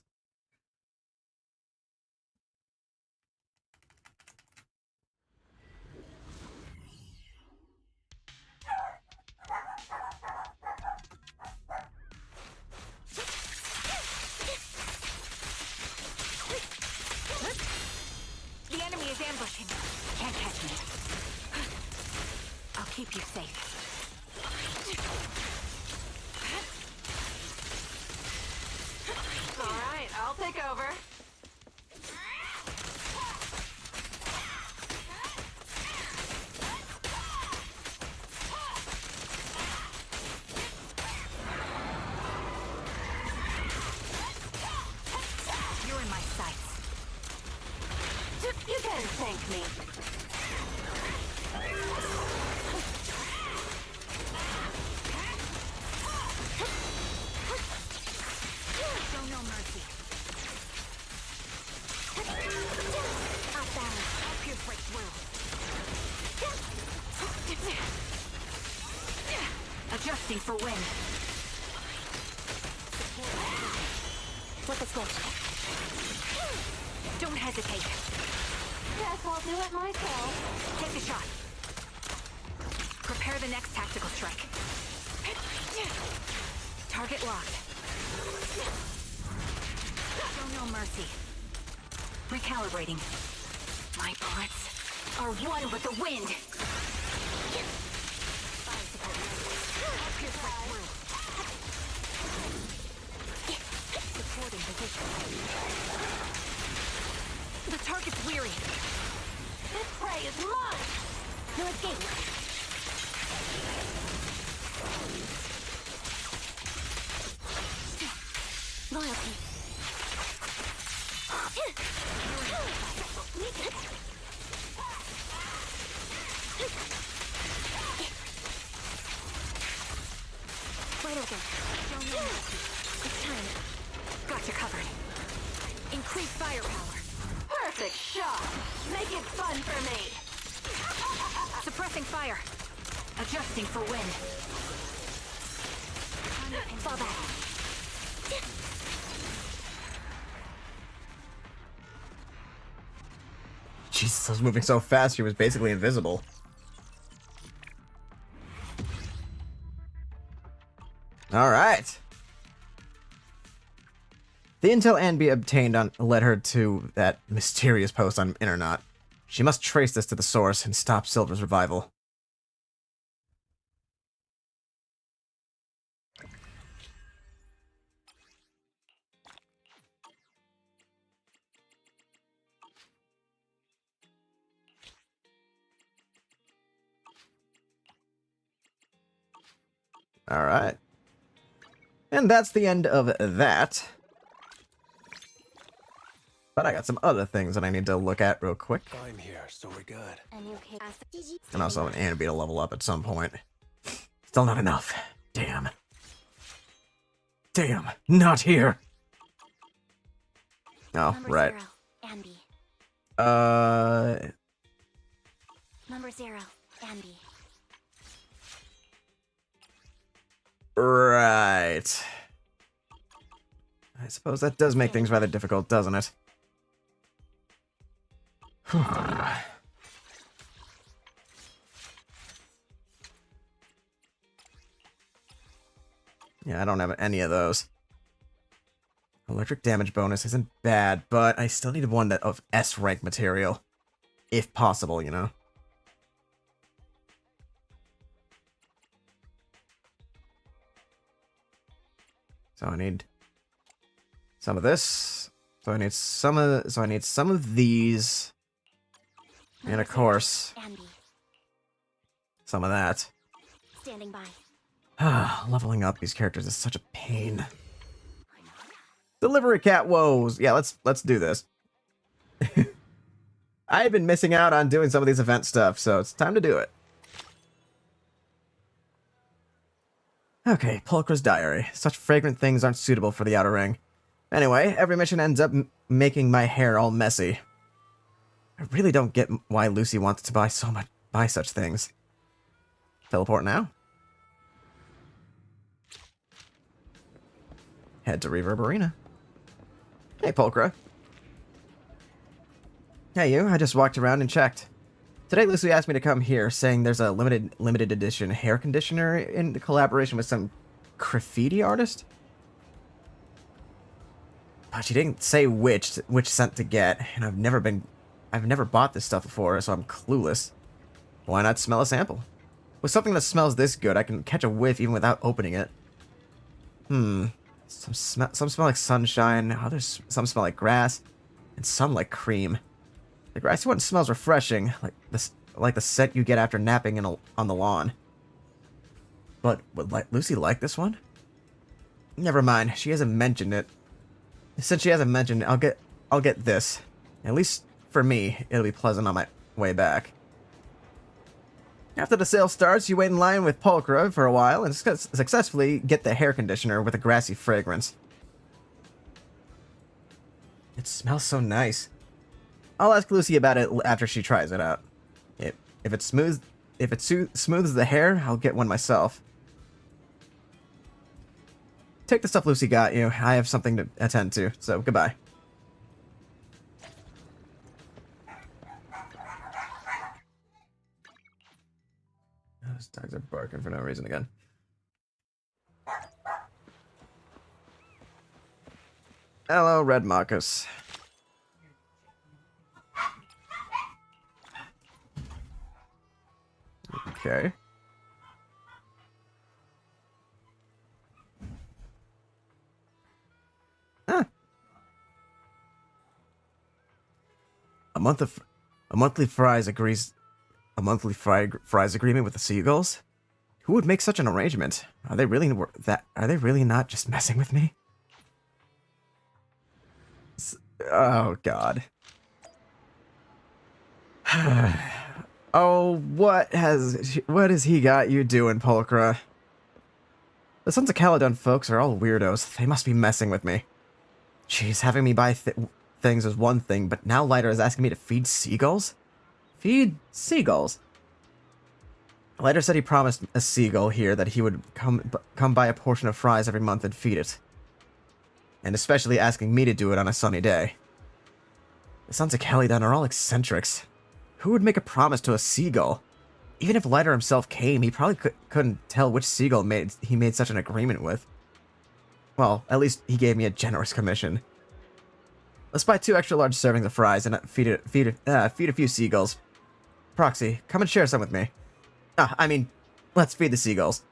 The enemy is ambushing. Can't catch me. I'll keep you safe. All right, I'll take over. You're in my sights. You can thank me. Show no mercy. Off balance. Help you break through. Adjusting for wind. Flip a switch. Don't hesitate. Guess I'll do it myself. Take the shot. Prepare the next tactical strike. Target locked. Show no mercy. Recalibrating. My bullets are one with the wind. Pierce right through. Supporting position. The target's weary. This prey is mine! No escape. Loyalty. Right over. Show no mercy. It's time. Got you covered. Increase firepower. Perfect shot! Make it fun for me! Suppressing fire. Adjusting for wind. Fall back. Jesus, I was moving so fast she was basically invisible. Alright. The intel Anby obtained led her to that mysterious post on Internet. She must trace this to the source and stop Silver's revival. Alright. And that's the end of that. But I got some other things that I need to look at real quick. I'm here, so we're good. And also an Anby to level up at some point. Still not enough. Damn. Damn, not here. Oh, Number right. 0, Anby. Number 0, Anby. Right. I suppose that does make things rather difficult, doesn't it? Yeah, I don't have any of those. Electric damage bonus isn't bad, but I still need one that of S rank material. If possible, you know? So I need Some of this. So I need some of these. And of course, Anby, some of that. standing by. Leveling up these characters is such a pain. Delivery cat woes. Yeah, let's do this. I've been missing out on doing some of these event stuff, so it's time to do it. Okay, Pulchra's diary. Such fragrant things aren't suitable for the outer ring. Anyway, every mission ends up making my hair all messy. I really don't get why Lucy wants to buy such things. Teleport now. Head to Reverb Arena. Hey, Pulchra. Hey, you. I just walked around and checked. Today, Lucy asked me to come here, saying there's a limited edition hair conditioner in collaboration with some graffiti artist. But she didn't say which scent to get, and I've never bought this stuff before, so I'm clueless. Why not smell a sample? With something that smells this good, I can catch a whiff even without opening it. Some smell like sunshine, others some smell like grass, and some like cream. The grassy one smells refreshing, like the scent you get after napping on the lawn. But would Lucy like this one? Never mind, she hasn't mentioned it. Since she hasn't mentioned it, I'll get this. At least for me, it'll be pleasant on my way back. After the sale starts, you wait in line with Pulchra for a while and successfully get the hair conditioner with a grassy fragrance. It smells so nice. I'll ask Lucy about it after she tries it out. If it smooths the hair, I'll get one myself. Take the stuff Lucy got you. I have something to attend to, so goodbye. Those dogs are barking for no reason again. Hello, Red Marcus. Okay. Huh. A monthly fries agreement with the Seagulls? Who would make such an arrangement? Are they really not just messing with me? Oh god. Oh, what has he got you doing, Pulchra? The Sons of Caledon folks are all weirdos. They must be messing with me. Jeez, having me buy things is one thing, but now Lighter is asking me to feed seagulls? Feed seagulls? Lighter said he promised a seagull here that he would come buy a portion of fries every month and feed it. And especially asking me to do it on a sunny day. The Sons of Caledon are all eccentrics. Who would make a promise to a seagull? Even if Lighter himself came, he probably couldn't tell which seagull he made such an agreement with. Well, at least he gave me a generous commission. Let's buy 2 extra large servings of fries and feed a few seagulls. Proxy, come and share some with me. Let's feed the seagulls.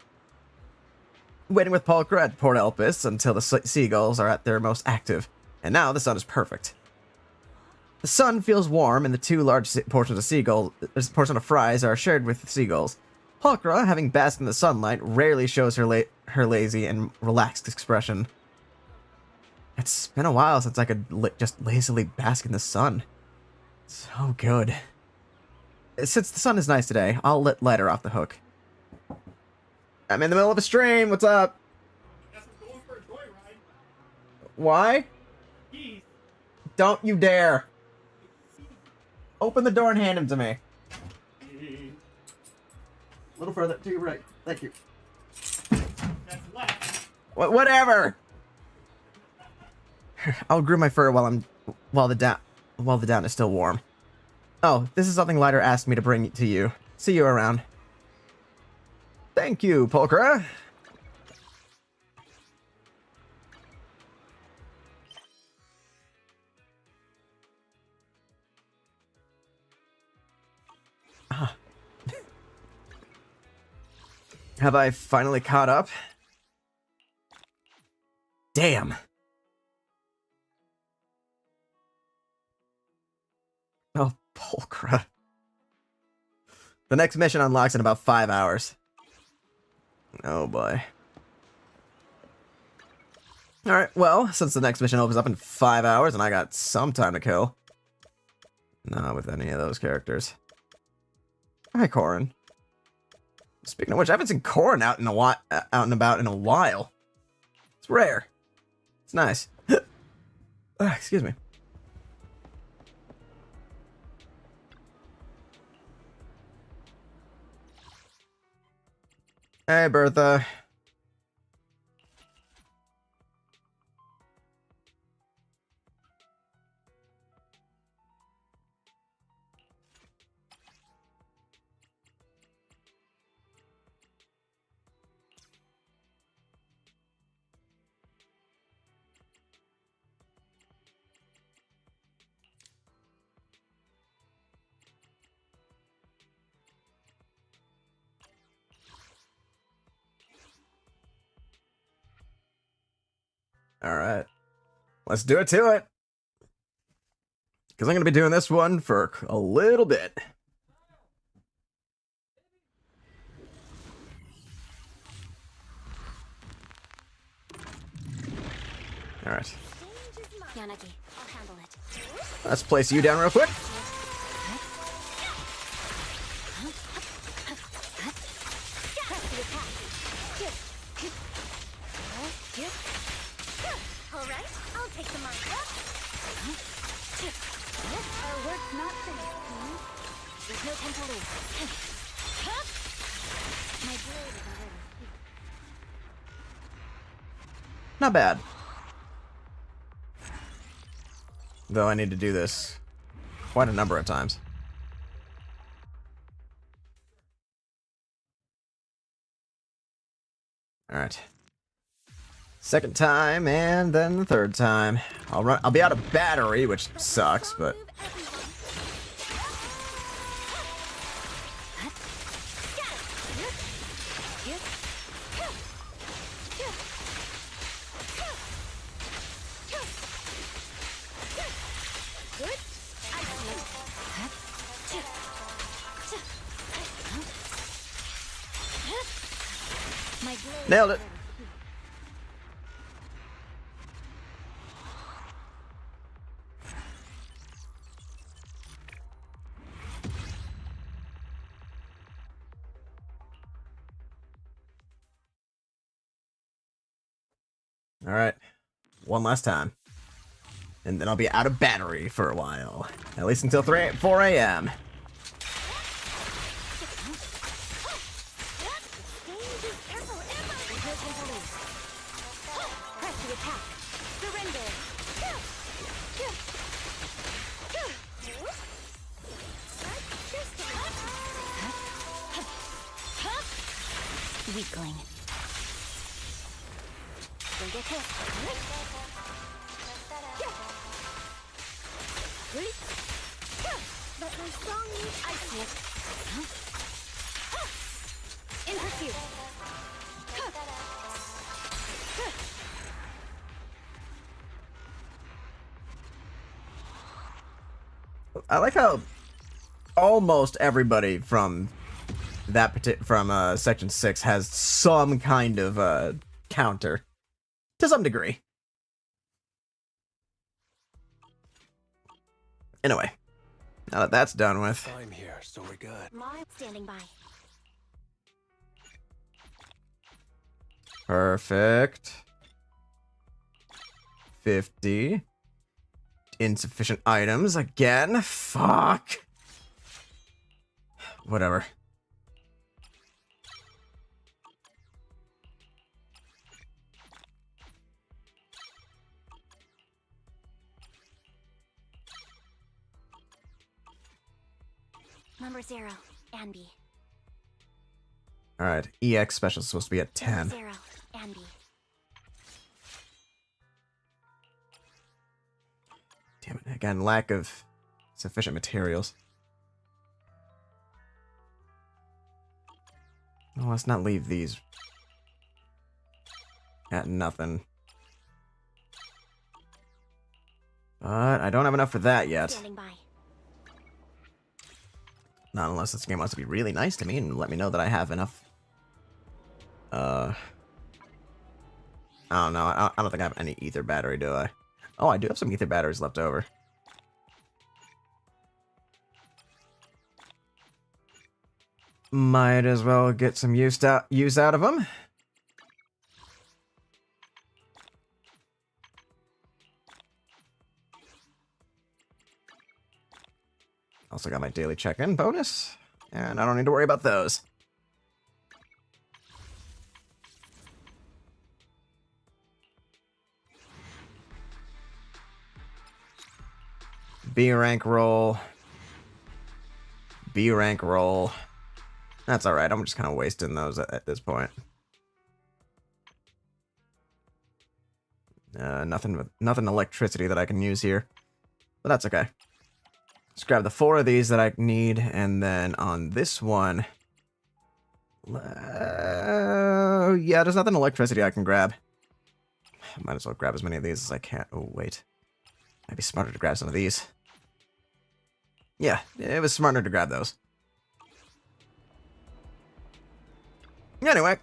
Waiting with Pulchra at Port Elpis until the seagulls are at their most active. And now the sun is perfect. The sun feels warm, and the 2 large portions of fries are shared with the seagulls. Pulchra, having basked in the sunlight, rarely shows her lazy and relaxed expression. It's been a while since I could just lazily bask in the sun. So good. Since the sun is nice today, I'll let Lighter off the hook. I'm in the middle of a stream. What's up? Why? Don't you dare. Open the door and hand him to me. A little further to your right. Thank you. That's left. Whatever. I'll groom my fur while the down is still warm. Oh, this is something Lighter asked me to bring to you. See you around. Thank you, Pulchra. Have I finally caught up? Damn. Pulchra. The next mission unlocks in about 5 hours. Oh boy. Alright, well, since the next mission opens up in 5 hours and I got some time to kill. Not with any of those characters. Hi, Corin. Speaking of which, I haven't seen Corin out and about in a while. It's rare. It's nice. Excuse me. Hey, Bertha. Alright. Let's do it to it. Because I'm going to be doing this one for a little bit. Alright. Yanagi, I'll handle it. Let's place you down real quick. Alright, I'll take the mark. Our work's not finished. There's no time to lose. My blade is already. Not bad. Though I need to do this quite a number of times. Alright. Second time, and then the third time. I'll be out of battery, which sucks, but... Nailed it. All right, one last time. And then I'll be out of battery for a while. At least until 4 a.m. Weakling. Don't get hit. But my song needs I see it. In pursuit. I like how almost everybody from Section 6 has some kind of counter. To some degree. Anyway, now that that's done with... I'm here, so we're good. My standing by. Perfect. 50. Insufficient items again. Fuck. Whatever. Number 0, Anby. Alright, EX special is supposed to be at 10. 0, Anby. Damn it, again, lack of sufficient materials. Well, let's not leave these at nothing. But I don't have enough for that yet. Standing by. Not unless this game wants to be really nice to me and let me know that I have enough. I don't know. I don't think I have any ether battery, do I? Oh, I do have some ether batteries left over. Might as well get some use out of them. Also got my daily check-in bonus, and I don't need to worry about those. B rank roll. B rank roll. That's alright, I'm just kind of wasting those at this point. Nothing electricity that I can use here. But that's okay. Let's grab the 4 of these that I need, and then on this one... yeah, there's nothing electricity I can grab. Might as well grab as many of these as I can. Oh, wait. Might be smarter to grab some of these. Yeah, it was smarter to grab those. Anyway.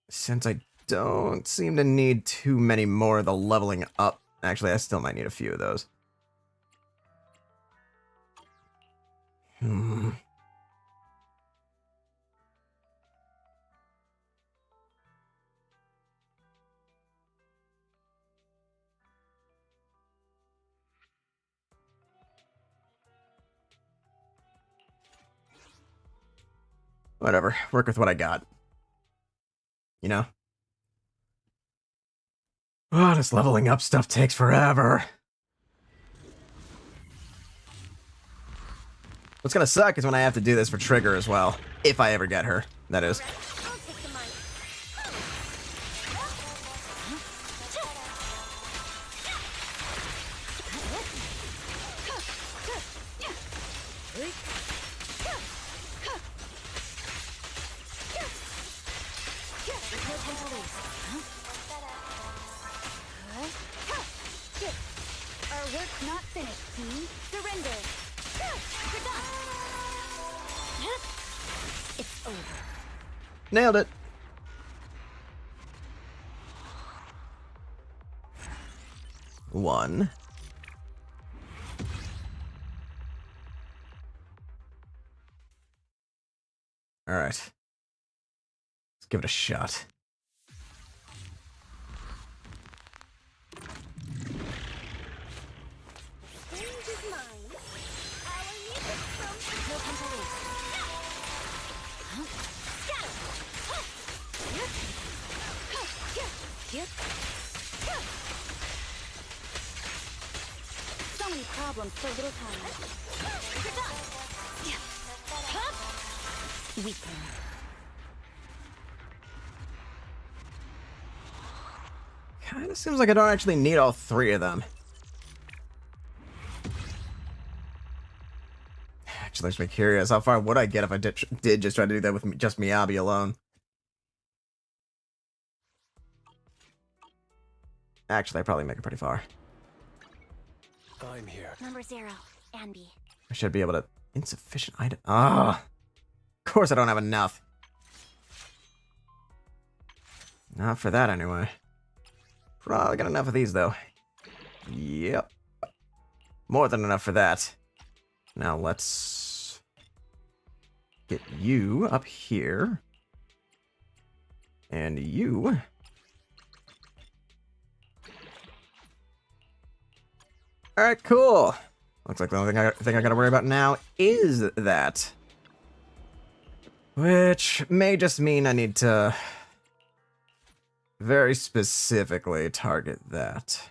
Since I don't seem to need too many more of the leveling up. Actually, I still might need a few of those. Whatever. Work with what I got. You know? Oh, this leveling up stuff takes forever. What's gonna suck is when I have to do this for Trigger as well. If I ever get her, that is. Our work's not finished, team. Surrender. It's over. Nailed it. One. All right. Let's give it a shot. So many problems for little time. Weaken. Kinda seems like I don't actually need all 3 of them. Actually makes me curious. How far would I get if I did just try to do that with just Miyabi alone? Actually, I'd probably make it pretty far. I'm here. Number 0, Anby. I should be able to... Insufficient item... Ah! Of course I don't have enough. Not for that, anyway. Probably got enough of these, though. Yep. More than enough for that. Now let's... get you up here. And you... Alright, cool. Looks like the only thing I gotta worry about now is that. Which may just mean I need to very specifically target that.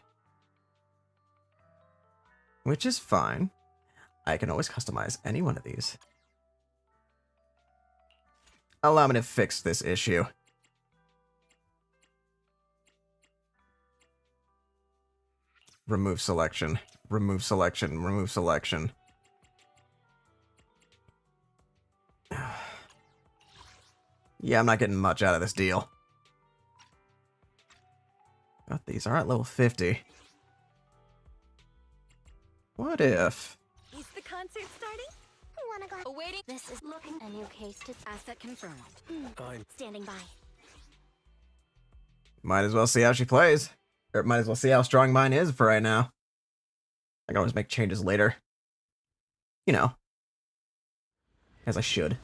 Which is fine. I can always customize any one of these. Allow me to fix this issue. Remove selection. Remove selection. Remove selection. Yeah, I'm not getting much out of this deal. Got these. Alright, level 50. What if? Is the concert starting? Wanna go? Awaiting. This is looking a new case to asset confirmed. I'm Standing by. Might as well see how she plays. Or might as well see how strong mine is for right now. I can always make changes later. You know. As I should.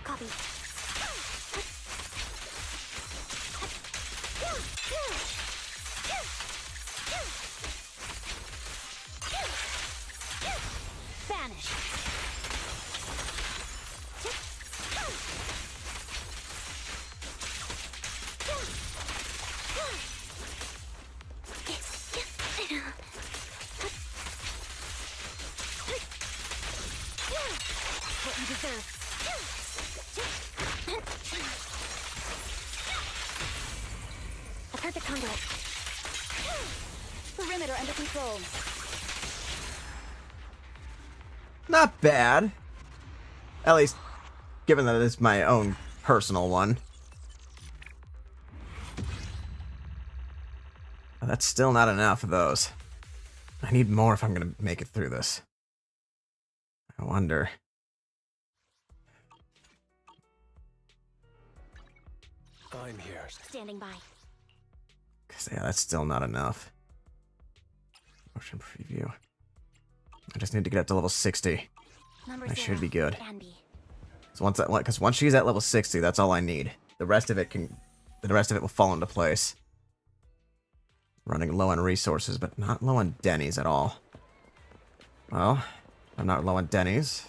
Copy. Vanish. What you deserve. A perfect conduit. Perimeter under control. Not bad. At least, given that it's my own personal one. That's still not enough of those. I need more if I'm gonna make it through this. I wonder. I'm here. Standing by. Cause yeah, that's still not enough. Motion preview. I just need to get up to level 60. I should be good. Anby. So once she's at level 60, that's all I need. The rest of it will fall into place. Running low on resources, but not low on Denny's at all. Well, I'm not low on Denny's.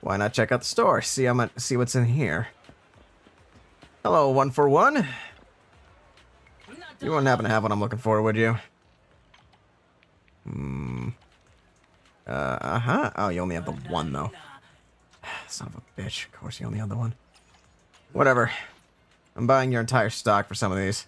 Why not check out the store? See what's in here. Hello, 141. You wouldn't happen to have what I'm looking for, would you? Uh-huh. Oh, you only have the one, though. Son of a bitch. Of course you only have the one. Whatever. I'm buying your entire stock for some of these.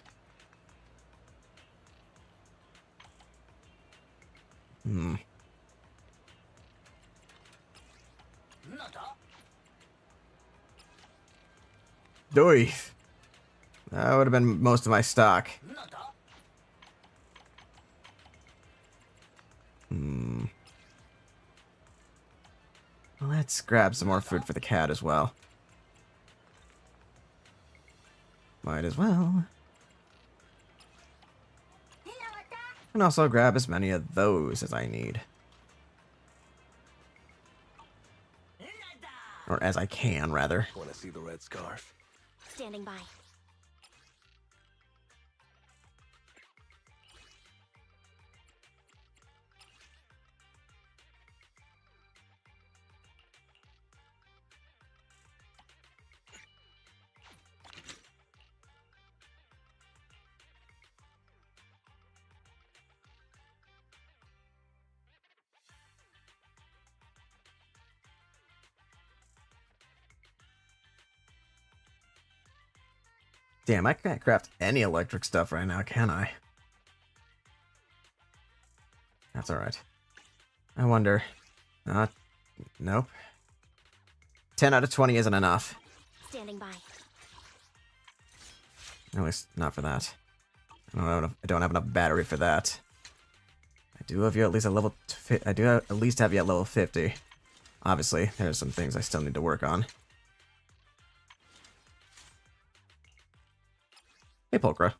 Doy. That would have been most of my stock. Let's grab some more food for the cat as well. Might as well. And also grab as many of those as I need. Or as I can, rather. Want to see the red scarf? Standing by. Damn, I can't craft any electric stuff right now, can I? That's alright. I wonder. Nope. 10 out of 20 isn't enough. Standing by. At least not for that. I don't have enough battery for that. I do have you at least at level. I do at least have you at level 50. Obviously, there's some things I still need to work on. Hey, Pulchra.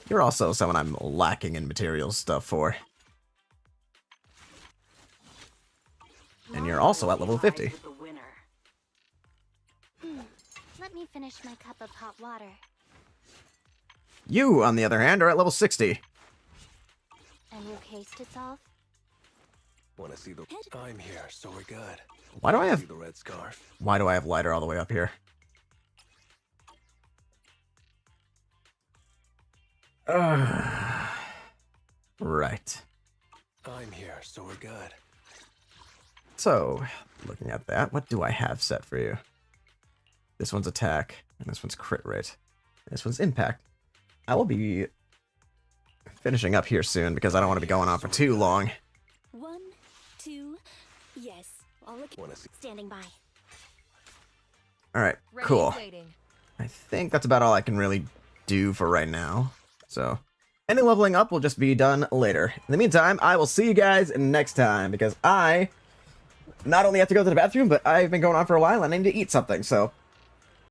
You're also someone I'm lacking in materials stuff for. And you're also at level 50. Let me finish my cup of hot water. You, on the other hand, are at level 60. A new case to solve? Want to see the... I'm here, so we're good. Why do I have... See the red scarf? Why do I have lighter all the way up here? Right. I'm here, so we're good. So, looking at that, what do I have set for you? This one's attack, and this one's crit rate. This one's impact. I will be finishing up here soon because I don't want to be going on for too long. 1, 2, yes. I'll look. Standing by. Alright, cool. I think that's about all I can really do for right now. So, any leveling up will just be done later. In the meantime, I will see you guys next time, because I not only have to go to the bathroom, but I've been going on for a while and I need to eat something, so